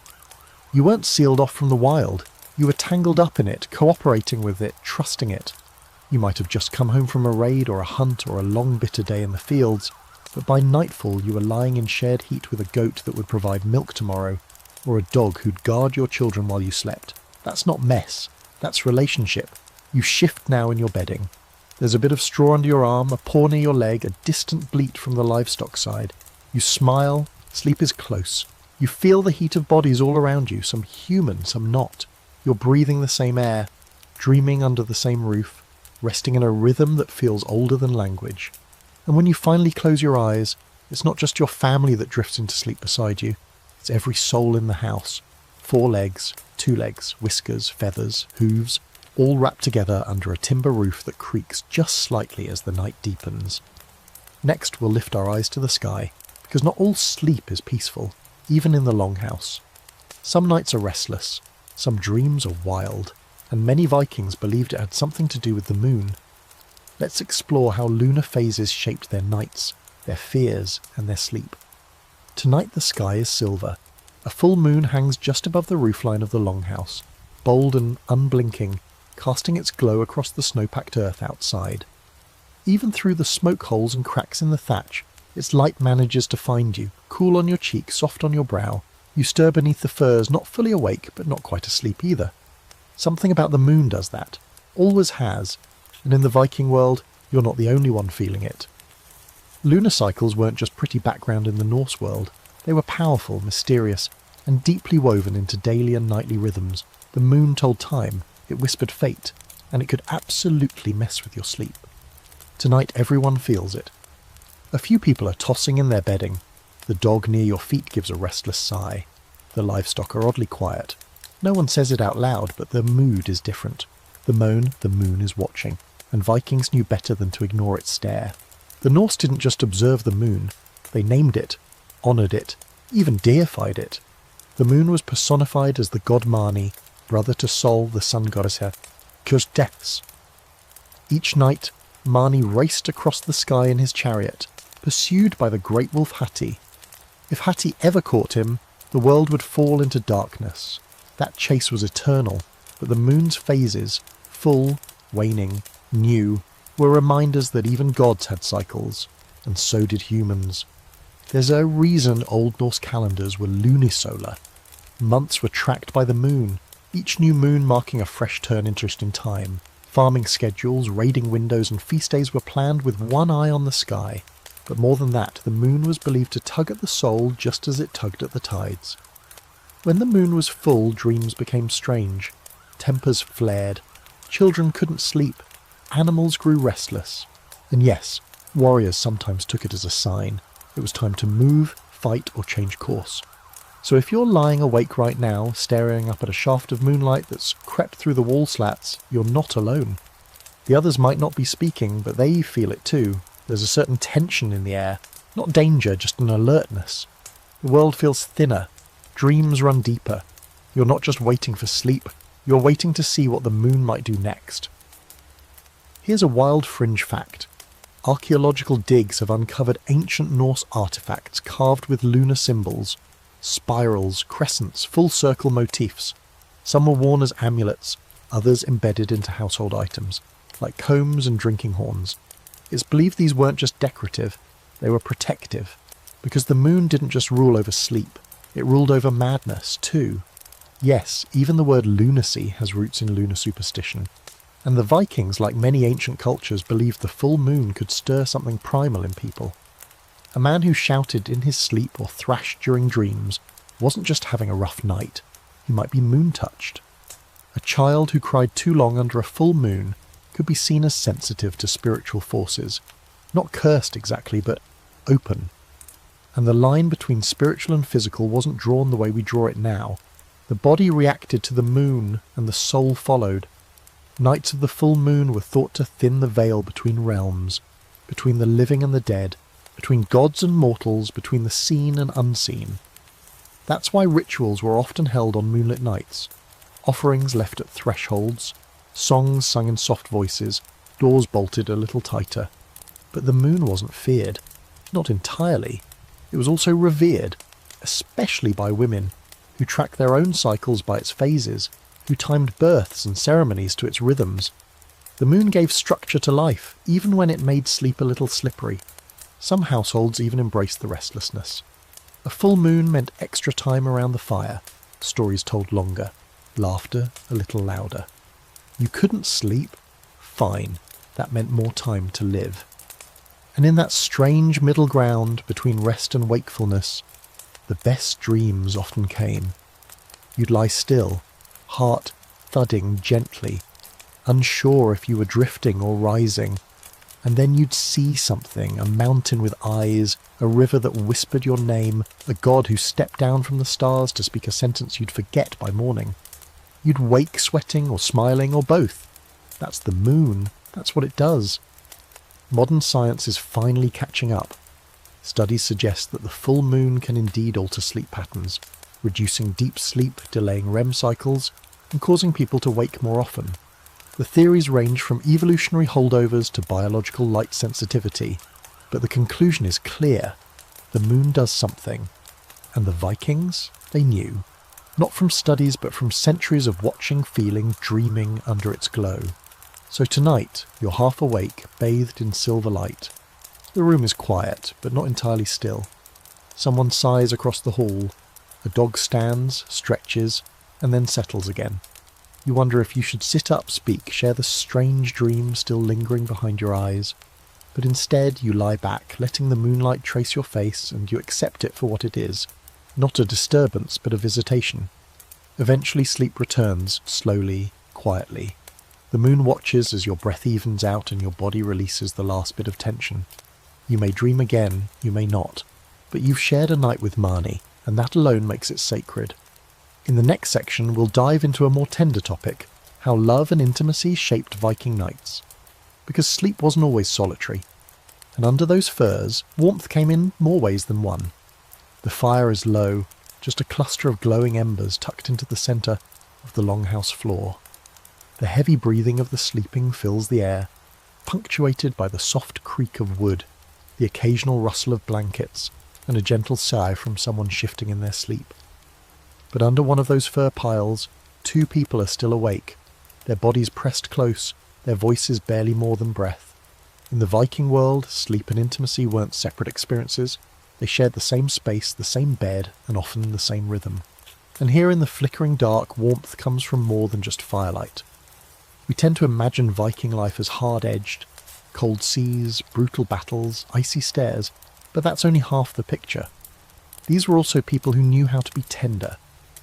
You weren't sealed off from the wild. You were tangled up in it, cooperating with it, trusting it. You might have just come home from a raid or a hunt or a long bitter day in the fields, but by nightfall you were lying in shared heat with a goat that would provide milk tomorrow, or a dog who'd guard your children while you slept. That's not mess. That's relationship. You shift now in your bedding. There's a bit of straw under your arm, a paw near your leg, a distant bleat from the livestock side. You smile, sleep is close. You feel the heat of bodies all around you, some human, some not. You're breathing the same air, dreaming under the same roof, resting in a rhythm that feels older than language. And when you finally close your eyes, it's not just your family that drifts into sleep beside you. It's every soul in the house. 4 legs, 2 legs, whiskers, feathers, hooves, all wrapped together under a timber roof that creaks just slightly as the night deepens. Next, we'll lift our eyes to the sky, because not all sleep is peaceful, even in the longhouse. Some nights are restless, some dreams are wild, and many Vikings believed it had something to do with the moon. Let's explore how lunar phases shaped their nights, their fears, and their sleep. Tonight the sky is silver. A full moon hangs just above the roofline of the longhouse, bold and unblinking, casting its glow across the snow-packed earth outside. Even through the smoke holes and cracks in the thatch, its light manages to find you, cool on your cheek, soft on your brow. You stir beneath the furs, not fully awake, but not quite asleep either. Something about the moon does that, always has, and in the Viking world, you're not the only one feeling it. Lunar cycles weren't just pretty background in the Norse world. They were powerful, mysterious, and deeply woven into daily and nightly rhythms. The moon told time, it whispered fate, and it could absolutely mess with your sleep. Tonight everyone feels it. A few people are tossing in their bedding. The dog near your feet gives a restless sigh. The livestock are oddly quiet. No one says it out loud, but the mood is different. The moon is watching, and Vikings knew better than to ignore its stare. The Norse didn't just observe the moon, they named it, honoured it, even deified it. The moon was personified as the god Mani, brother to Sol, the sun goddess Kjosdefs. Each night, Mani raced across the sky in his chariot, pursued by the great wolf Hati. If Hati ever caught him, the world would fall into darkness. That chase was eternal, but the moon's phases, full, waning, new, were reminders that even gods had cycles, and so did humans. There's a reason Old Norse calendars were lunisolar. Months were tracked by the moon, each new moon marking a fresh turn interest in time. Farming schedules, raiding windows and feast days were planned with one eye on the sky. But more than that, the moon was believed to tug at the soul just as it tugged at the tides. When the moon was full, dreams became strange. Tempers flared. Children couldn't sleep. Animals grew restless. And yes, warriors sometimes took it as a sign. It was time to move, fight, or change course. So if you're lying awake right now, staring up at a shaft of moonlight that's crept through the wall slats, you're not alone. The others might not be speaking, but they feel it too. There's a certain tension in the air. Not danger, just an alertness. The world feels thinner. Dreams run deeper. You're not just waiting for sleep, you're waiting to see what the moon might do next. Here's a wild fringe fact. Archaeological digs have uncovered ancient Norse artefacts carved with lunar symbols. Spirals, crescents, full circle motifs. Some were worn as amulets, others embedded into household items, like combs and drinking horns. It's believed these weren't just decorative, they were protective, because the moon didn't just rule over sleep, it ruled over madness too. Yes, even the word lunacy has roots in lunar superstition. And the Vikings, like many ancient cultures, believed the full moon could stir something primal in people. A man who shouted in his sleep or thrashed during dreams wasn't just having a rough night, he might be moon-touched. A child who cried too long under a full moon could be seen as sensitive to spiritual forces, not cursed exactly, but open. And the line between spiritual and physical wasn't drawn the way we draw it now. The body reacted to the moon, and the soul followed. Nights of the full moon were thought to thin the veil between realms, between the living and the dead, between gods and mortals, between the seen and unseen. That's why rituals were often held on moonlit nights, offerings left at thresholds, songs sung in soft voices, doors bolted a little tighter. But the moon wasn't feared. Not entirely. It was also revered, especially by women, who tracked their own cycles by its phases, who timed births and ceremonies to its rhythms. The moon gave structure to life, even when it made sleep a little slippery. Some households even embraced the restlessness. A full moon meant extra time around the fire, stories told longer, laughter a little louder. You couldn't sleep? Fine, that meant more time to live. And in that strange middle ground between rest and wakefulness, the best dreams often came. You'd lie still, heart thudding gently, unsure if you were drifting or rising, and then you'd see something, a mountain with eyes, a river that whispered your name, a god who stepped down from the stars to speak a sentence you'd forget by morning. You'd wake sweating or smiling or both. That's the moon. That's what it does. Modern science is finally catching up. Studies suggest that the full moon can indeed alter sleep patterns, reducing deep sleep, delaying REM cycles, and causing people to wake more often. The theories range from evolutionary holdovers to biological light sensitivity, but the conclusion is clear. The moon does something. And the Vikings? They knew. Not from studies, but from centuries of watching, feeling, dreaming under its glow. So tonight, you're half awake, bathed in silver light. The room is quiet, but not entirely still. Someone sighs across the hall. A dog stands, stretches, and then settles again. You wonder if you should sit up, speak, share the strange dream still lingering behind your eyes. But instead you lie back, letting the moonlight trace your face, and you accept it for what it is. Not a disturbance, but a visitation. Eventually sleep returns, slowly, quietly. The moon watches as your breath evens out and your body releases the last bit of tension. You may dream again, you may not, but you've shared a night with Marnie, and that alone makes it sacred. In the next section, we'll dive into a more tender topic, how love and intimacy shaped Viking nights. Because sleep wasn't always solitary, and under those furs, warmth came in more ways than one. The fire is low, just a cluster of glowing embers tucked into the centre of the longhouse floor. The heavy breathing of the sleeping fills the air, punctuated by the soft creak of wood, the occasional rustle of blankets, and a gentle sigh from someone shifting in their sleep. But under one of those fur piles, two people are still awake, their bodies pressed close, their voices barely more than breath. In the Viking world, sleep and intimacy weren't separate experiences. They shared the same space, the same bed, and often the same rhythm. And here in the flickering dark, warmth comes from more than just firelight. We tend to imagine Viking life as hard-edged, cold seas, brutal battles, icy stairs, but that's only half the picture. These were also people who knew how to be tender,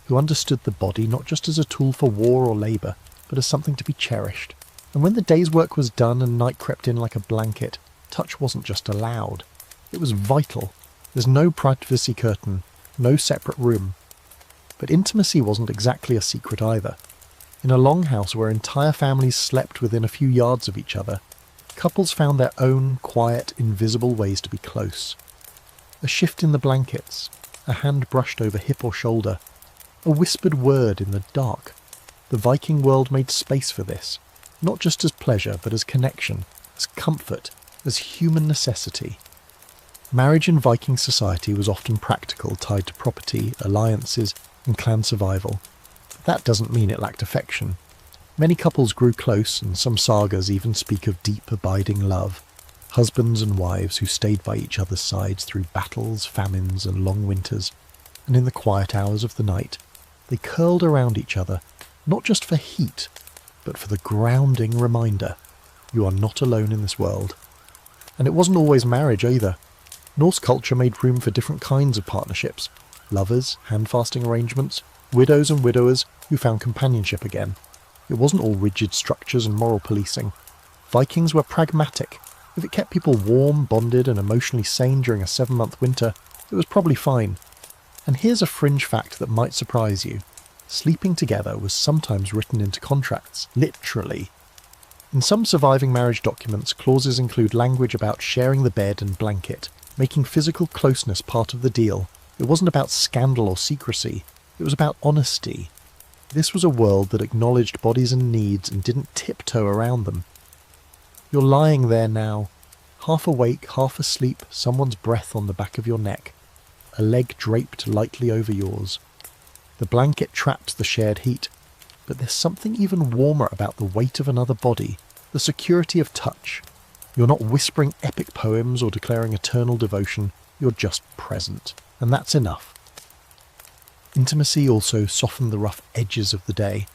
who understood the body not just as a tool for war or labour, but as something to be cherished. And when the day's work was done and night crept in like a blanket, touch wasn't just allowed. It was vital. There's no privacy curtain, no separate room. But intimacy wasn't exactly a secret either. In a longhouse where entire families slept within a few yards of each other, couples found their own quiet, invisible ways to be close. A shift in the blankets, a hand brushed over hip or shoulder, a whispered word in the dark. The Viking world made space for this, not just as pleasure, but as connection, as comfort, as human necessity. Marriage in Viking society was often practical, tied to property, alliances, and clan survival. But that doesn't mean it lacked affection. Many couples grew close, and some sagas even speak of deep, abiding love. Husbands and wives who stayed by each other's sides through battles, famines, and long winters. And in the quiet hours of the night, they curled around each other, not just for heat, but for the grounding reminder, you are not alone in this world. And it wasn't always marriage either. Norse culture made room for different kinds of partnerships. Lovers, hand-fasting arrangements, widows and widowers who found companionship again. It wasn't all rigid structures and moral policing. Vikings were pragmatic. If it kept people warm, bonded and emotionally sane during a 7-month winter, it was probably fine. And here's a fringe fact that might surprise you. Sleeping together was sometimes written into contracts, literally. In some surviving marriage documents, clauses include language about sharing the bed and blanket, making physical closeness part of the deal. It wasn't about scandal or secrecy, it was about honesty. This was a world that acknowledged bodies and needs and didn't tiptoe around them. You're lying there now, half awake, half asleep, someone's breath on the back of your neck, a leg draped lightly over yours. The blanket trapped the shared heat, but there's something even warmer about the weight of another body, the security of touch. You're not whispering epic poems or declaring eternal devotion, you're just present, and that's enough. Intimacy also softened the rough edges of the day.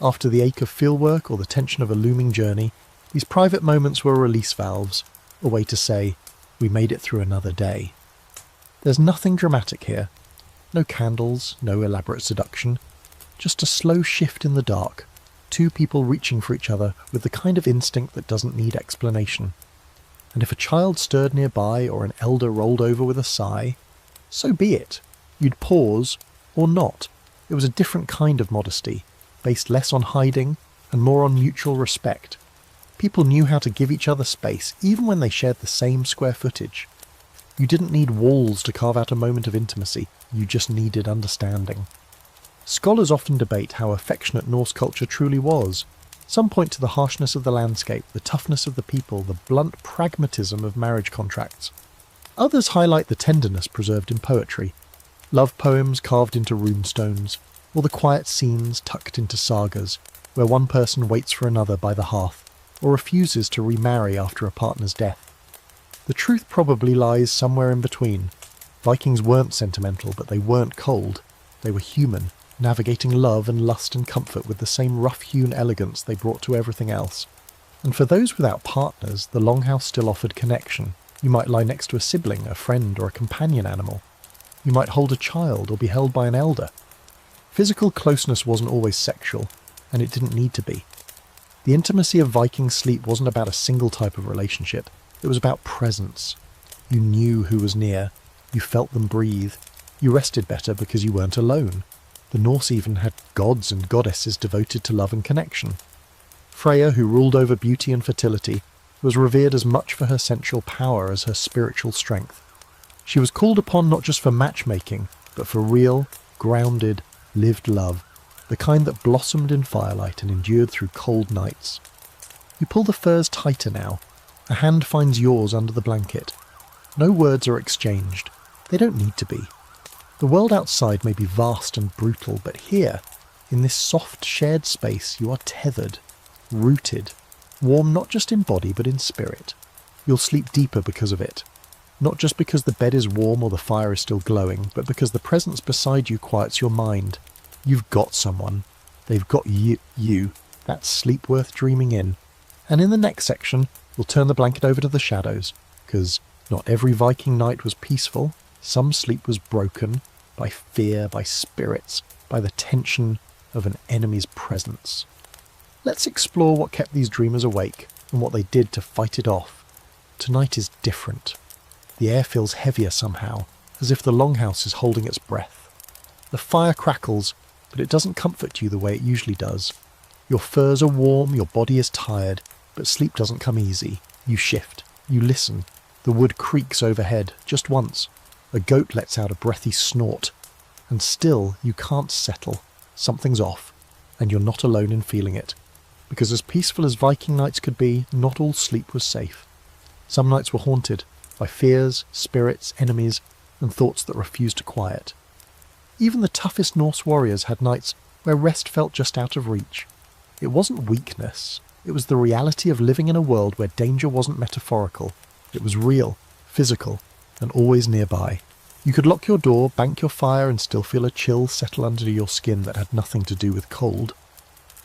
After the ache of fieldwork or the tension of a looming journey, these private moments were release valves, a way to say, we made it through another day. There's nothing dramatic here. No candles, no elaborate seduction, just a slow shift in the dark, two people reaching for each other with the kind of instinct that doesn't need explanation. And if a child stirred nearby or an elder rolled over with a sigh, so be it. You'd pause, or not. It was a different kind of modesty, based less on hiding and more on mutual respect. People knew how to give each other space, even when they shared the same square footage. You didn't need walls to carve out a moment of intimacy, you just needed understanding. Scholars often debate how affectionate Norse culture truly was. Some point to the harshness of the landscape, the toughness of the people, the blunt pragmatism of marriage contracts. Others highlight the tenderness preserved in poetry, love poems carved into runestones, or the quiet scenes tucked into sagas, where one person waits for another by the hearth, or refuses to remarry after a partner's death. The truth probably lies somewhere in between. Vikings weren't sentimental, but they weren't cold. They were human, navigating love and lust and comfort with the same rough-hewn elegance they brought to everything else. And for those without partners, the longhouse still offered connection. You might lie next to a sibling, a friend, or a companion animal. You might hold a child or be held by an elder. Physical closeness wasn't always sexual, and it didn't need to be. The intimacy of Viking sleep wasn't about a single type of relationship. It was about presence. You knew who was near. You felt them breathe. You rested better because you weren't alone. The Norse even had gods and goddesses devoted to love and connection. Freya, who ruled over beauty and fertility, was revered as much for her sensual power as her spiritual strength. She was called upon not just for matchmaking, but for real, grounded, lived love, the kind that blossomed in firelight and endured through cold nights. You pull the furs tighter now. A hand finds yours under the blanket. No words are exchanged. They don't need to be. The world outside may be vast and brutal, but here, in this soft shared space, you are tethered, rooted. Warm not just in body but in spirit. You'll sleep deeper because of it. Not just because the bed is warm or the fire is still glowing, but because the presence beside you quiets your mind. You've got someone. They've got you. That's sleep worth dreaming in. And in the next section, we'll turn the blanket over to the shadows, because not every Viking night was peaceful. Some sleep was broken by fear, by spirits, by the tension of an enemy's presence. Let's explore what kept these dreamers awake and what they did to fight it off. Tonight is different. The air feels heavier somehow, as if the longhouse is holding its breath. The fire crackles, but it doesn't comfort you the way it usually does. Your furs are warm, your body is tired, but sleep doesn't come easy. You shift, you listen. The wood creaks overhead, just once. A goat lets out a breathy snort. And still you can't settle. Something's off, and you're not alone in feeling it. Because as peaceful as Viking nights could be, not all sleep was safe. Some nights were haunted by fears, spirits, enemies, and thoughts that refused to quiet. Even the toughest Norse warriors had nights where rest felt just out of reach. It wasn't weakness. It was the reality of living in a world where danger wasn't metaphorical. It was real, physical, and always nearby. You could lock your door, bank your fire, and still feel a chill settle under your skin that had nothing to do with cold.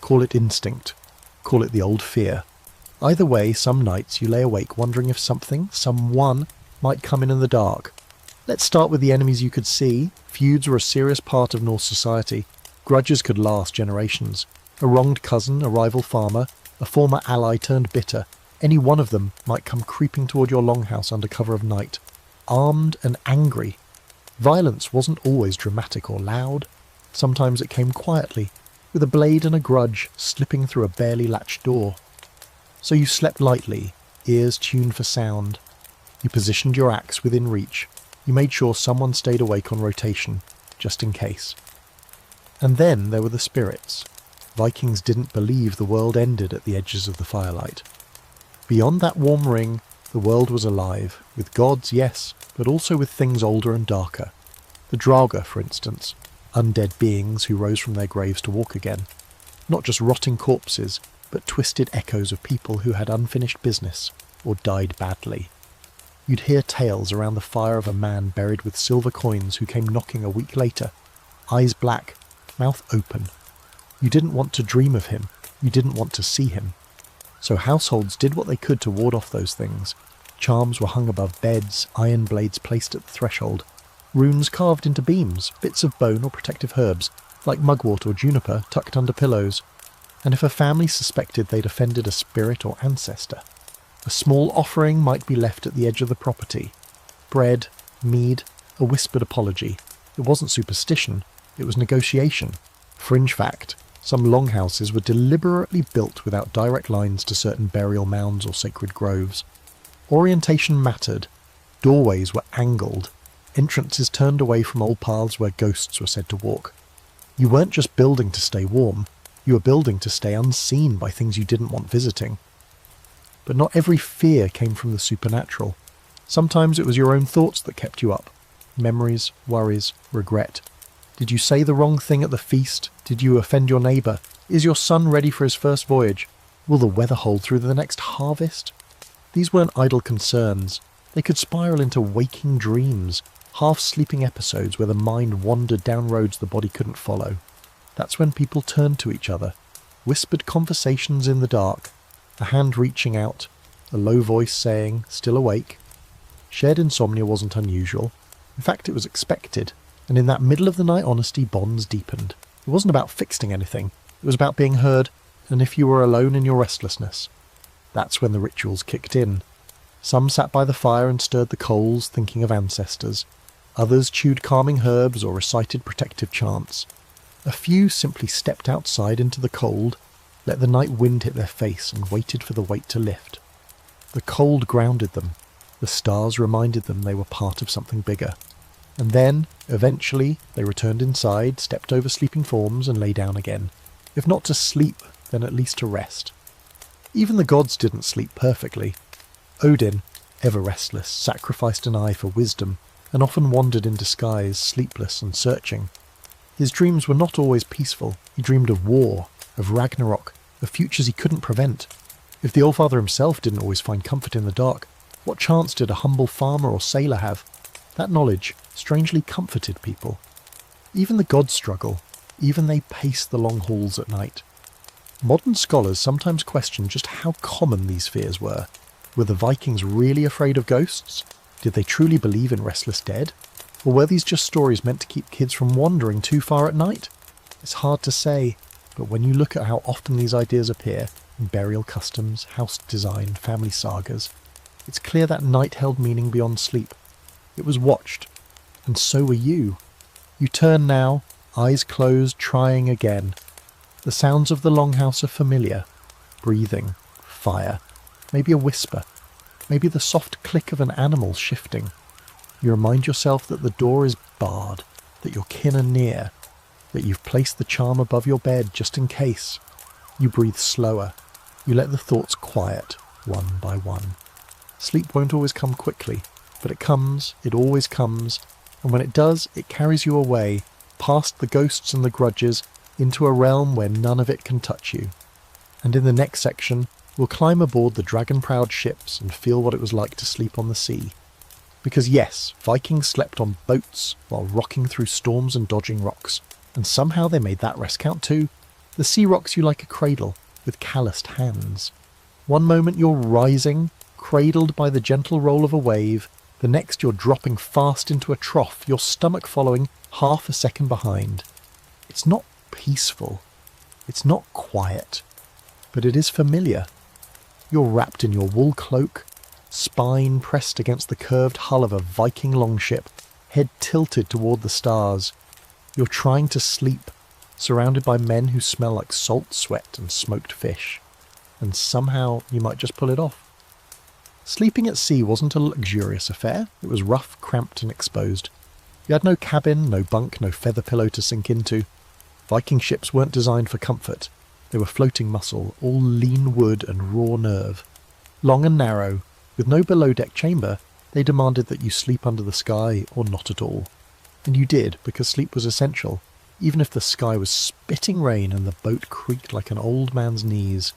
Call it instinct. Call it the old fear. Either way, some nights you lay awake wondering if someone might come in the dark. Let's start with the enemies you could see. Feuds were a serious part of Norse society. Grudges could last generations. A wronged cousin, a rival farmer, a former ally turned bitter. Any one of them might come creeping toward your longhouse under cover of night. Armed and angry. Violence wasn't always dramatic or loud. Sometimes it came quietly, with a blade and a grudge slipping through a barely latched door. So you slept lightly, ears tuned for sound. You positioned your axe within reach. You made sure someone stayed awake on rotation, just in case. And then there were the spirits. Vikings didn't believe the world ended at the edges of the firelight. Beyond that warm ring, the world was alive, with gods, yes, but also with things older and darker. The Draugr, for instance, undead beings who rose from their graves to walk again. Not just rotting corpses, but twisted echoes of people who had unfinished business or died badly. You'd hear tales around the fire of a man buried with silver coins who came knocking a week later, eyes black, mouth open. You didn't want to dream of him, you didn't want to see him. So households did what they could to ward off those things. Charms were hung above beds, iron blades placed at the threshold, runes carved into beams, bits of bone or protective herbs, like mugwort or juniper, tucked under pillows. And if a family suspected they'd offended a spirit or ancestor, a small offering might be left at the edge of the property. Bread, mead, a whispered apology. It wasn't superstition, it was negotiation. Fringe fact, some longhouses were deliberately built without direct lines to certain burial mounds or sacred groves. Orientation mattered. Doorways were angled. Entrances turned away from old paths where ghosts were said to walk. You weren't just building to stay warm, you were building to stay unseen by things you didn't want visiting. But not every fear came from the supernatural. Sometimes it was your own thoughts that kept you up. Memories, worries, regret. Did you say the wrong thing at the feast? Did you offend your neighbour? Is your son ready for his first voyage? Will the weather hold through the next harvest? These weren't idle concerns. They could spiral into waking dreams, half-sleeping episodes where the mind wandered down roads the body couldn't follow. That's when people turned to each other. Whispered conversations in the dark, a hand reaching out, a low voice saying, "Still awake?" Shared insomnia wasn't unusual. In fact, it was expected, and in that middle-of-the-night honesty, bonds deepened. It wasn't about fixing anything. It was about being heard, and if you were alone in your restlessness. That's when the rituals kicked in. Some sat by the fire and stirred the coals, thinking of ancestors. Others chewed calming herbs or recited protective chants. A few simply stepped outside into the cold, let the night wind hit their face and waited for the weight to lift. The cold grounded them. The stars reminded them they were part of something bigger. And then, eventually, they returned inside, stepped over sleeping forms and lay down again. If not to sleep, then at least to rest. Even the gods didn't sleep perfectly. Odin, ever restless, sacrificed an eye for wisdom, and often wandered in disguise, sleepless and searching. His dreams were not always peaceful. He dreamed of war, of Ragnarok, of futures he couldn't prevent. If the Allfather himself didn't always find comfort in the dark, what chance did a humble farmer or sailor have? That knowledge strangely comforted people. Even the gods struggle, even they pace the long halls at night. Modern scholars sometimes question just how common these fears were. Were the Vikings really afraid of ghosts? Did they truly believe in restless dead? Or were these just stories meant to keep kids from wandering too far at night? It's hard to say, but when you look at how often these ideas appear in burial customs, house design, family sagas, it's clear that night held meaning beyond sleep. It was watched, and so were you. You turn now, eyes closed, trying again. The sounds of the longhouse are familiar. Breathing, fire, maybe a whisper, maybe the soft click of an animal shifting. You remind yourself that the door is barred, that your kin are near, that you've placed the charm above your bed just in case. You breathe slower. You let the thoughts quiet, one by one. Sleep won't always come quickly, but it always comes, and when it does, it carries you away, past the ghosts and the grudges, into a realm where none of it can touch you. And in the next section, we'll climb aboard the dragon-prowed ships and feel what it was like to sleep on the sea. Because yes, Vikings slept on boats while rocking through storms and dodging rocks, and somehow they made that rest count too. The sea rocks you like a cradle, with calloused hands. One moment you're rising, cradled by the gentle roll of a wave, the next you're dropping fast into a trough, your stomach following half a second behind. It's not peaceful. It's not quiet. But it is familiar. You're wrapped in your wool cloak, spine pressed against the curved hull of a Viking longship, head tilted toward the stars. You're trying to sleep, surrounded by men who smell like salt sweat and smoked fish. And somehow you might just pull it off. Sleeping at sea wasn't a luxurious affair. It was rough, cramped and exposed. You had no cabin, no bunk, no feather pillow to sink into. Viking ships weren't designed for comfort. They were floating muscle, all lean wood and raw nerve. Long and narrow, with no below-deck chamber, they demanded that you sleep under the sky or not at all. And you did, because sleep was essential, even if the sky was spitting rain and the boat creaked like an old man's knees.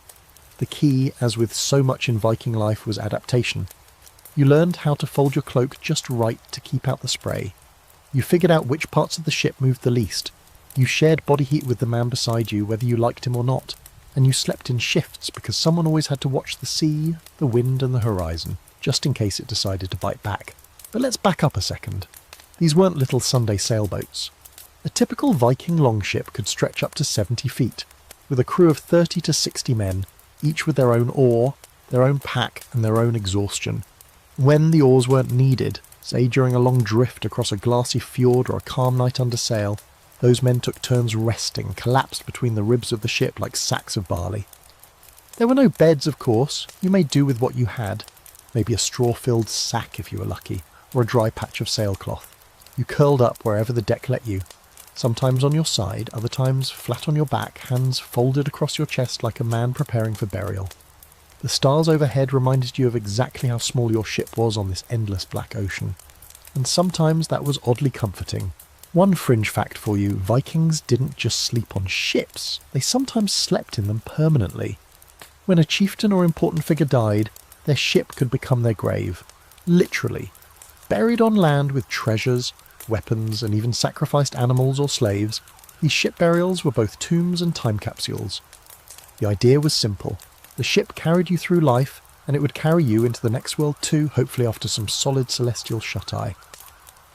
The key, as with so much in Viking life, was adaptation. You learned how to fold your cloak just right to keep out the spray. You figured out which parts of the ship moved the least. You shared body heat with the man beside you, whether you liked him or not. And you slept in shifts because someone always had to watch the sea, the wind and the horizon, just in case it decided to bite back. But let's back up a second. These weren't little Sunday sailboats. A typical Viking longship could stretch up to 70 feet, with a crew of 30 to 60 men, each with their own oar, their own pack and their own exhaustion. When the oars weren't needed, say during a long drift across a glassy fjord or a calm night under sail, those men took turns resting, collapsed between the ribs of the ship like sacks of barley. There were no beds, of course. You made do with what you had. Maybe a straw-filled sack if you were lucky, or a dry patch of sailcloth. You curled up wherever the deck let you, sometimes on your side, other times flat on your back, hands folded across your chest like a man preparing for burial. The stars overhead reminded you of exactly how small your ship was on this endless black ocean. And sometimes that was oddly comforting. One fringe fact for you, Vikings didn't just sleep on ships, they sometimes slept in them permanently. When a chieftain or important figure died, their ship could become their grave. Literally. Buried on land with treasures, weapons, and even sacrificed animals or slaves, these ship burials were both tombs and time capsules. The idea was simple. The ship carried you through life, and it would carry you into the next world too, hopefully after some solid celestial shut-eye.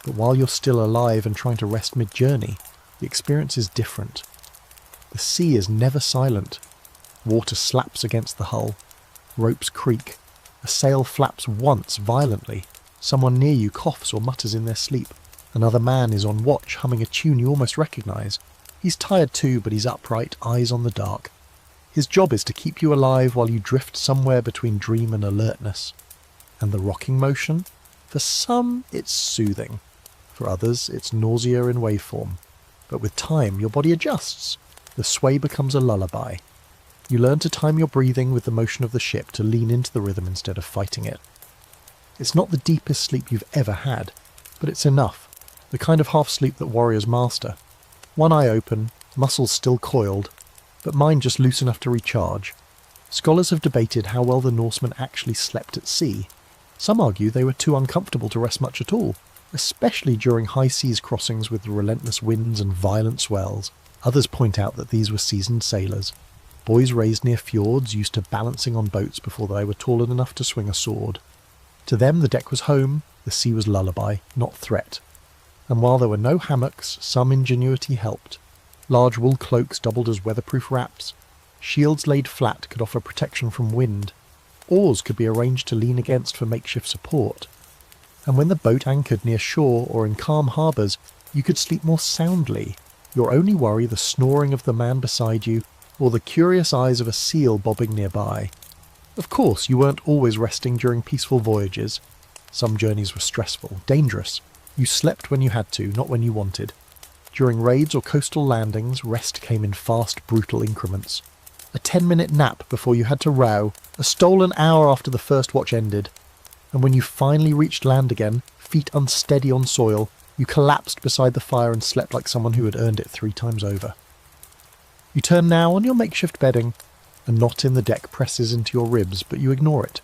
But while you're still alive and trying to rest mid-journey, the experience is different. The sea is never silent. Water slaps against the hull. Ropes creak. A sail flaps once violently. Someone near you coughs or mutters in their sleep. Another man is on watch, humming a tune you almost recognise. He's tired too, but he's upright, eyes on the dark. His job is to keep you alive while you drift somewhere between dream and alertness. And the rocking motion? For some, it's soothing. For others, it's nausea in waveform. But with time, your body adjusts. The sway becomes a lullaby. You learn to time your breathing with the motion of the ship to lean into the rhythm instead of fighting it. It's not the deepest sleep you've ever had, but it's enough. The kind of half-sleep that warriors master. One eye open, muscles still coiled, but mind just loose enough to recharge. Scholars have debated how well the Norsemen actually slept at sea. Some argue they were too uncomfortable to rest much at all, especially during high seas crossings with the relentless winds and violent swells. Others point out that these were seasoned sailors. Boys raised near fjords used to balancing on boats before they were tall enough to swing a sword. To them the deck was home, the sea was lullaby, not threat. And while there were no hammocks, some ingenuity helped. Large wool cloaks doubled as weatherproof wraps. Shields laid flat could offer protection from wind. Oars could be arranged to lean against for makeshift support. And when the boat anchored near shore or in calm harbours, you could sleep more soundly, your only worry the snoring of the man beside you or the curious eyes of a seal bobbing nearby. Of course, you weren't always resting during peaceful voyages. Some journeys were stressful, dangerous. You slept when you had to, not when you wanted. During raids or coastal landings, rest came in fast, brutal increments. A 10-minute nap before you had to row, a stolen hour after the first watch ended. And when you finally reached land again, feet unsteady on soil, you collapsed beside the fire and slept like someone who had earned it 3 times over. You turn now on your makeshift bedding. A knot in the deck presses into your ribs, but you ignore it.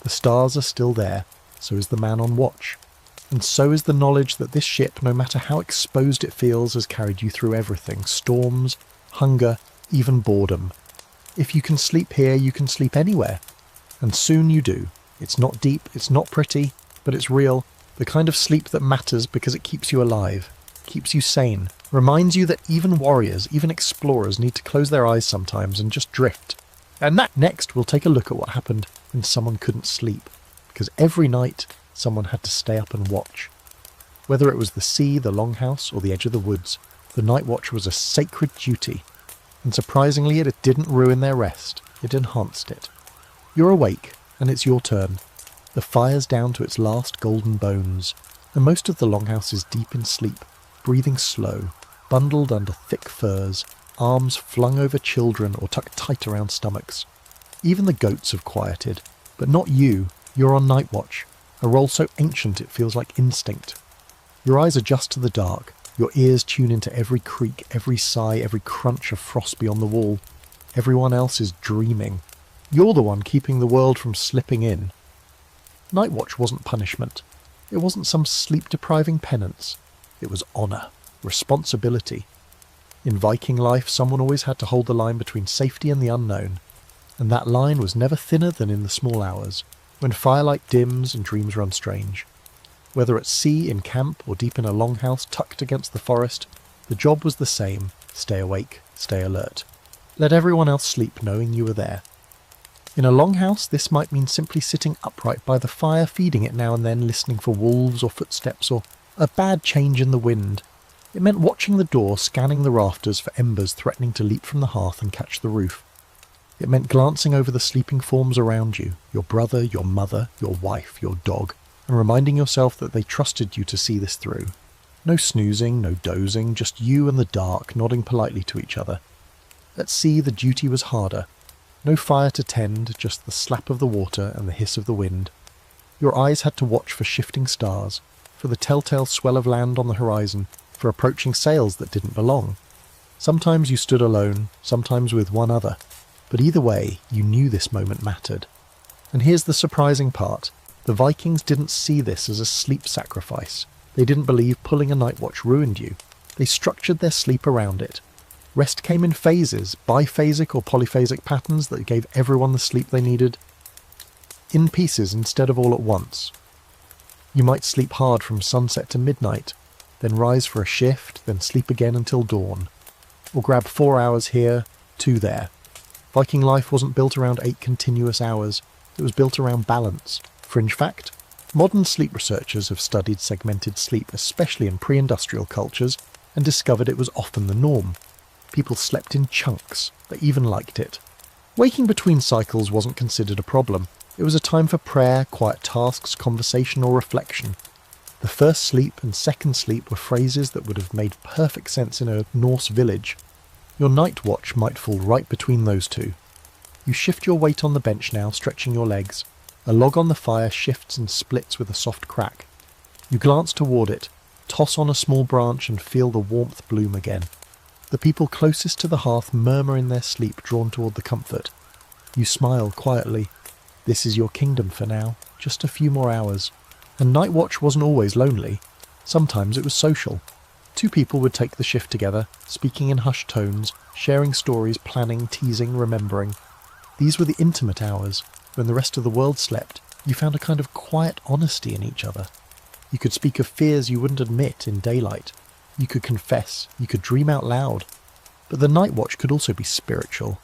The stars are still there, so is the man on watch. And so is the knowledge that this ship, no matter how exposed it feels, has carried you through everything. Storms, hunger, even boredom. If you can sleep here, you can sleep anywhere. And soon you do. It's not deep, it's not pretty, but it's real. The kind of sleep that matters because it keeps you alive, keeps you sane, reminds you that even warriors, even explorers need to close their eyes sometimes and just drift. And next we'll take a look at what happened when someone couldn't sleep, because every night someone had to stay up and watch. Whether it was the sea, the longhouse, or the edge of the woods, the night watch was a sacred duty, and surprisingly it didn't ruin their rest, it enhanced it. You're awake, and it's your turn. The fire's down to its last golden bones, and most of the longhouse is deep in sleep, breathing slow, bundled under thick furs, arms flung over children or tucked tight around stomachs. Even the goats have quieted, but not you. You're on night watch, a role so ancient it feels like instinct. Your eyes adjust to the dark, your ears tune into every creak, every sigh, every crunch of frost beyond the wall. Everyone else is dreaming. You're the one keeping the world from slipping in. Night watch wasn't punishment. It wasn't some sleep-depriving penance. It was honour, responsibility. In Viking life, someone always had to hold the line between safety and the unknown, and that line was never thinner than in the small hours, when firelight dims and dreams run strange. Whether at sea, in camp, or deep in a longhouse tucked against the forest, the job was the same: stay awake, stay alert. Let everyone else sleep knowing you were there. In a longhouse, this might mean simply sitting upright by the fire, feeding it now and then, listening for wolves or footsteps or a bad change in the wind. It meant watching the door, scanning the rafters for embers threatening to leap from the hearth and catch the roof. It meant glancing over the sleeping forms around you, your brother, your mother, your wife, your dog, and reminding yourself that they trusted you to see this through. No snoozing, no dozing, just you and the dark nodding politely to each other. At sea the duty was harder. No fire to tend, just the slap of the water and the hiss of the wind. Your eyes had to watch for shifting stars, for the telltale swell of land on the horizon, for approaching sails that didn't belong. Sometimes you stood alone, sometimes with one other, but either way, you knew this moment mattered. And here's the surprising part. The Vikings didn't see this as a sleep sacrifice. They didn't believe pulling a night watch ruined you. They structured their sleep around it. Rest came in phases, biphasic or polyphasic patterns that gave everyone the sleep they needed. In pieces instead of all at once. You might sleep hard from sunset to midnight, then rise for a shift, then sleep again until dawn. Or grab 4 hours here, 2 there. Viking life wasn't built around 8 continuous hours. It was built around balance. Fringe fact: modern sleep researchers have studied segmented sleep, especially in pre-industrial cultures, and discovered it was often the norm. People slept in chunks. They even liked it. Waking between cycles wasn't considered a problem. It was a time for prayer, quiet tasks, conversation or reflection. The first sleep and second sleep were phrases that would have made perfect sense in a Norse village. Your night watch might fall right between those two. You shift your weight on the bench now, stretching your legs. A log on the fire shifts and splits with a soft crack. You glance toward it, toss on a small branch and feel the warmth bloom again. The people closest to the hearth murmur in their sleep, drawn toward the comfort. You smile quietly. This is your kingdom for now, just a few more hours. And night watch wasn't always lonely. Sometimes it was social. Two people would take the shift together, speaking in hushed tones, sharing stories, planning, teasing, remembering. These were the intimate hours. When the rest of the world slept, you found a kind of quiet honesty in each other. You could speak of fears you wouldn't admit in daylight. You could confess, you could dream out loud. But the night watch could also be spiritual.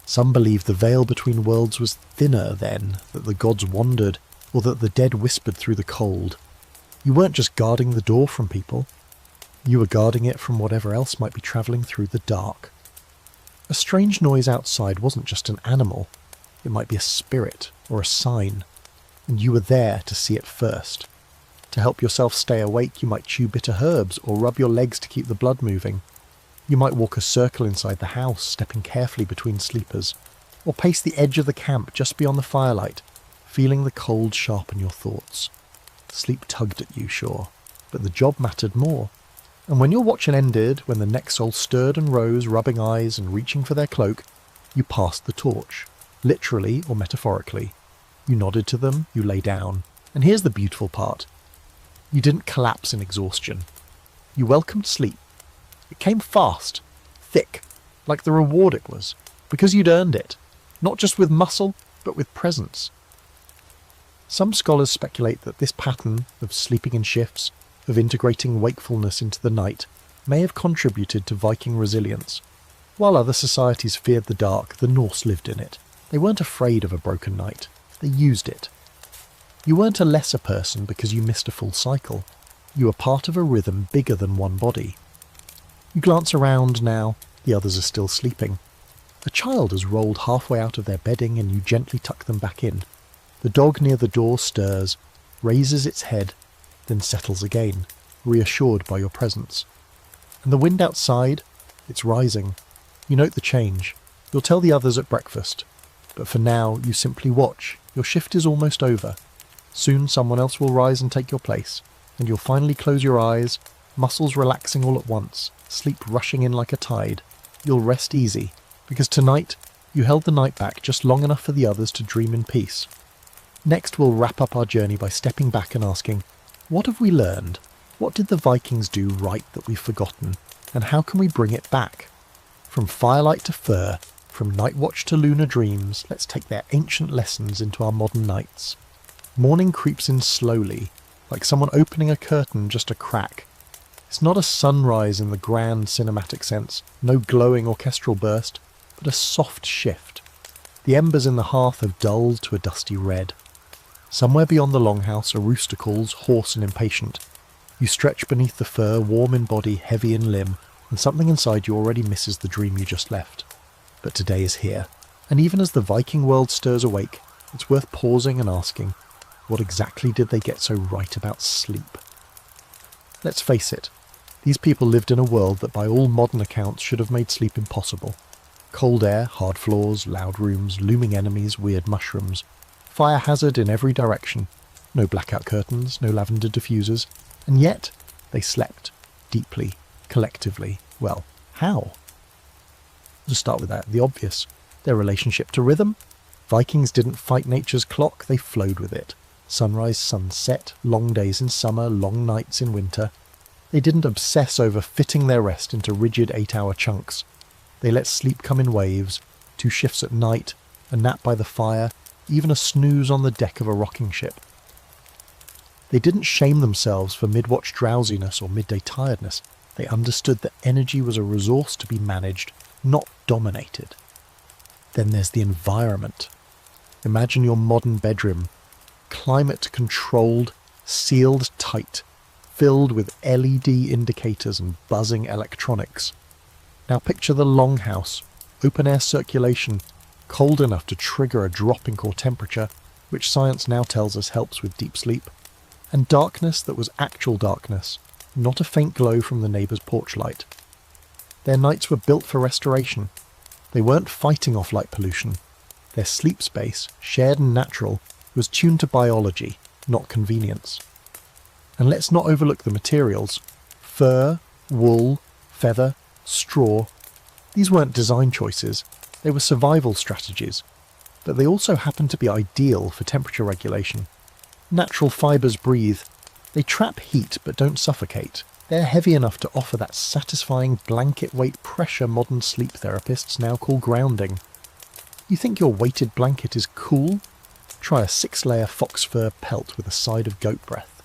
Some believed the veil between worlds was thinner then, that the gods wandered, or that the dead whispered through the cold. You weren't just guarding the door from people. You were guarding it from whatever else might be travelling through the dark. A strange noise outside wasn't just an animal. It might be a spirit or a sign, and you were there to see it first. To help yourself stay awake, you might chew bitter herbs or rub your legs to keep the blood moving. You might walk a circle inside the house, stepping carefully between sleepers, or pace the edge of the camp just beyond the firelight, feeling the cold sharpen your thoughts. Sleep tugged at you, sure, but the job mattered more. And when your watch had ended, when the next soul stirred and rose, rubbing eyes and reaching for their cloak, you passed the torch, literally or metaphorically. You nodded to them, you lay down. And here's the beautiful part. You didn't collapse in exhaustion. You welcomed sleep. It came fast, thick, like the reward it was, because you'd earned it, not just with muscle, but with presence. Some scholars speculate that this pattern of sleeping in shifts, of integrating wakefulness into the night, may have contributed to Viking resilience. While other societies feared the dark, the Norse lived in it. They weren't afraid of a broken night. They used it. You weren't a lesser person because you missed a full cycle. You were part of a rhythm bigger than one body. You glance around now, the others are still sleeping. A child has rolled halfway out of their bedding and you gently tuck them back in. The dog near the door stirs, raises its head, then settles again, reassured by your presence. And the wind outside, it's rising. You note the change. You'll tell the others at breakfast. But for now, you simply watch. Your shift is almost over. Soon someone else will rise and take your place, and you'll finally close your eyes, muscles relaxing all at once, sleep rushing in like a tide. You'll rest easy, because tonight you held the night back just long enough for the others to dream in peace. Next we'll wrap up our journey by stepping back and asking, what have we learned? What did the Vikings do right that we've forgotten? And how can we bring it back? From firelight to fur, from night watch to lunar dreams, let's take their ancient lessons into our modern nights. Morning creeps in slowly, like someone opening a curtain just a crack. It's not a sunrise in the grand cinematic sense, no glowing orchestral burst, but a soft shift. The embers in the hearth have dulled to a dusty red. Somewhere beyond the longhouse a rooster calls, hoarse and impatient. You stretch beneath the fur, warm in body, heavy in limb, and something inside you already misses the dream you just left. But today is here, and even as the Viking world stirs awake, it's worth pausing and asking, what exactly did they get so right about sleep? Let's face it, these people lived in a world that by all modern accounts should have made sleep impossible. Cold air, hard floors, loud rooms, looming enemies, weird mushrooms. Fire hazard in every direction. No blackout curtains, no lavender diffusers. And yet, they slept. Deeply. Collectively. Well, how? To start with that, the obvious. Their relationship to rhythm. Vikings didn't fight nature's clock, they flowed with it. Sunrise, sunset, long days in summer, long nights in winter. They didn't obsess over fitting their rest into rigid 8-hour chunks. They let sleep come in waves, 2 shifts at night, a nap by the fire, even a snooze on the deck of a rocking ship. They didn't shame themselves for mid-watch drowsiness or midday tiredness. They understood that energy was a resource to be managed, not dominated. Then there's the environment. Imagine your modern bedroom, climate-controlled, sealed tight, filled with LED indicators and buzzing electronics. Now picture the longhouse, open-air circulation, cold enough to trigger a drop in core temperature, which science now tells us helps with deep sleep, and darkness that was actual darkness, not a faint glow from the neighbour's porch light. Their nights were built for restoration. They weren't fighting off light pollution. Their sleep space, shared and natural, was tuned to biology, not convenience. And let's not overlook the materials. Fur, wool, feather, straw. These weren't design choices. They were survival strategies. but they also happen to be ideal for temperature regulation. Natural fibres breathe. They trap heat but don't suffocate. They're heavy enough to offer that satisfying blanket weight pressure modern sleep therapists now call grounding. You think your weighted blanket is cool? Try a 6-layer fox fur pelt with a side of goat breath.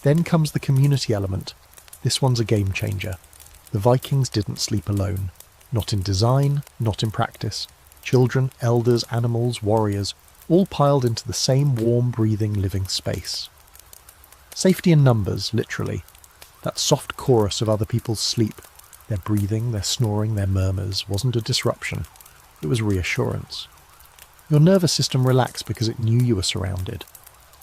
Then comes the community element. This one's a game changer. The Vikings didn't sleep alone. Not in design, not in practice. Children, elders, animals, warriors, all piled into the same warm, breathing, living space. Safety in numbers, literally. That soft chorus of other people's sleep, their breathing, their snoring, their murmurs, wasn't a disruption. It was reassurance. Your nervous system relaxed because it knew you were surrounded.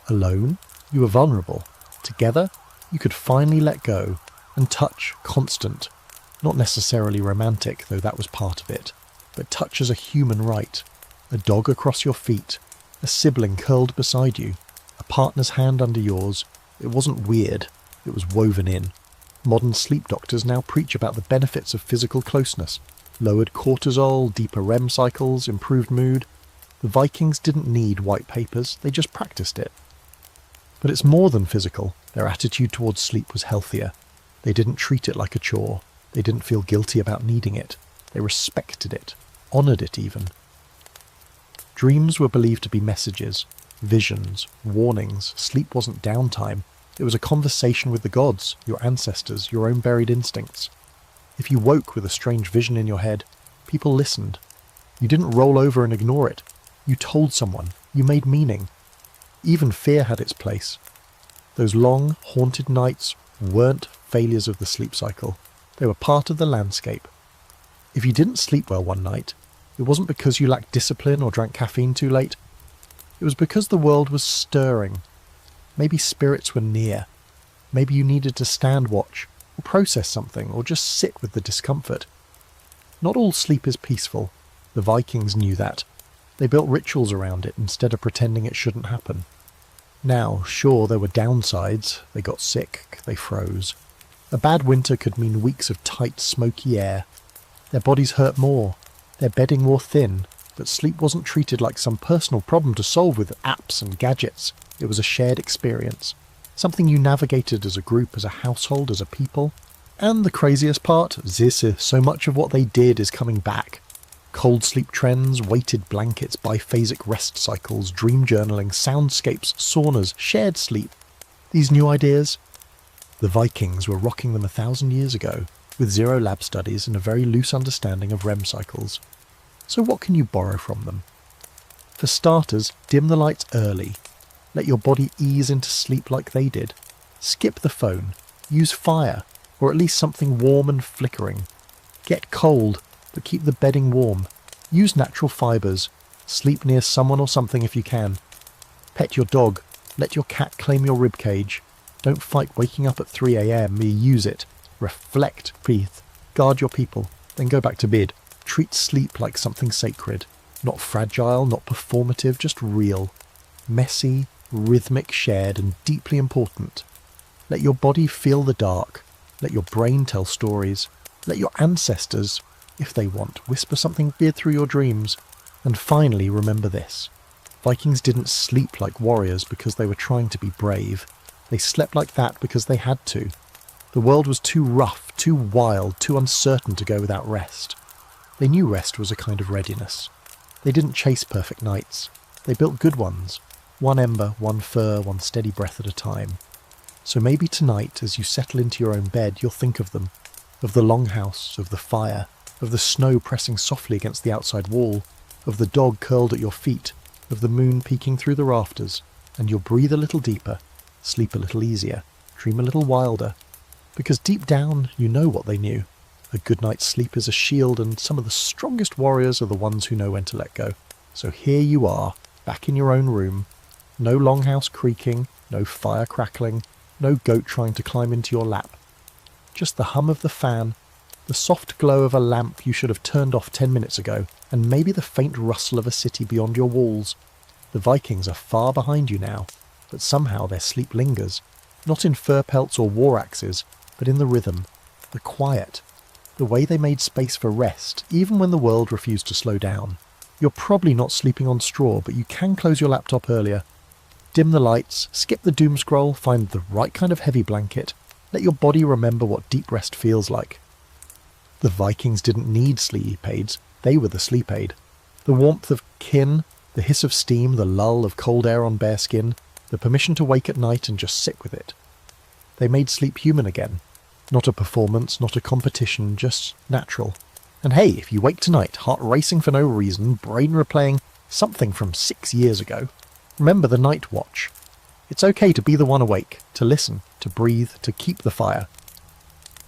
Alone, you were vulnerable. Together, you could finally let go, and touch, constant. Not necessarily romantic, though that was part of it, but touch as a human right. A dog across your feet, a sibling curled beside you, a partner's hand under yours. It wasn't weird, it was woven in. Modern sleep doctors now preach about the benefits of physical closeness. Lowered cortisol, deeper REM cycles, improved mood. The Vikings didn't need white papers, they just practiced it. But it's more than physical. Their attitude towards sleep was healthier. They didn't treat it like a chore. They didn't feel guilty about needing it. They respected it, honoured it even. Dreams were believed to be messages, visions, warnings. Sleep wasn't downtime. It was a conversation with the gods, your ancestors, your own buried instincts. If you woke with a strange vision in your head, people listened. You didn't roll over and ignore it. You told someone. You made meaning. Even fear had its place. Those long, haunted nights weren't failures of the sleep cycle. They were part of the landscape. If you didn't sleep well one night, it wasn't because you lacked discipline or drank caffeine too late. It was because the world was stirring. Maybe spirits were near. Maybe you needed to stand watch, or process something, or just sit with the discomfort. Not all sleep is peaceful. The Vikings knew that. They built rituals around it instead of pretending it shouldn't happen. Now, sure, there were downsides. They got sick, they froze. A bad winter could mean weeks of tight, smoky air. Their bodies hurt more. Their bedding wore thin, but sleep wasn't treated like some personal problem to solve with apps and gadgets. It was a shared experience. Something you navigated as a group, as a household, as a people. And the craziest part, so much of what they did is coming back. Cold sleep trends, weighted blankets, biphasic rest cycles, dream journaling, soundscapes, saunas, shared sleep. These new ideas? The Vikings were rocking them 1,000 years ago, with zero lab studies and a very loose understanding of REM cycles. So what can you borrow from them? For starters, dim the lights early. Let your body ease into sleep like they did. Skip the phone. Use fire, or at least something warm and flickering. Get cold, but keep the bedding warm. Use natural fibres. Sleep near someone or something if you can. Pet your dog. Let your cat claim your ribcage. Don't fight waking up at 3 a.m. Use it. Reflect, breathe. Guard your people. Then go back to bed. Treat sleep like something sacred. Not fragile, not performative, just real. Messy, rhythmic, shared, and deeply important. Let your body feel the dark. Let your brain tell stories. Let your ancestors, if they want, whisper something weird through your dreams. And finally, remember this. Vikings didn't sleep like warriors because they were trying to be brave. They slept like that because they had to. The world was too rough, too wild, too uncertain to go without rest. They knew rest was a kind of readiness. They didn't chase perfect nights. They built good ones. One ember, one fur, one steady breath at a time. So maybe tonight, as you settle into your own bed, you'll think of them. Of the longhouse, of the fire, of the snow pressing softly against the outside wall, of the dog curled at your feet, of the moon peeking through the rafters, and you'll breathe a little deeper, sleep a little easier, dream a little wilder. Because deep down, you know what they knew. A good night's sleep is a shield, and some of the strongest warriors are the ones who know when to let go. So here you are, back in your own room. No longhouse creaking, no fire crackling, no goat trying to climb into your lap. Just the hum of the fan, the soft glow of a lamp you should have turned off 10 minutes ago, and maybe the faint rustle of a city beyond your walls. The Vikings are far behind you now, but somehow their sleep lingers. Not in fur pelts or war axes, but in the rhythm, the quiet, the way they made space for rest, even when the world refused to slow down. You're probably not sleeping on straw, but you can close your laptop earlier. Dim the lights, skip the doom scroll, find the right kind of heavy blanket. Let your body remember what deep rest feels like. The Vikings didn't need sleep aids, they were the sleep aid. The warmth of kin, the hiss of steam, the lull of cold air on bare skin, the permission to wake at night and just sit with it. They made sleep human again. Not a performance, not a competition, just natural. And hey, if you wake tonight, heart racing for no reason, brain replaying something from 6 years ago, remember the night watch. It's okay to be the one awake, to listen, to breathe, to keep the fire.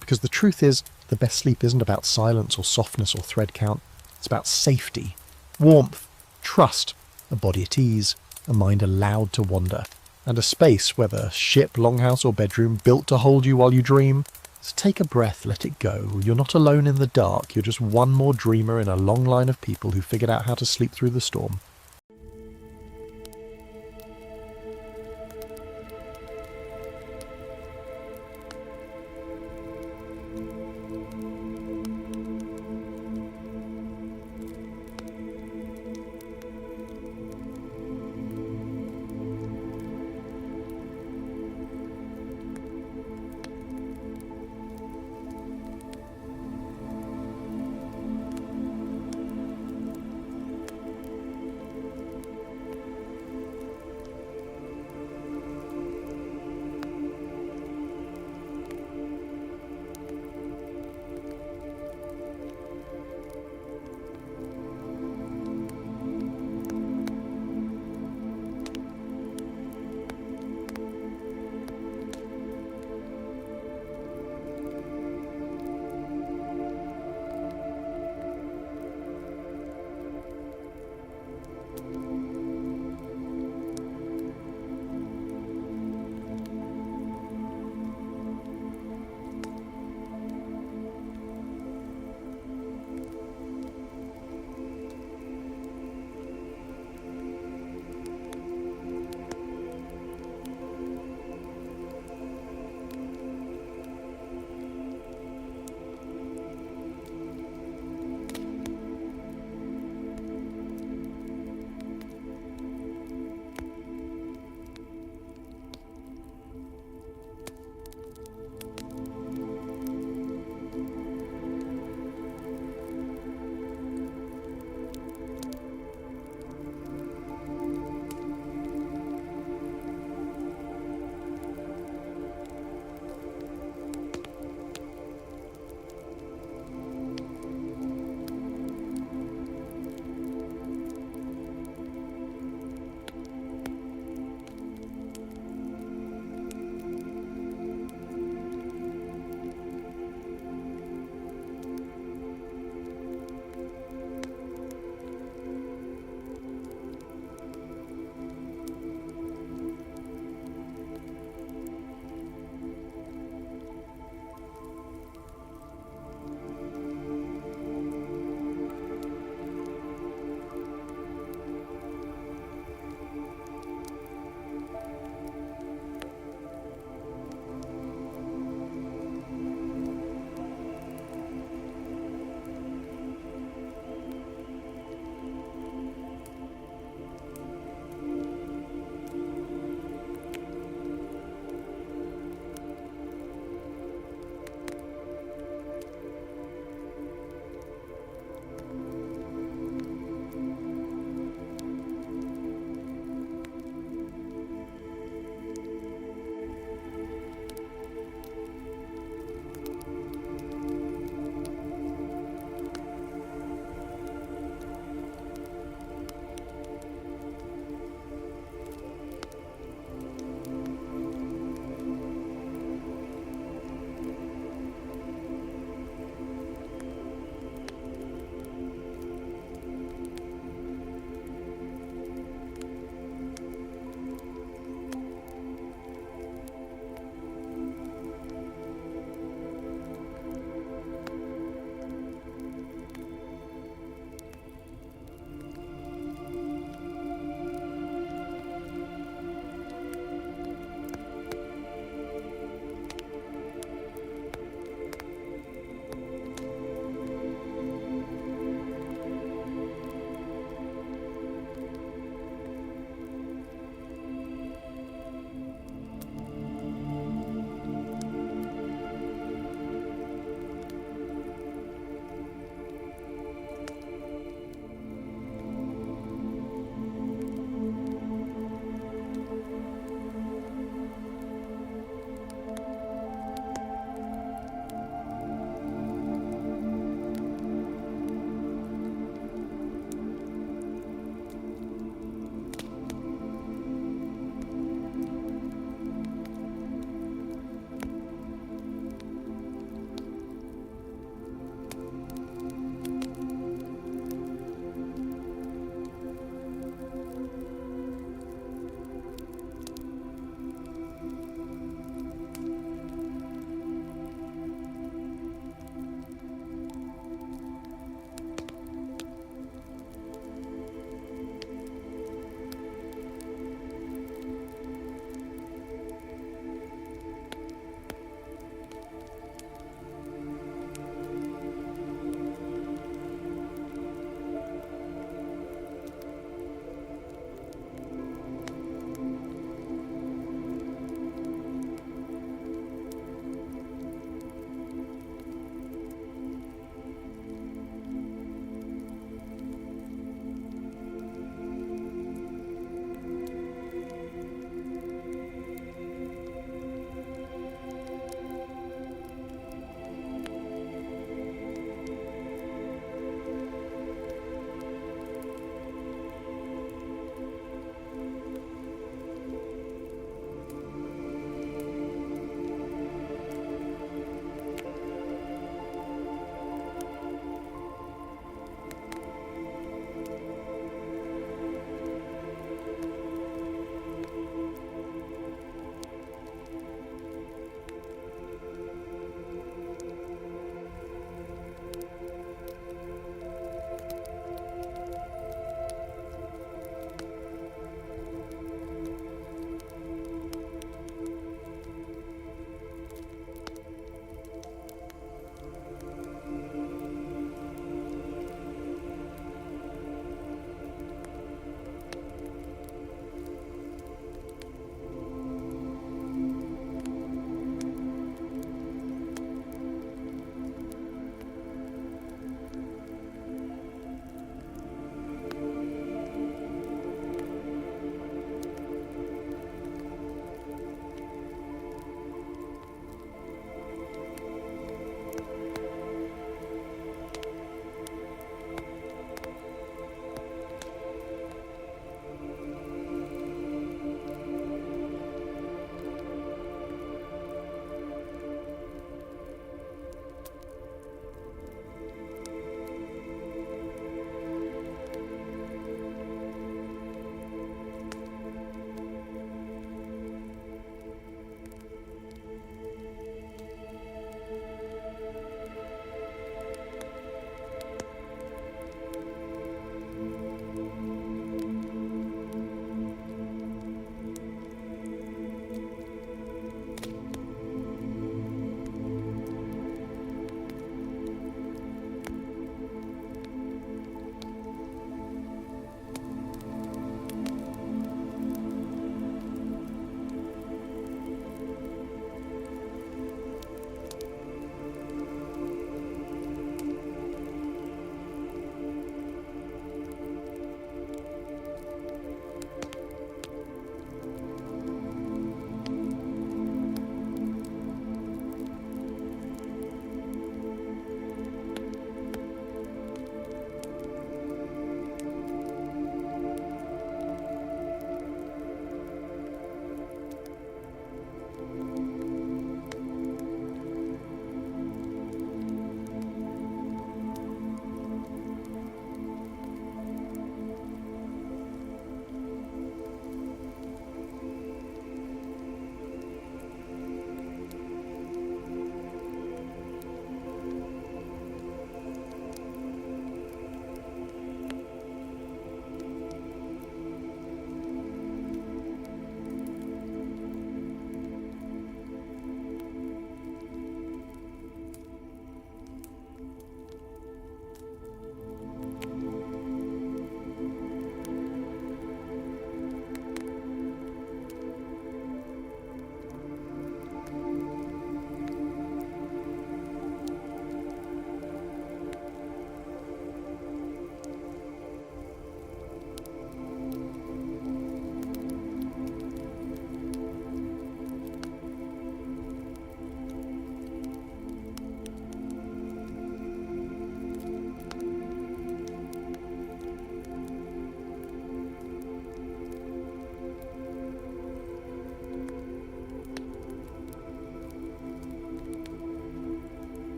Because the truth is, the best sleep isn't about silence or softness or thread count. It's about safety, warmth, trust, a body at ease, a mind allowed to wander, and a space, whether ship, longhouse or bedroom, built to hold you while you dream. So take a breath, let it go. You're not alone in the dark, you're just one more dreamer in a long line of people who figured out how to sleep through the storm.